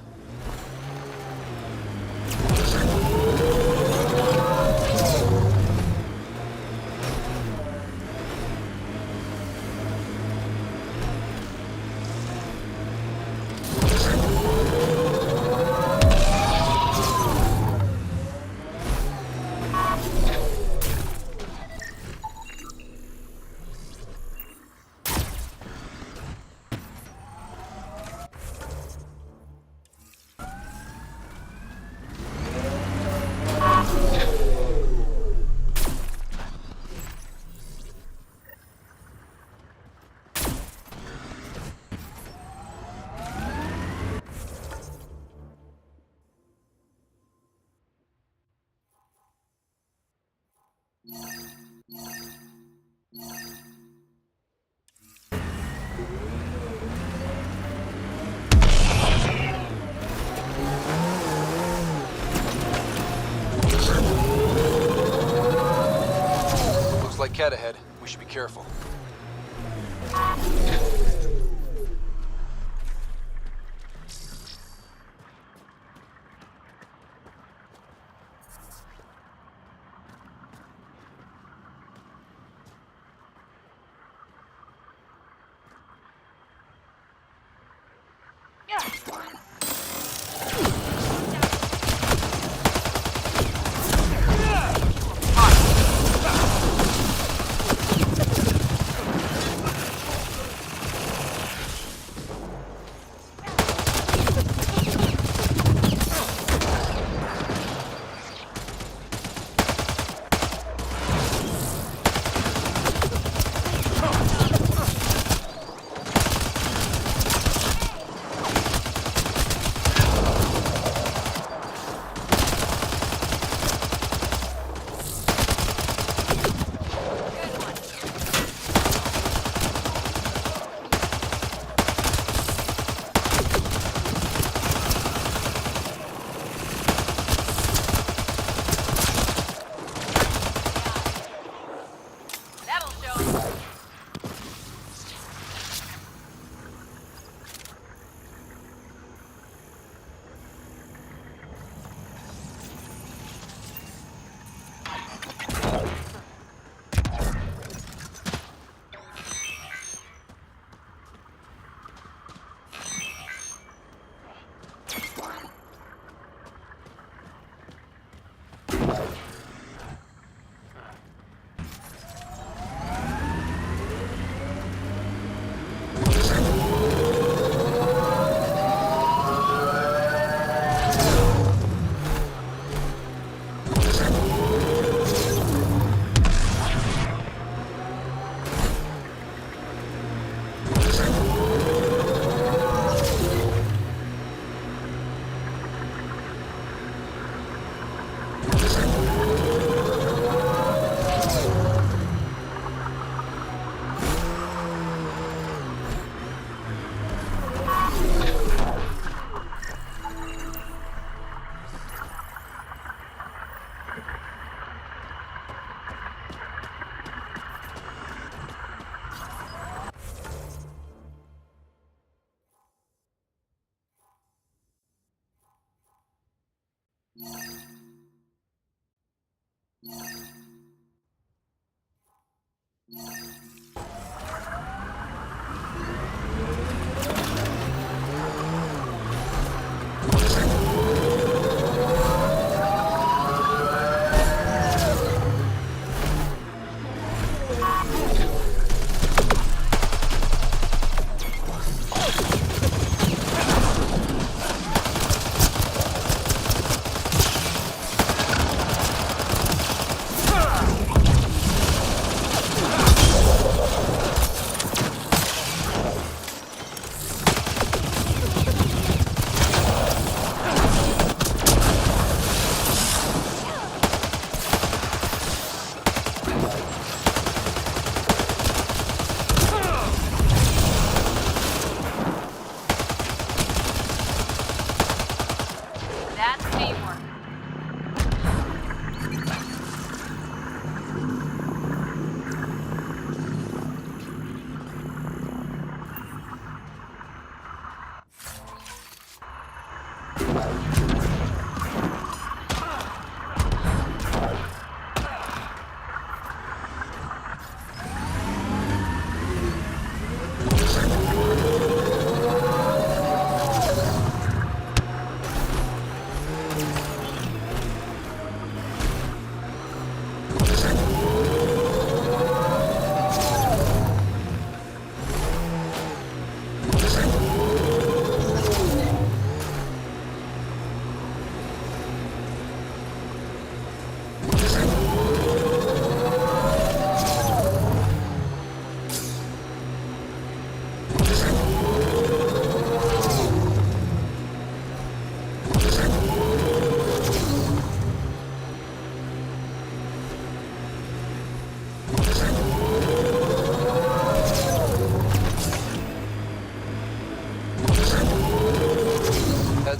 Looks like Cat ahead. We should be careful.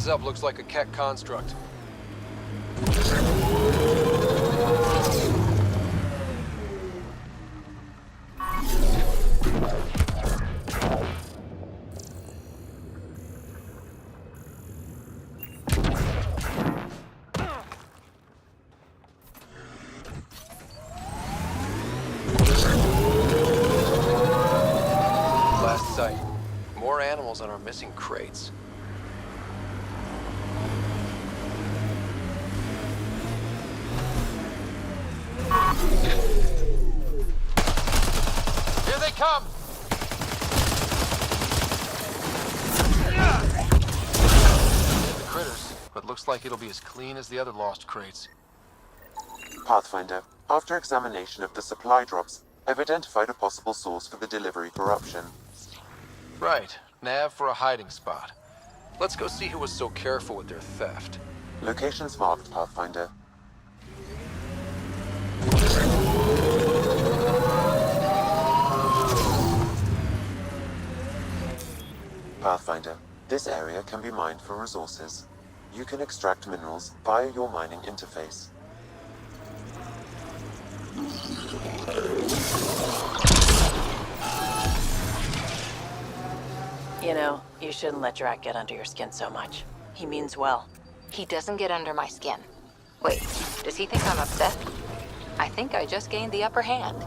Heads up, looks like a Keck construct. Last sight. More animals on our missing crates. Here they come! The critters, but looks like it'll be as clean as the other lost crates. Pathfinder, after examination of the supply drops, I've identified a possible source for the delivery corruption. Right. Nav for a hiding spot. Let's go see who was so careful with their theft. Locations marked, Pathfinder. Pathfinder, this area can be mined for resources. You can extract minerals via your mining interface. You know, you shouldn't let Drac get under your skin so much. He means well. He doesn't get under my skin. Wait, does he think I'm upset? I think I just gained the upper hand.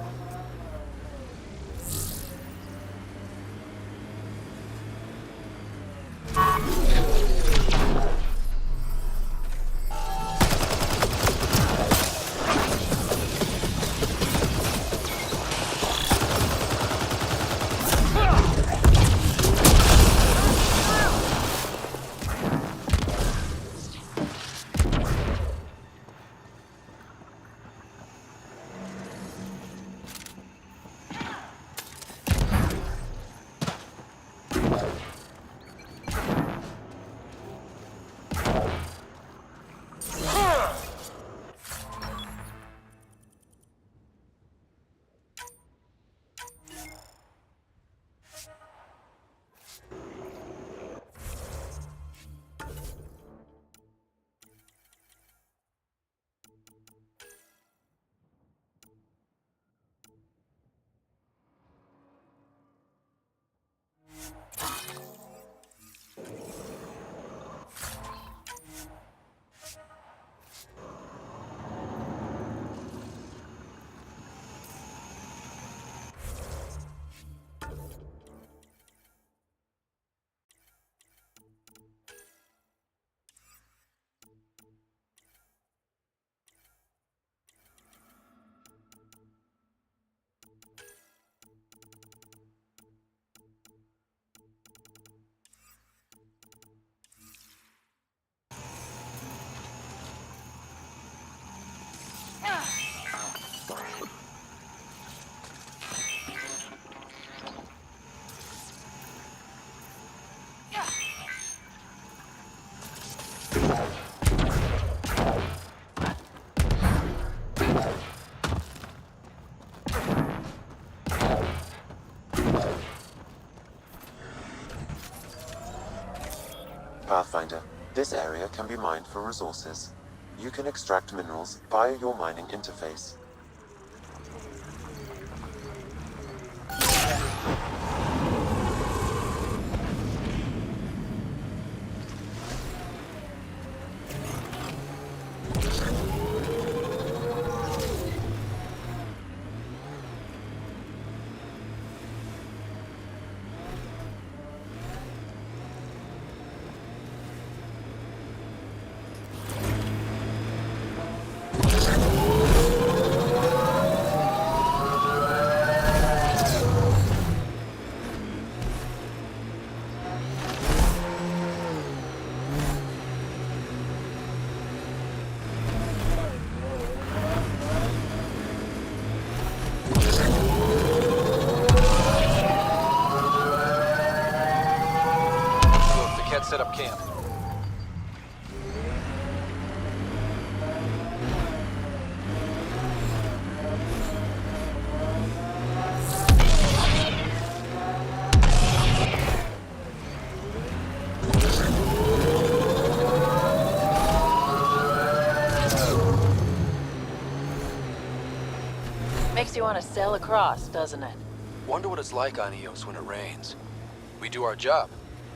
Pathfinder, this area can be mined for resources. You can extract minerals via your mining interface. Set up camp. want to sail across, doesn't it? Wonder what it's like on Eos when it rains. We do our job.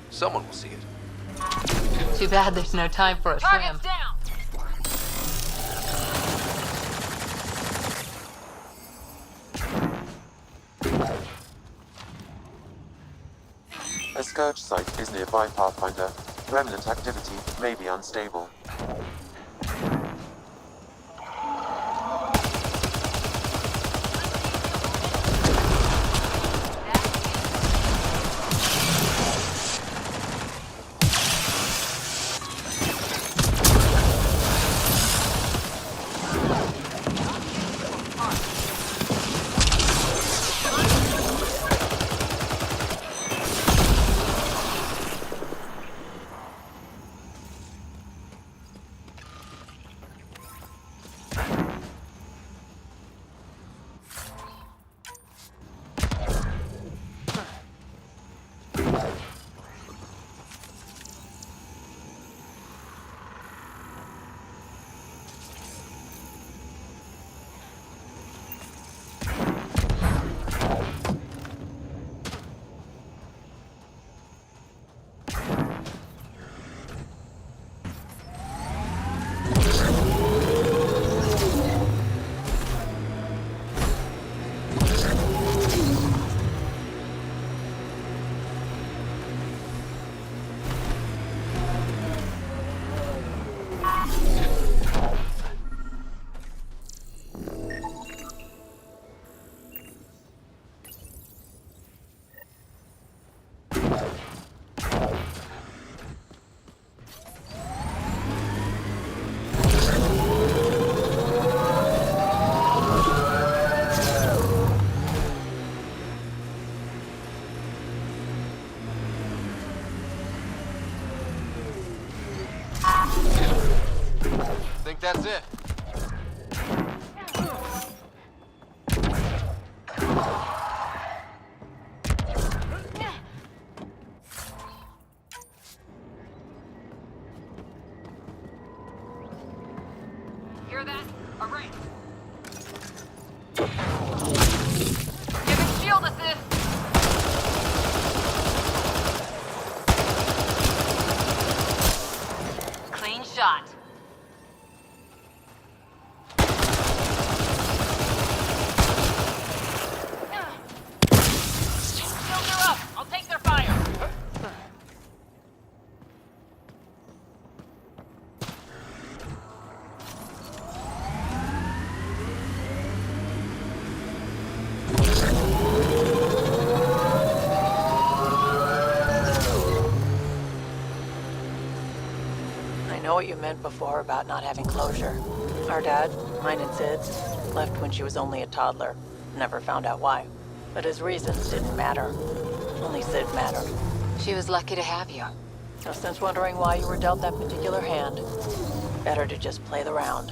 Someone will see it. Too bad there's no time for a swim. Down! A Scourge site is nearby, Pathfinder. Remnant activity may be unstable. Think that's it? Hear that? All right. Giving shield assist. Clean shot. Shields are up. I'll take their fire. I know what you meant before about not having closure. Our dad, mine and Sid's, left when she was only a toddler. Never found out why. But his reasons didn't matter. Only Sid mattered. She was lucky to have you. No sense wondering why you were dealt that particular hand. Better to just play the round.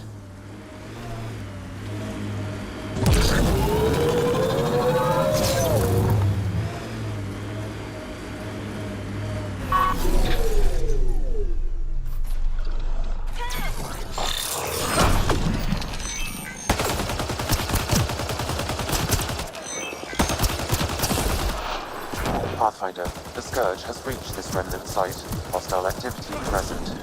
Pathfinder, the Scourge has reached this remnant site. Hostile activity present.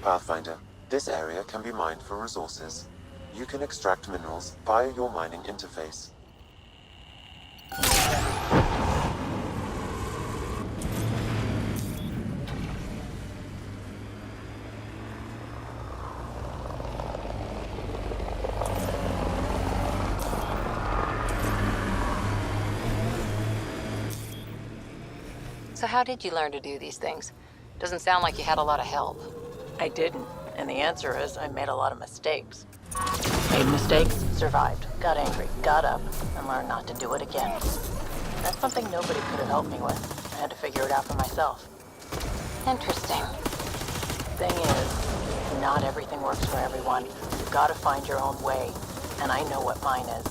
Pathfinder, this area can be mined for resources. You can extract minerals via your mining interface. So how did you learn to do these things? Doesn't sound like you had a lot of help. I didn't, and the answer is I made a lot of mistakes. Made mistakes, survived, got angry, got up, and learned not to do it again. That's something nobody could have helped me with. I had to figure it out for myself. Interesting. Thing is, not everything works for everyone. You've got to find your own way, and I know what mine is.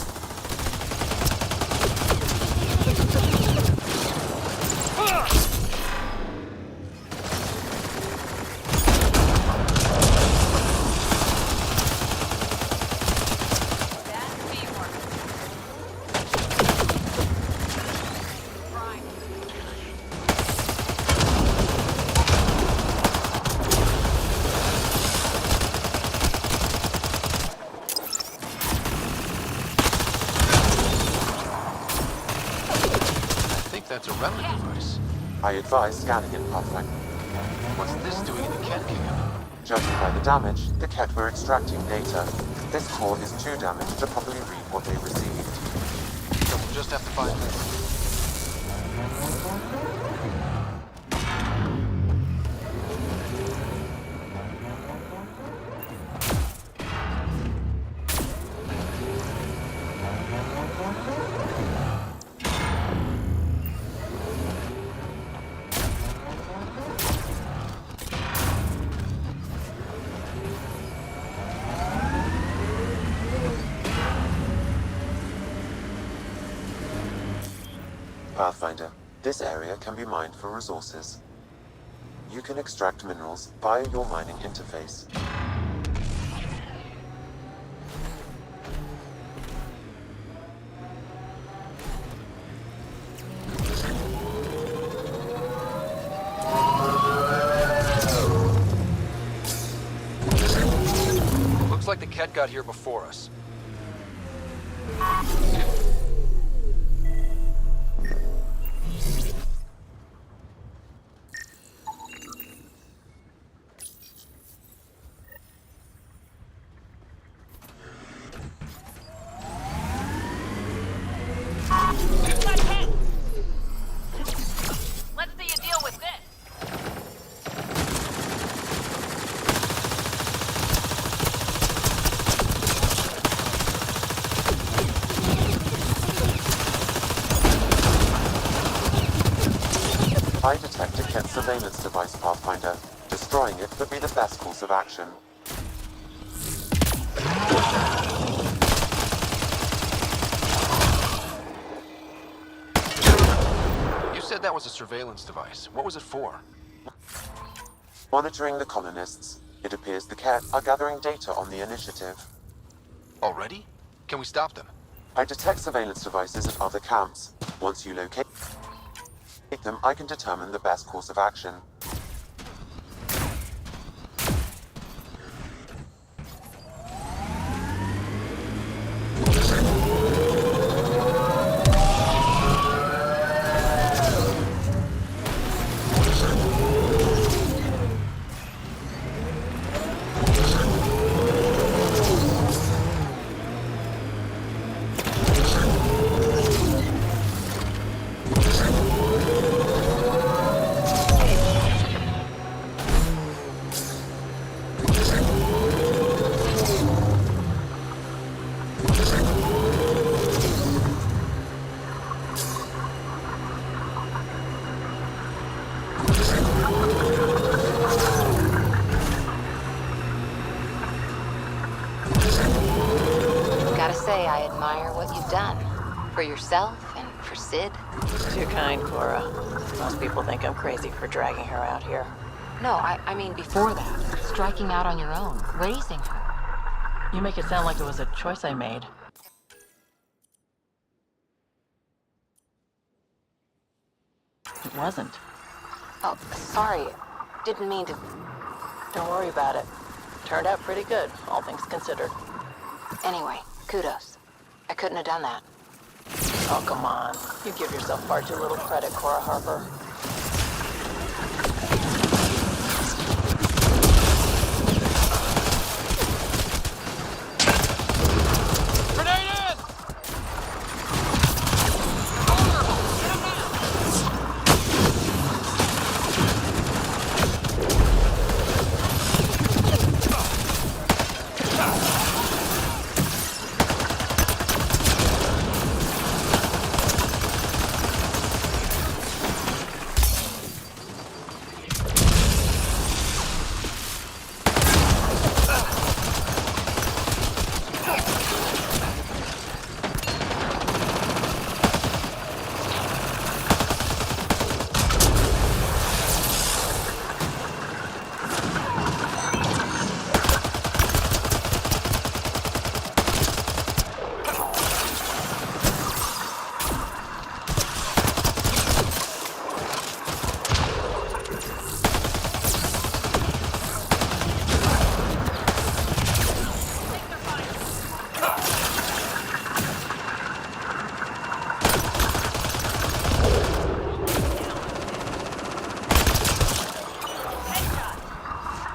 That's a remnant device. I advise scanning it, Pathfinder. What's this doing in the Ket camp? Judging by the damage, the Ket were extracting data. This core is too damaged to properly read what they received. So we'll just have to find this. Pathfinder, this area can be mined for resources. You can extract minerals via your mining interface. Looks like the Ket got here before us. Let's see you deal with this. I detect a Ket surveillance device, Pathfinder. Destroying it would be the best course of action. You said that was a surveillance device. What was it for? Monitoring the colonists. It appears the Ket are gathering data on the initiative. Already? Can we stop them? I detect surveillance devices at other camps. Once you locate them, I can determine the best course of action. Gotta say, I admire what you've done. For yourself and for Sid. Too kind, Cora. Most people think I'm crazy for dragging her out here. No, I mean before that. Striking out on your own. Raising her. You make it sound like it was a choice I made. It wasn't. Oh, sorry. Didn't mean to... Don't worry about it. Turned out pretty good, all things considered. Anyway, kudos. I couldn't have done that. Oh, come on. You give yourself far too little credit, Cora Harper.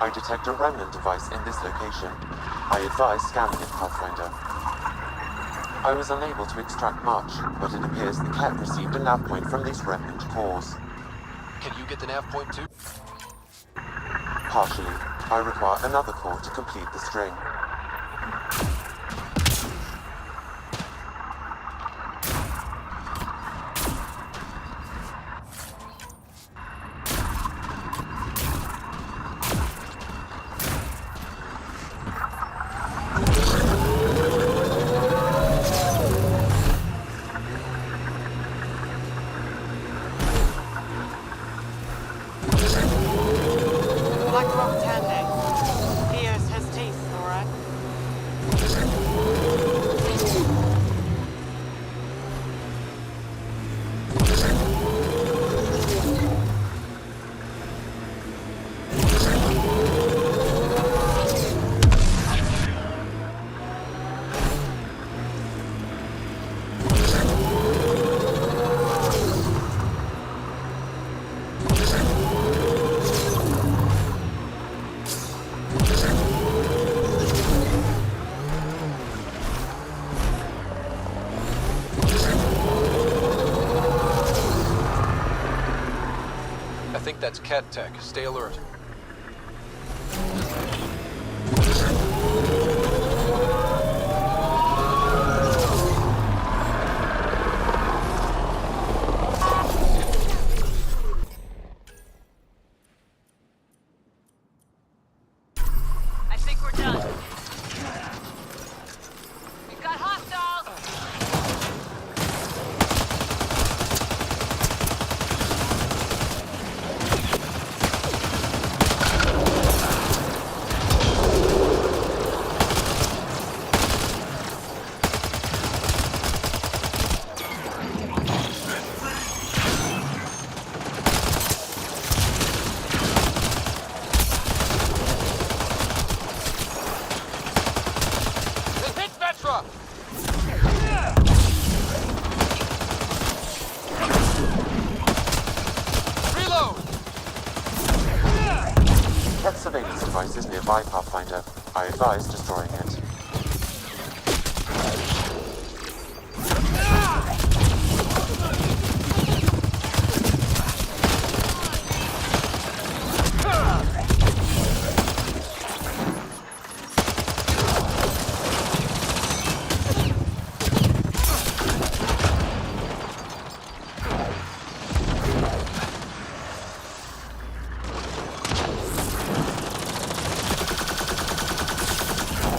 I detect a remnant device in this location. I advise scanning it, Pathfinder. I was unable to extract much, but it appears the cat received a nav point from these remnant cores. Can you get the nav point too? Partially. I require another core to complete the string. Blackrock Tande. Eos has teeth, alright? I think that's cat tech. Stay alert. I think we're done. We've got hostiles! They hit Vetra! Reload! Cat surveillance device is nearby, Pathfinder. I advise destroying it.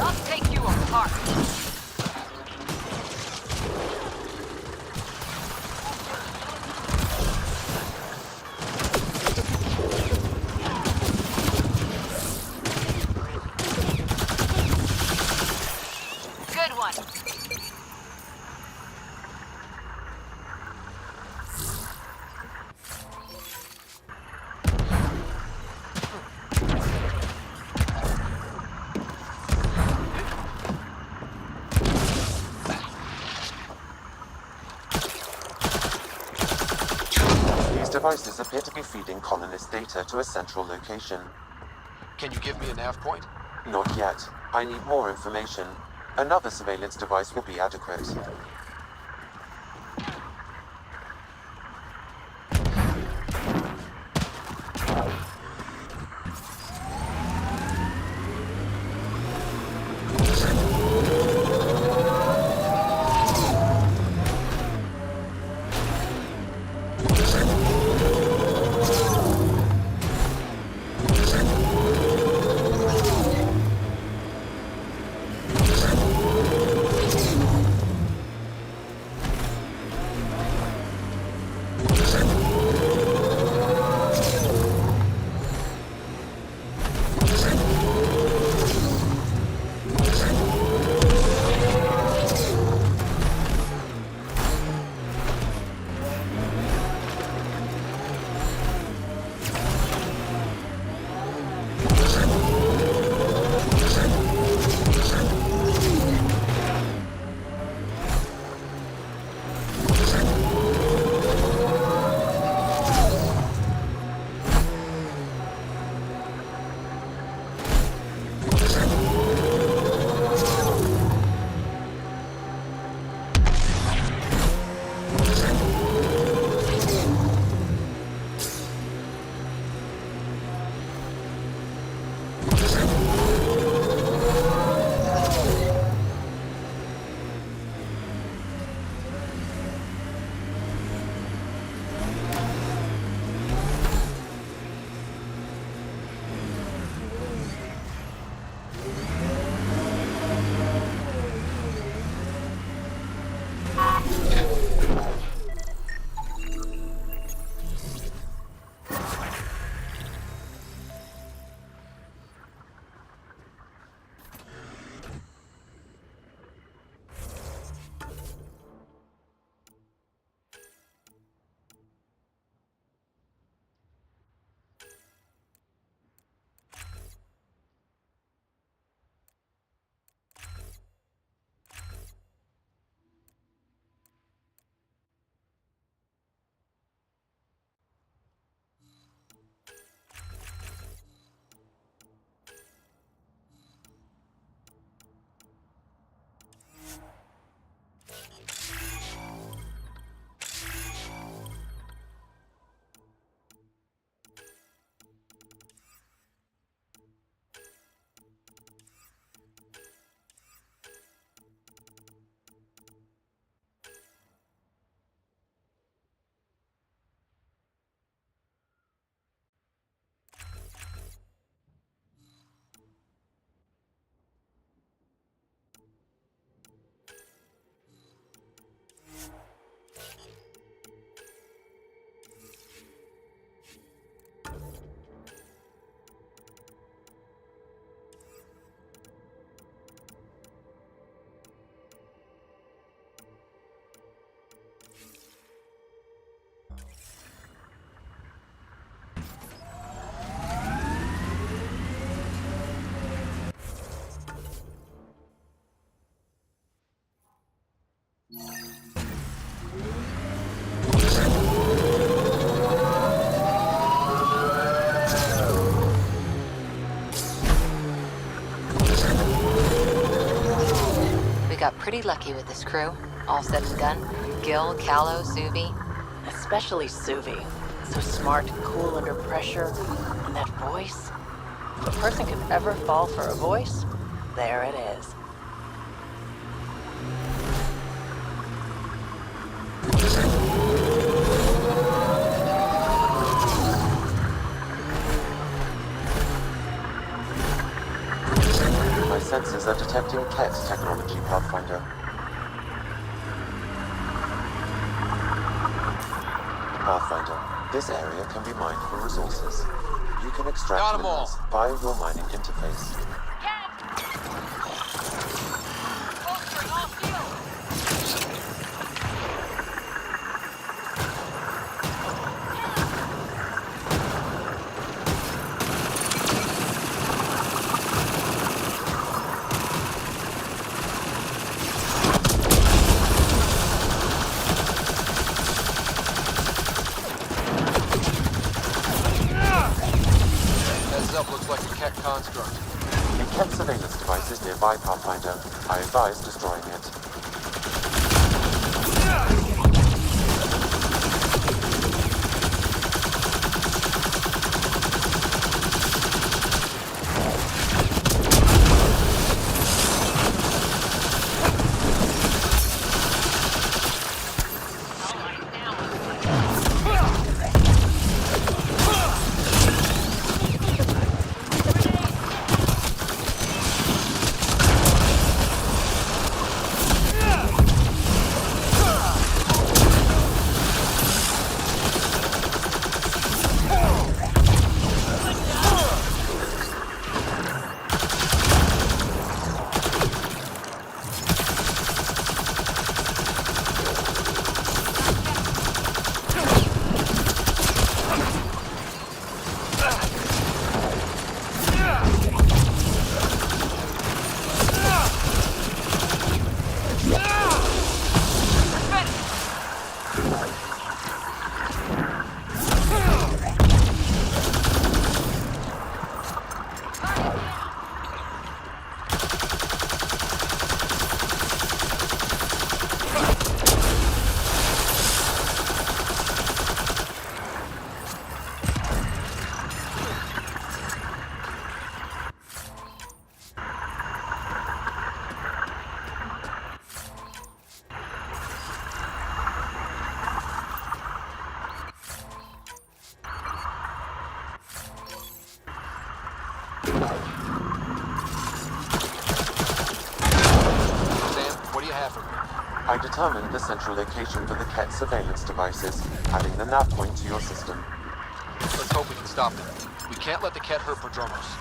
I'll take you apart. Good one. These devices appear to be feeding colonist data to a central location. Can you give me a nav point? Not yet. I need more information. Another surveillance device will be adequate. Got pretty lucky with this crew. All said and done, Gil, Callow, Suvi. Especially Suvi. So smart, cool under pressure, and that voice. If a person could ever fall for a voice, there it is. My sensors are detecting Ket technology, Pathfinder. Pathfinder, this area can be mined for resources. You can extract minerals via your mining interface. Looks like a Ket construct. The Ket surveillance device is nearby, Pathfinder. I advise destroying it. I determined the central location for the Ket surveillance devices, adding the nav point to your system. Let's hope we can stop them. We can't let the Ket hurt Prodromos.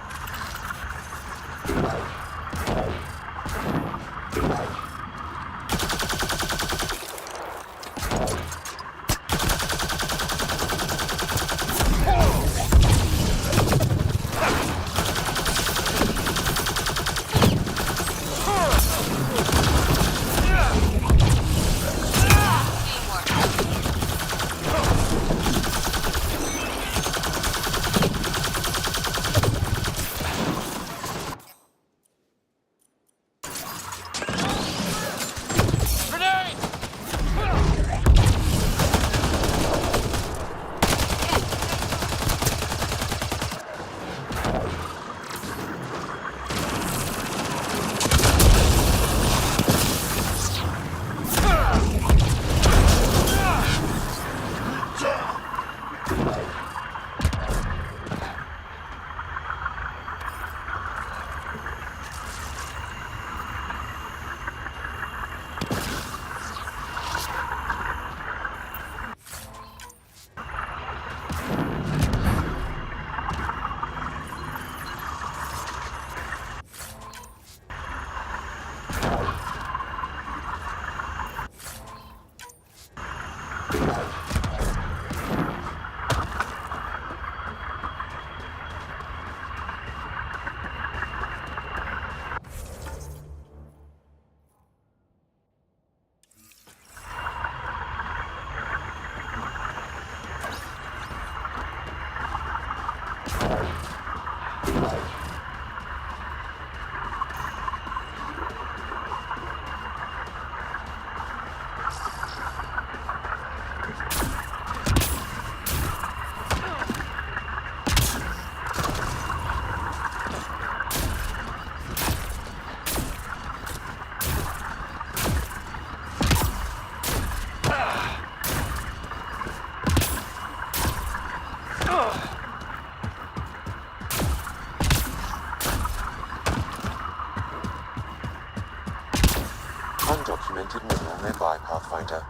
Undocumented mineral nearby, Pathfinder.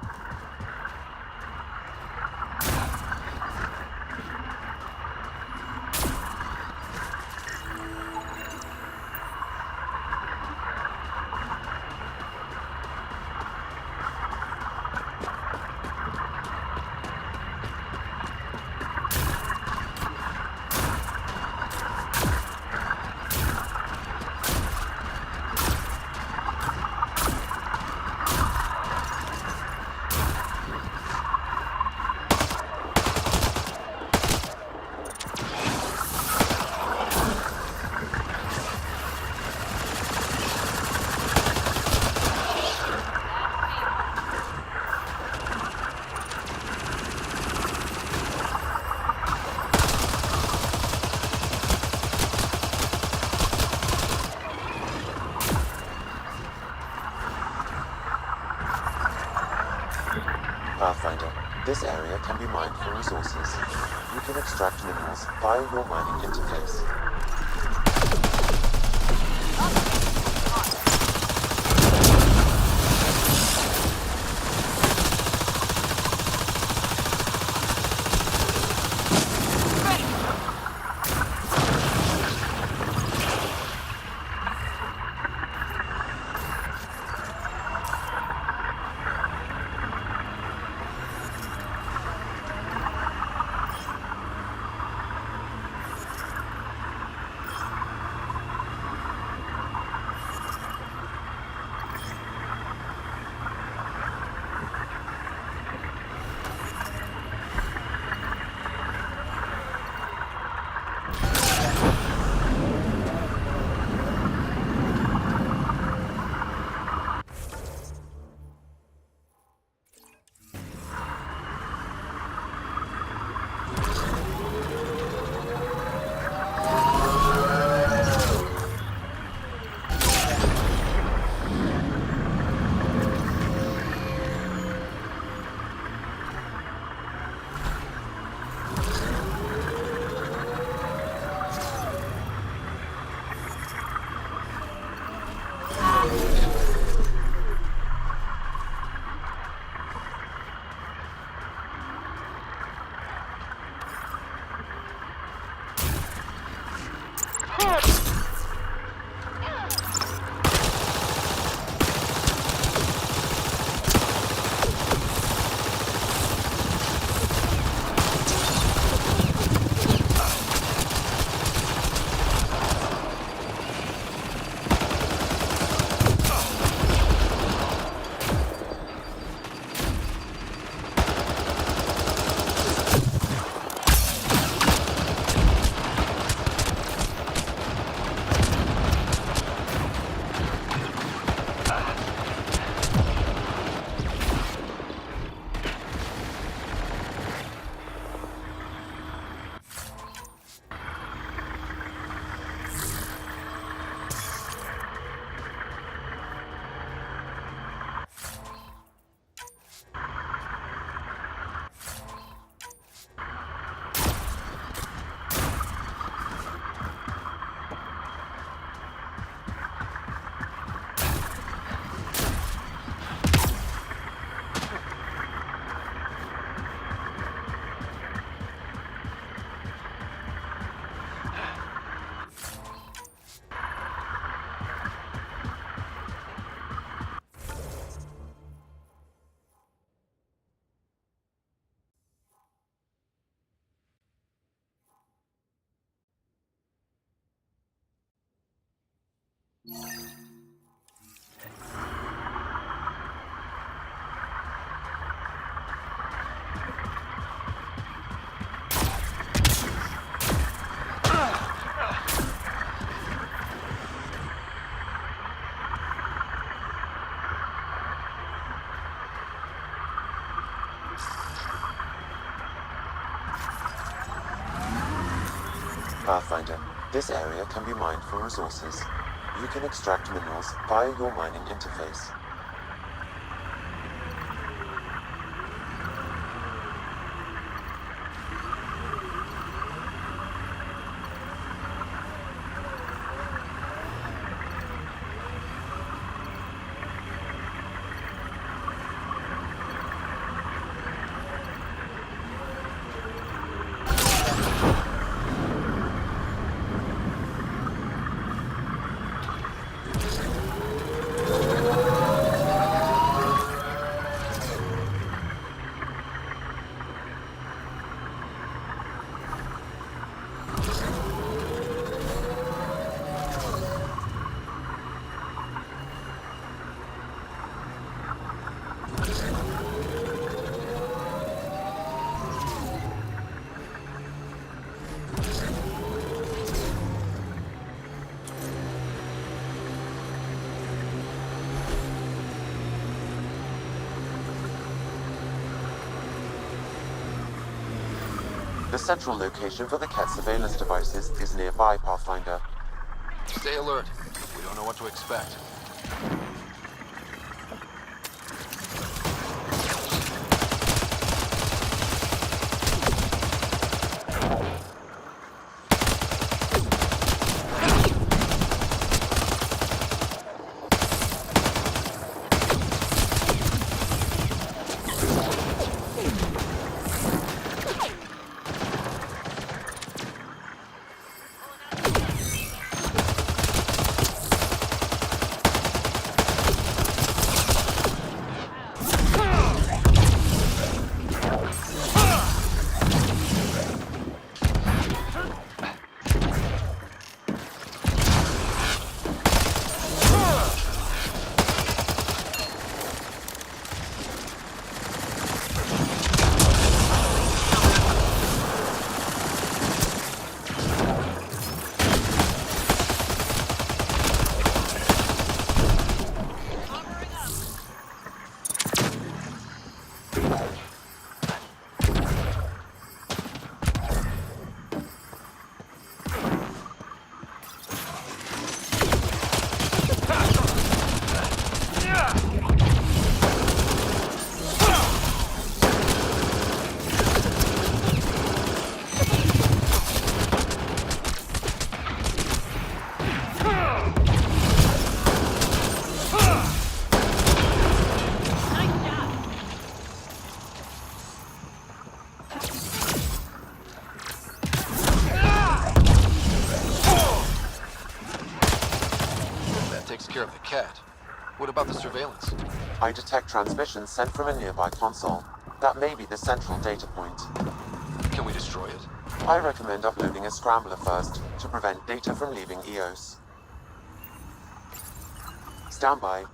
Pathfinder, this area can be mined for resources. You can extract minerals via your mining interface. Pathfinder, this area can be mined for resources. You can extract minerals via your mining interface. The central location for the Ket surveillance devices is nearby, Pathfinder. Stay alert. We don't know what to expect. Care of the Ket. What about the surveillance? I detect transmissions sent from a nearby console. That may be the central data point. Can we destroy it? I recommend uploading a scrambler first to prevent data from leaving EOS. Stand by.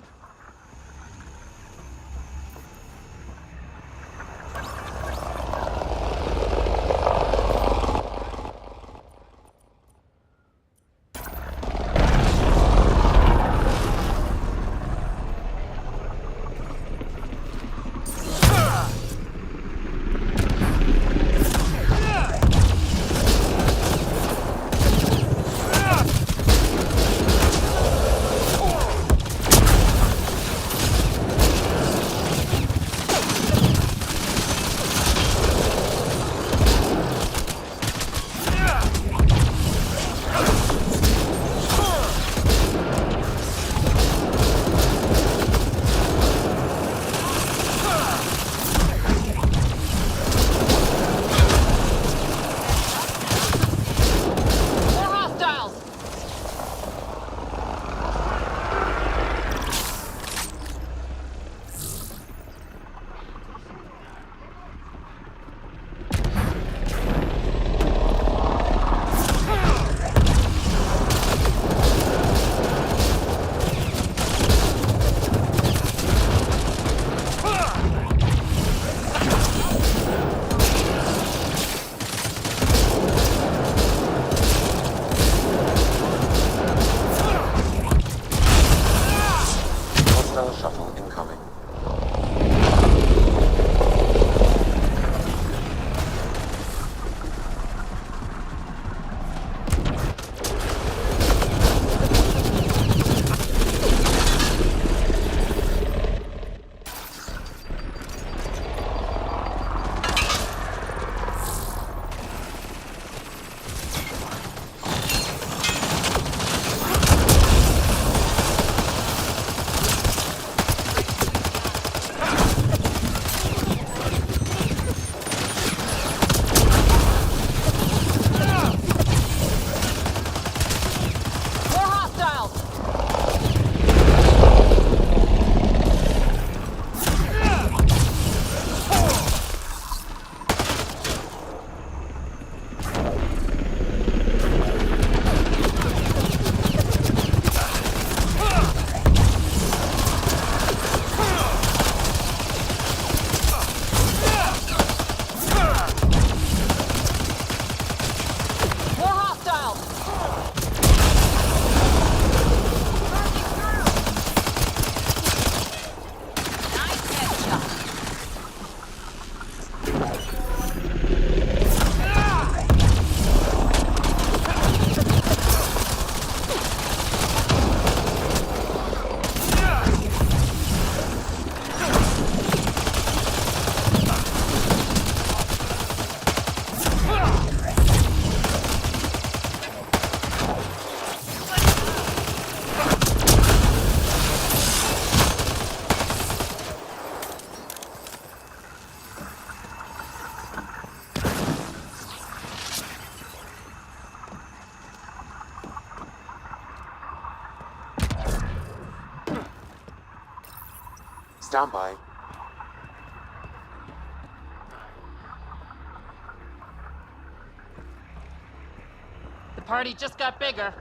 Stand by. The party just got bigger.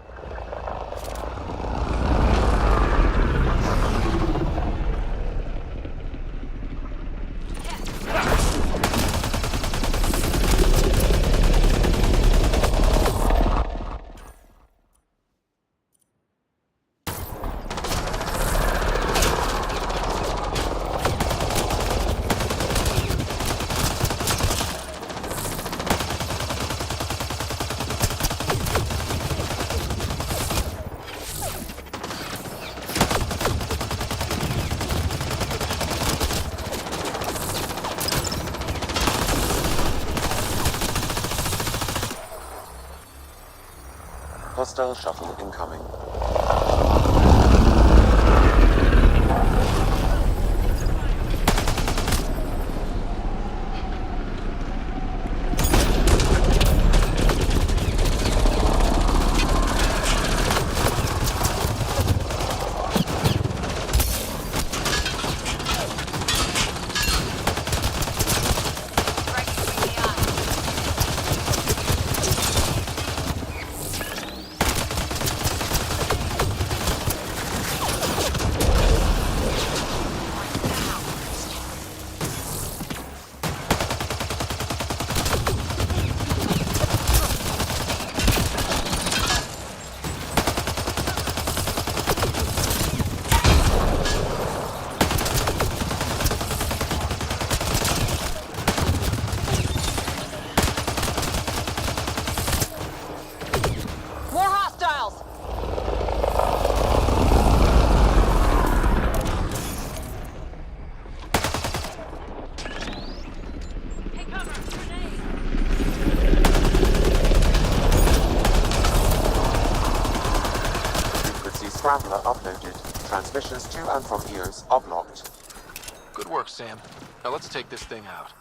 Hostile shuttle incoming. Scrambler uploaded. Transmissions to and from EOS are blocked. Good work, Sam. Now let's take this thing out.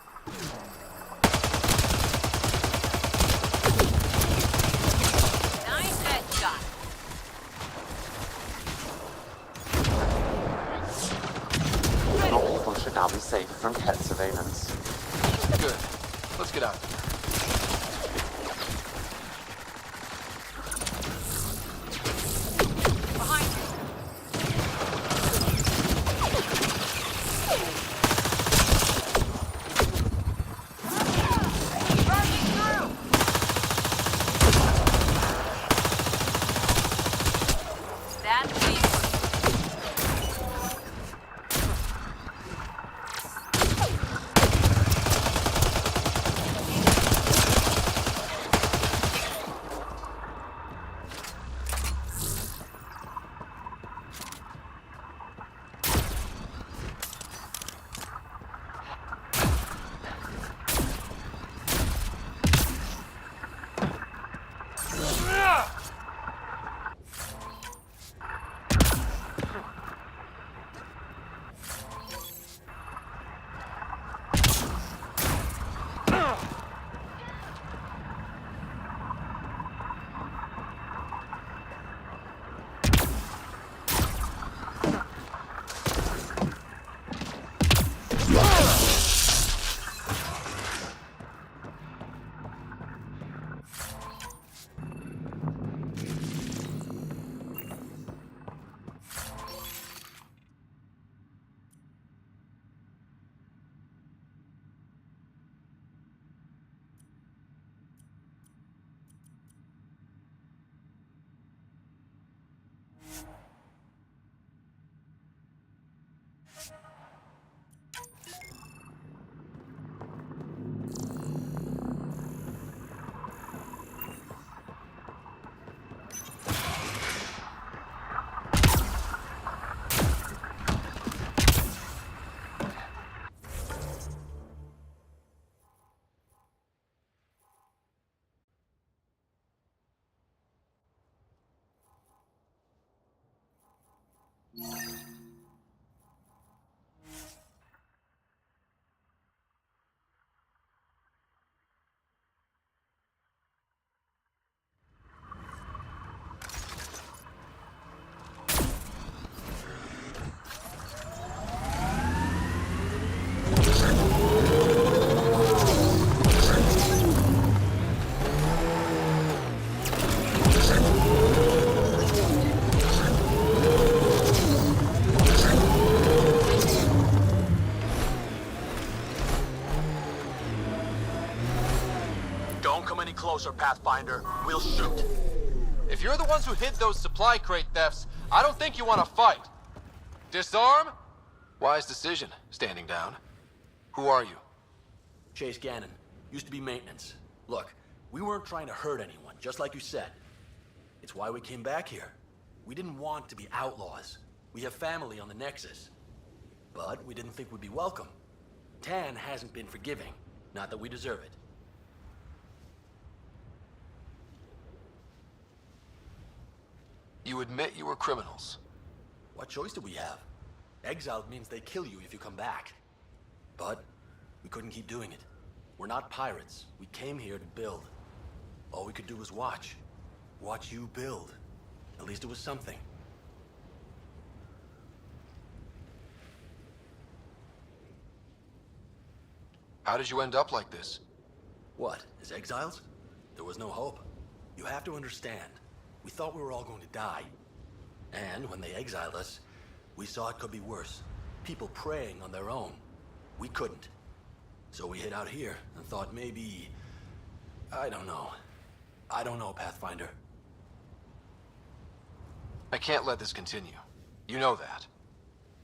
Nice headshot. Your people should now be safe from Ket surveillance. Good. Let's get out. closer, Pathfinder, we'll shoot. If you're the ones who hid those supply crate thefts, I don't think you want to fight. Disarm? Wise decision, standing down. Who are you? Chase Gannon. Used to be maintenance. Look, we weren't trying to hurt anyone, just like you said. It's why we came back here. We didn't want to be outlaws. We have family on the Nexus. But we didn't think we'd be welcome. Tan hasn't been forgiving. Not that we deserve it. You admit you were criminals. What choice do we have? Exiled means they kill you if you come back. But we couldn't keep doing it. We're not pirates. We came here to build. All we could do was watch. Watch you build. At least it was something. How did you end up like this? What, as exiles? There was no hope. You have to understand. We thought we were all going to die. And when they exiled us, we saw it could be worse. People preying on their own. We couldn't. So we hid out here and thought maybe... I don't know. I don't know, Pathfinder. I can't let this continue. You know that.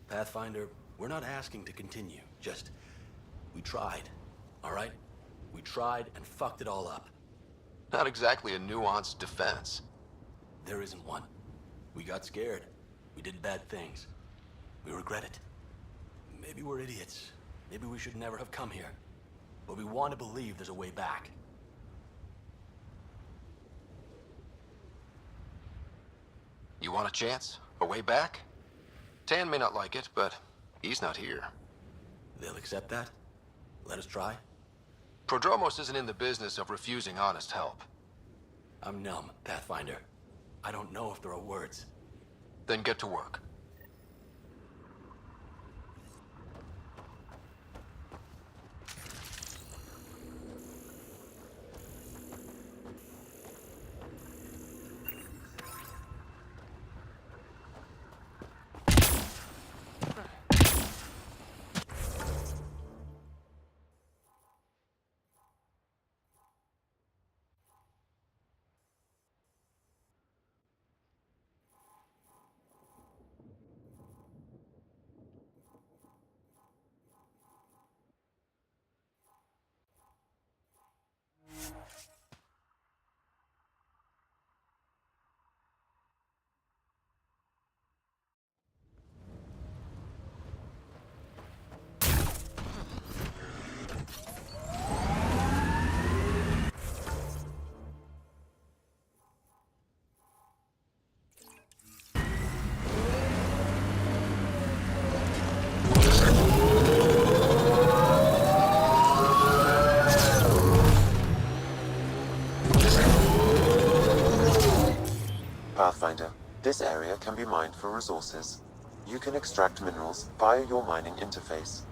Pathfinder, we're not asking to continue. Just... we tried. All right? We tried and fucked it all up. Not exactly a nuanced defense. There isn't one. We got scared. We did bad things. We regret it. Maybe we're idiots. Maybe we should never have come here. But we want to believe there's a way back. You want a chance? A way back? Tan may not like it, but he's not here. They'll accept that? Let us try? Prodromos isn't in the business of refusing honest help. I'm numb, Pathfinder. I don't know if there are words. Then get to work. Pathfinder, this area can be mined for resources. You can extract minerals via your mining interface.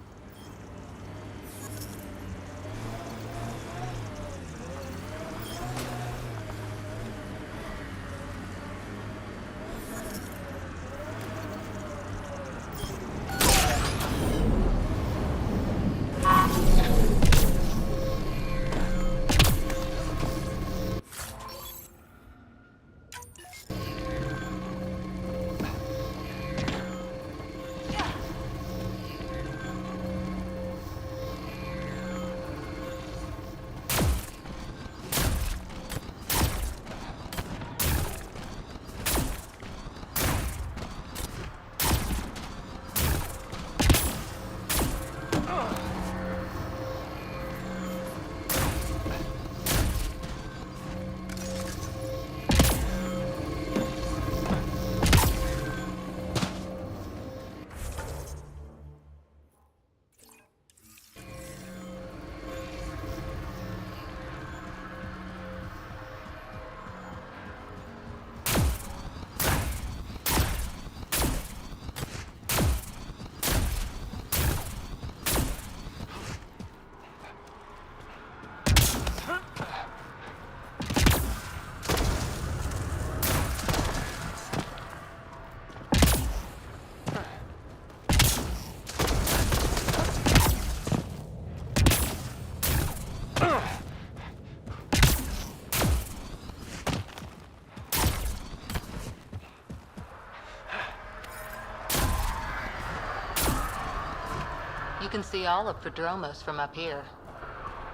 You can see all of Prodromos from up here.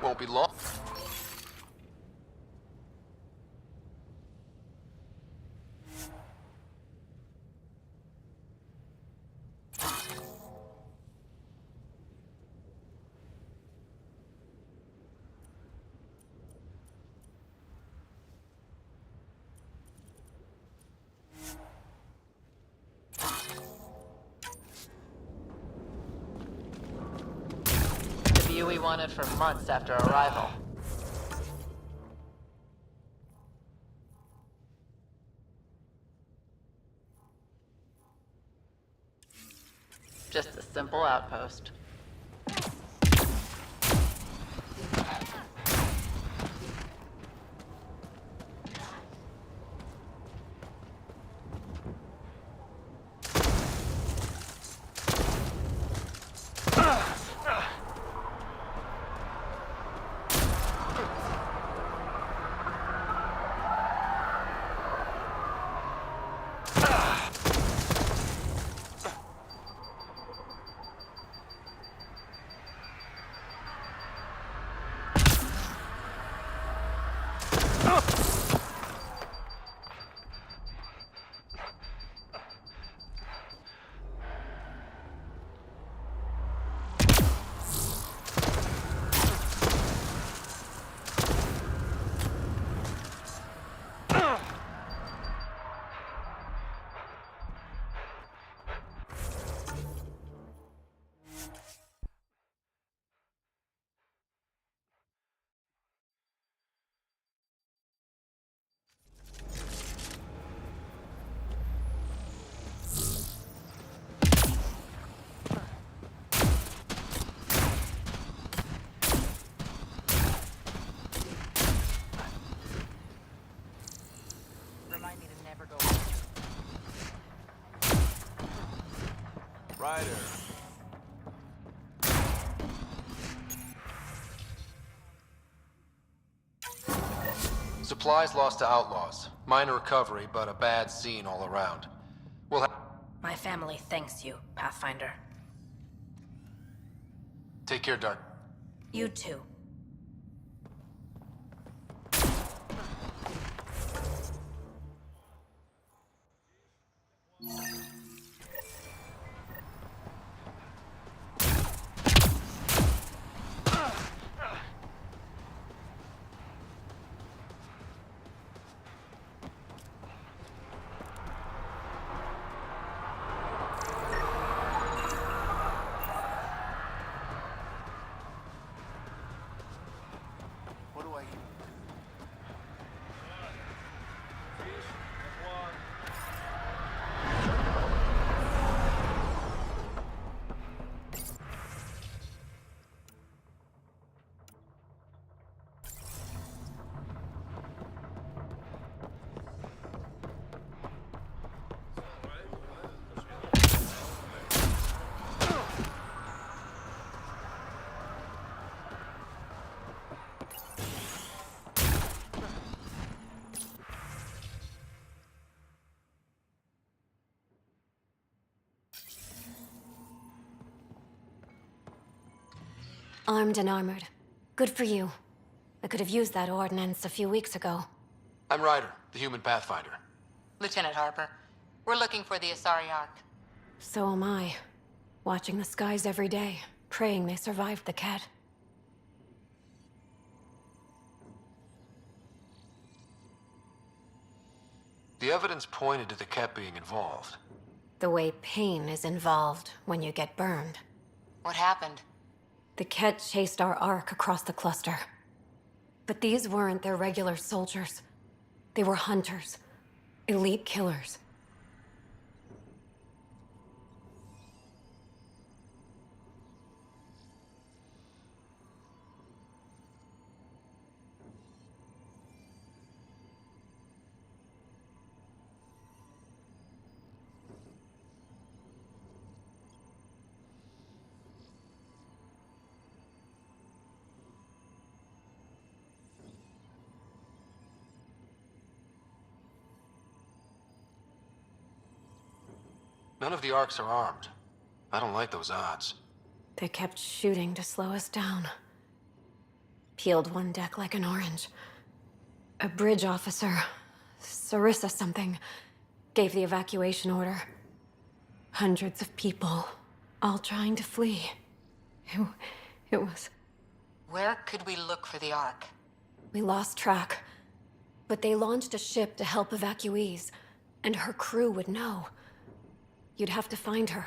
Won't be long. The view we wanted for months after arrival. Just a simple outpost. Remind me to never go. Ryder. Supplies lost to outlaws. Minor recovery, but a bad scene all around. We'll have... My family thanks you, Pathfinder. Take care, Dark. You too. Armed and armored. Good for you. I could have used that ordnance a few weeks ago. I'm Ryder, the human pathfinder. Lieutenant Harper, we're looking for the Asari Ark. So am I. Watching the skies every day, praying they survived the Ket. The evidence pointed to the Ket being involved. The way pain is involved when you get burned. What happened? The Ket chased our Ark across the cluster. But these weren't their regular soldiers. They were hunters. Elite killers. None of the Arks are armed. I don't like those odds. They kept shooting to slow us down. Peeled one deck like an orange. A bridge officer, Sarissa something, gave the evacuation order. Hundreds of people, all trying to flee. It was... Where could we look for the Ark? We lost track. But they launched a ship to help evacuees, and her crew would know. You'd have to find her.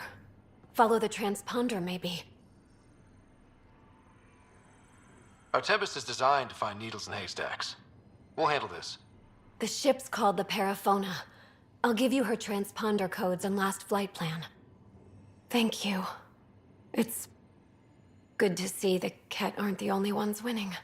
Follow the transponder, maybe. Our Tempest is designed to find needles in haystacks. We'll handle this. The ship's called the Paraphona. I'll give you her transponder codes and last flight plan. Thank you. It's good to see the Ket aren't the only ones winning.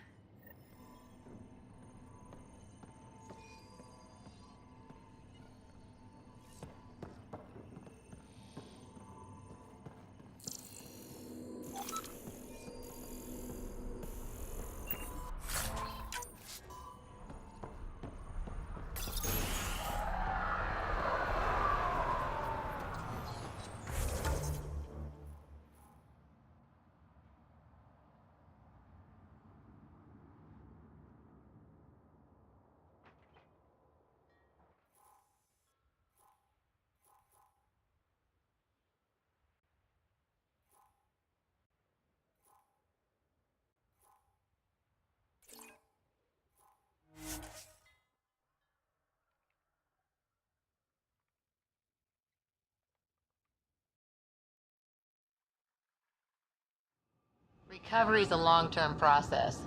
Recovery is a long-term process.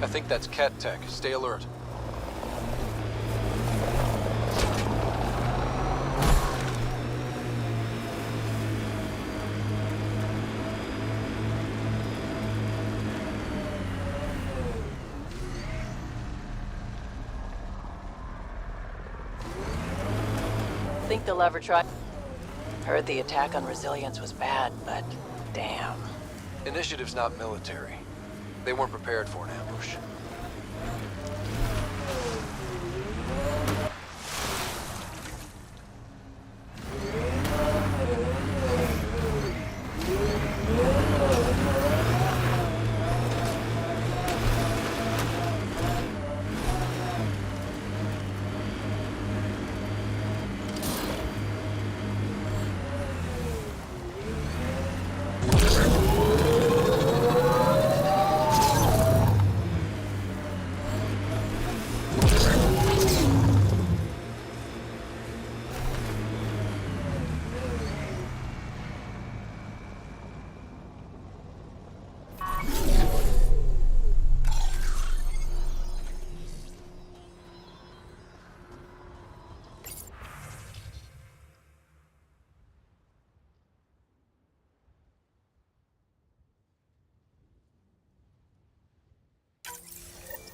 I think that's Cat Tech. Stay alert. Think they'll ever try? Heard the attack on Resilience was bad, but damn. Initiative's not military. They weren't prepared for an ambush.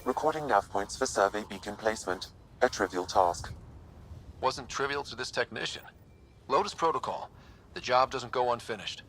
Recording nav points for survey beacon placement. A trivial task. Wasn't trivial to this technician. Lotus Protocol. The job doesn't go unfinished.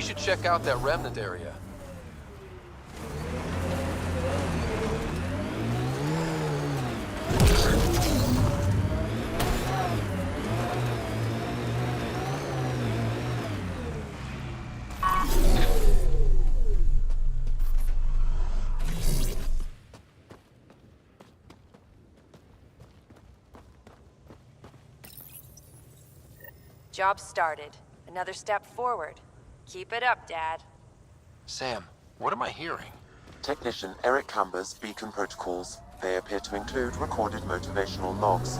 We should check out that remnant area. Job started. Another step forward. Keep it up, Dad. Sam, what am I hearing? Technician Eric Camber's beacon protocols. They appear to include recorded motivational logs.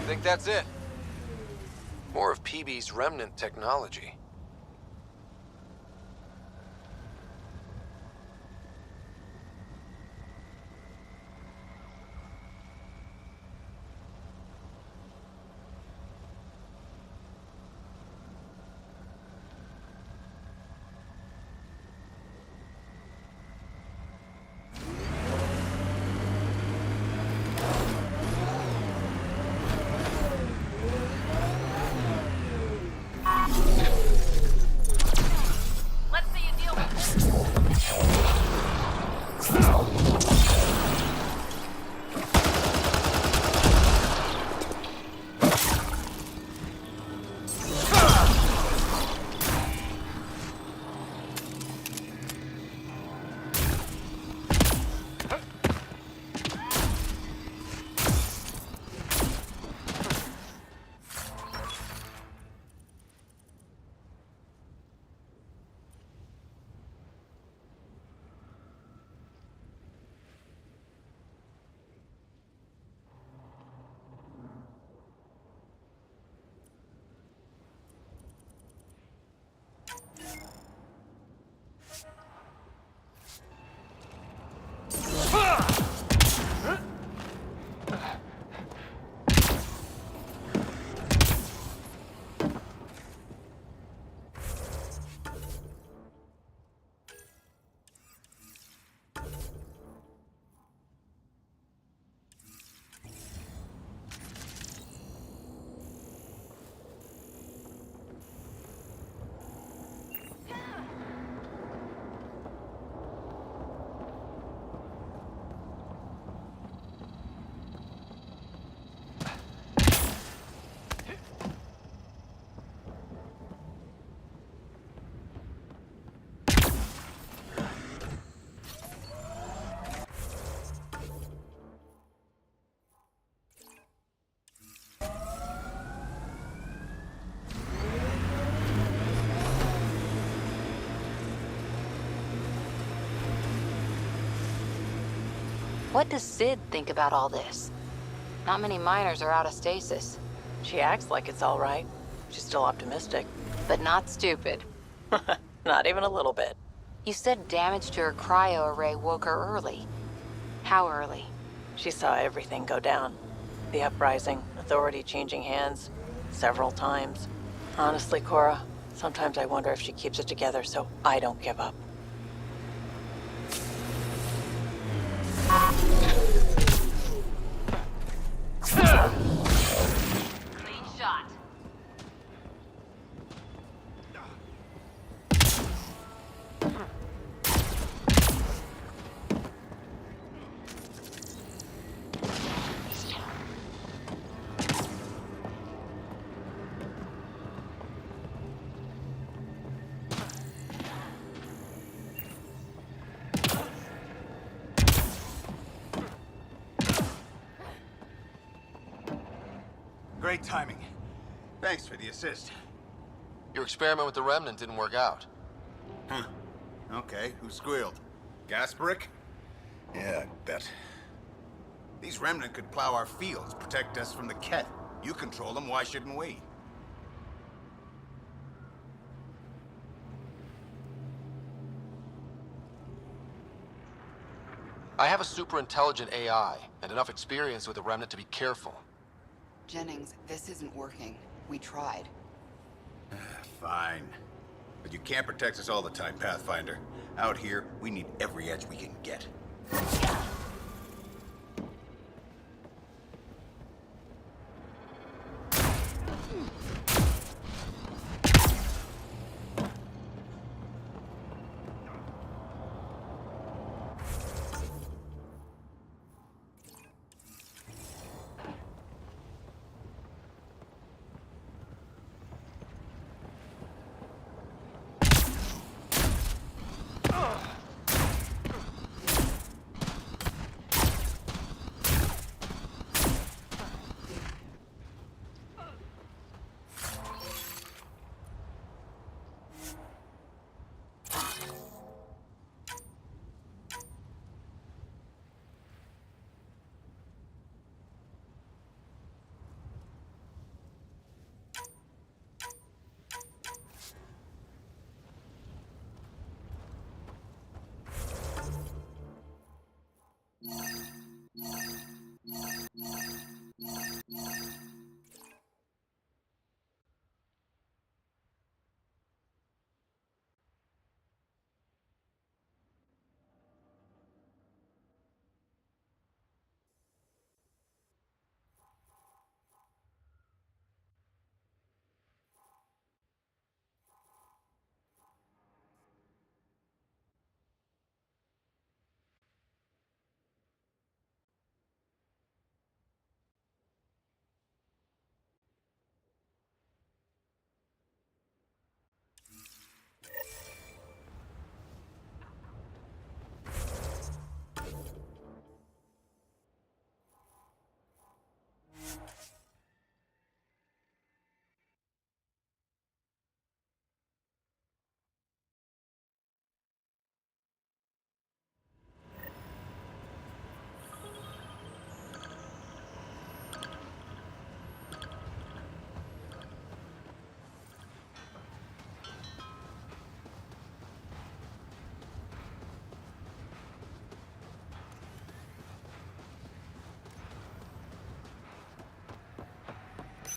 Think that's it? More of PB's remnant technology. Let's see you deal with this. What does Sid think about all this? Not many miners are out of stasis. She acts like it's all right. She's still optimistic. But not stupid. Not even a little bit. You said damage to her cryo array woke her early. How early? She saw everything go down. The uprising, Authority changing hands. several times. Honestly, Cora, sometimes I wonder if she keeps it together so I don't give up. Clean shot. Great timing. Thanks for the assist. Your experiment with the Remnant didn't work out. Huh. Okay, who squealed? Gasbrick? Yeah, I bet. These Remnant could plow our fields, protect us from the Ket. You control them, why shouldn't we? I have a super intelligent AI, and enough experience with the Remnant to be careful. Jennings, this isn't working. We tried. Fine. But you can't protect us all the time, Pathfinder. Out here, we need every edge we can get.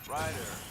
Ryder.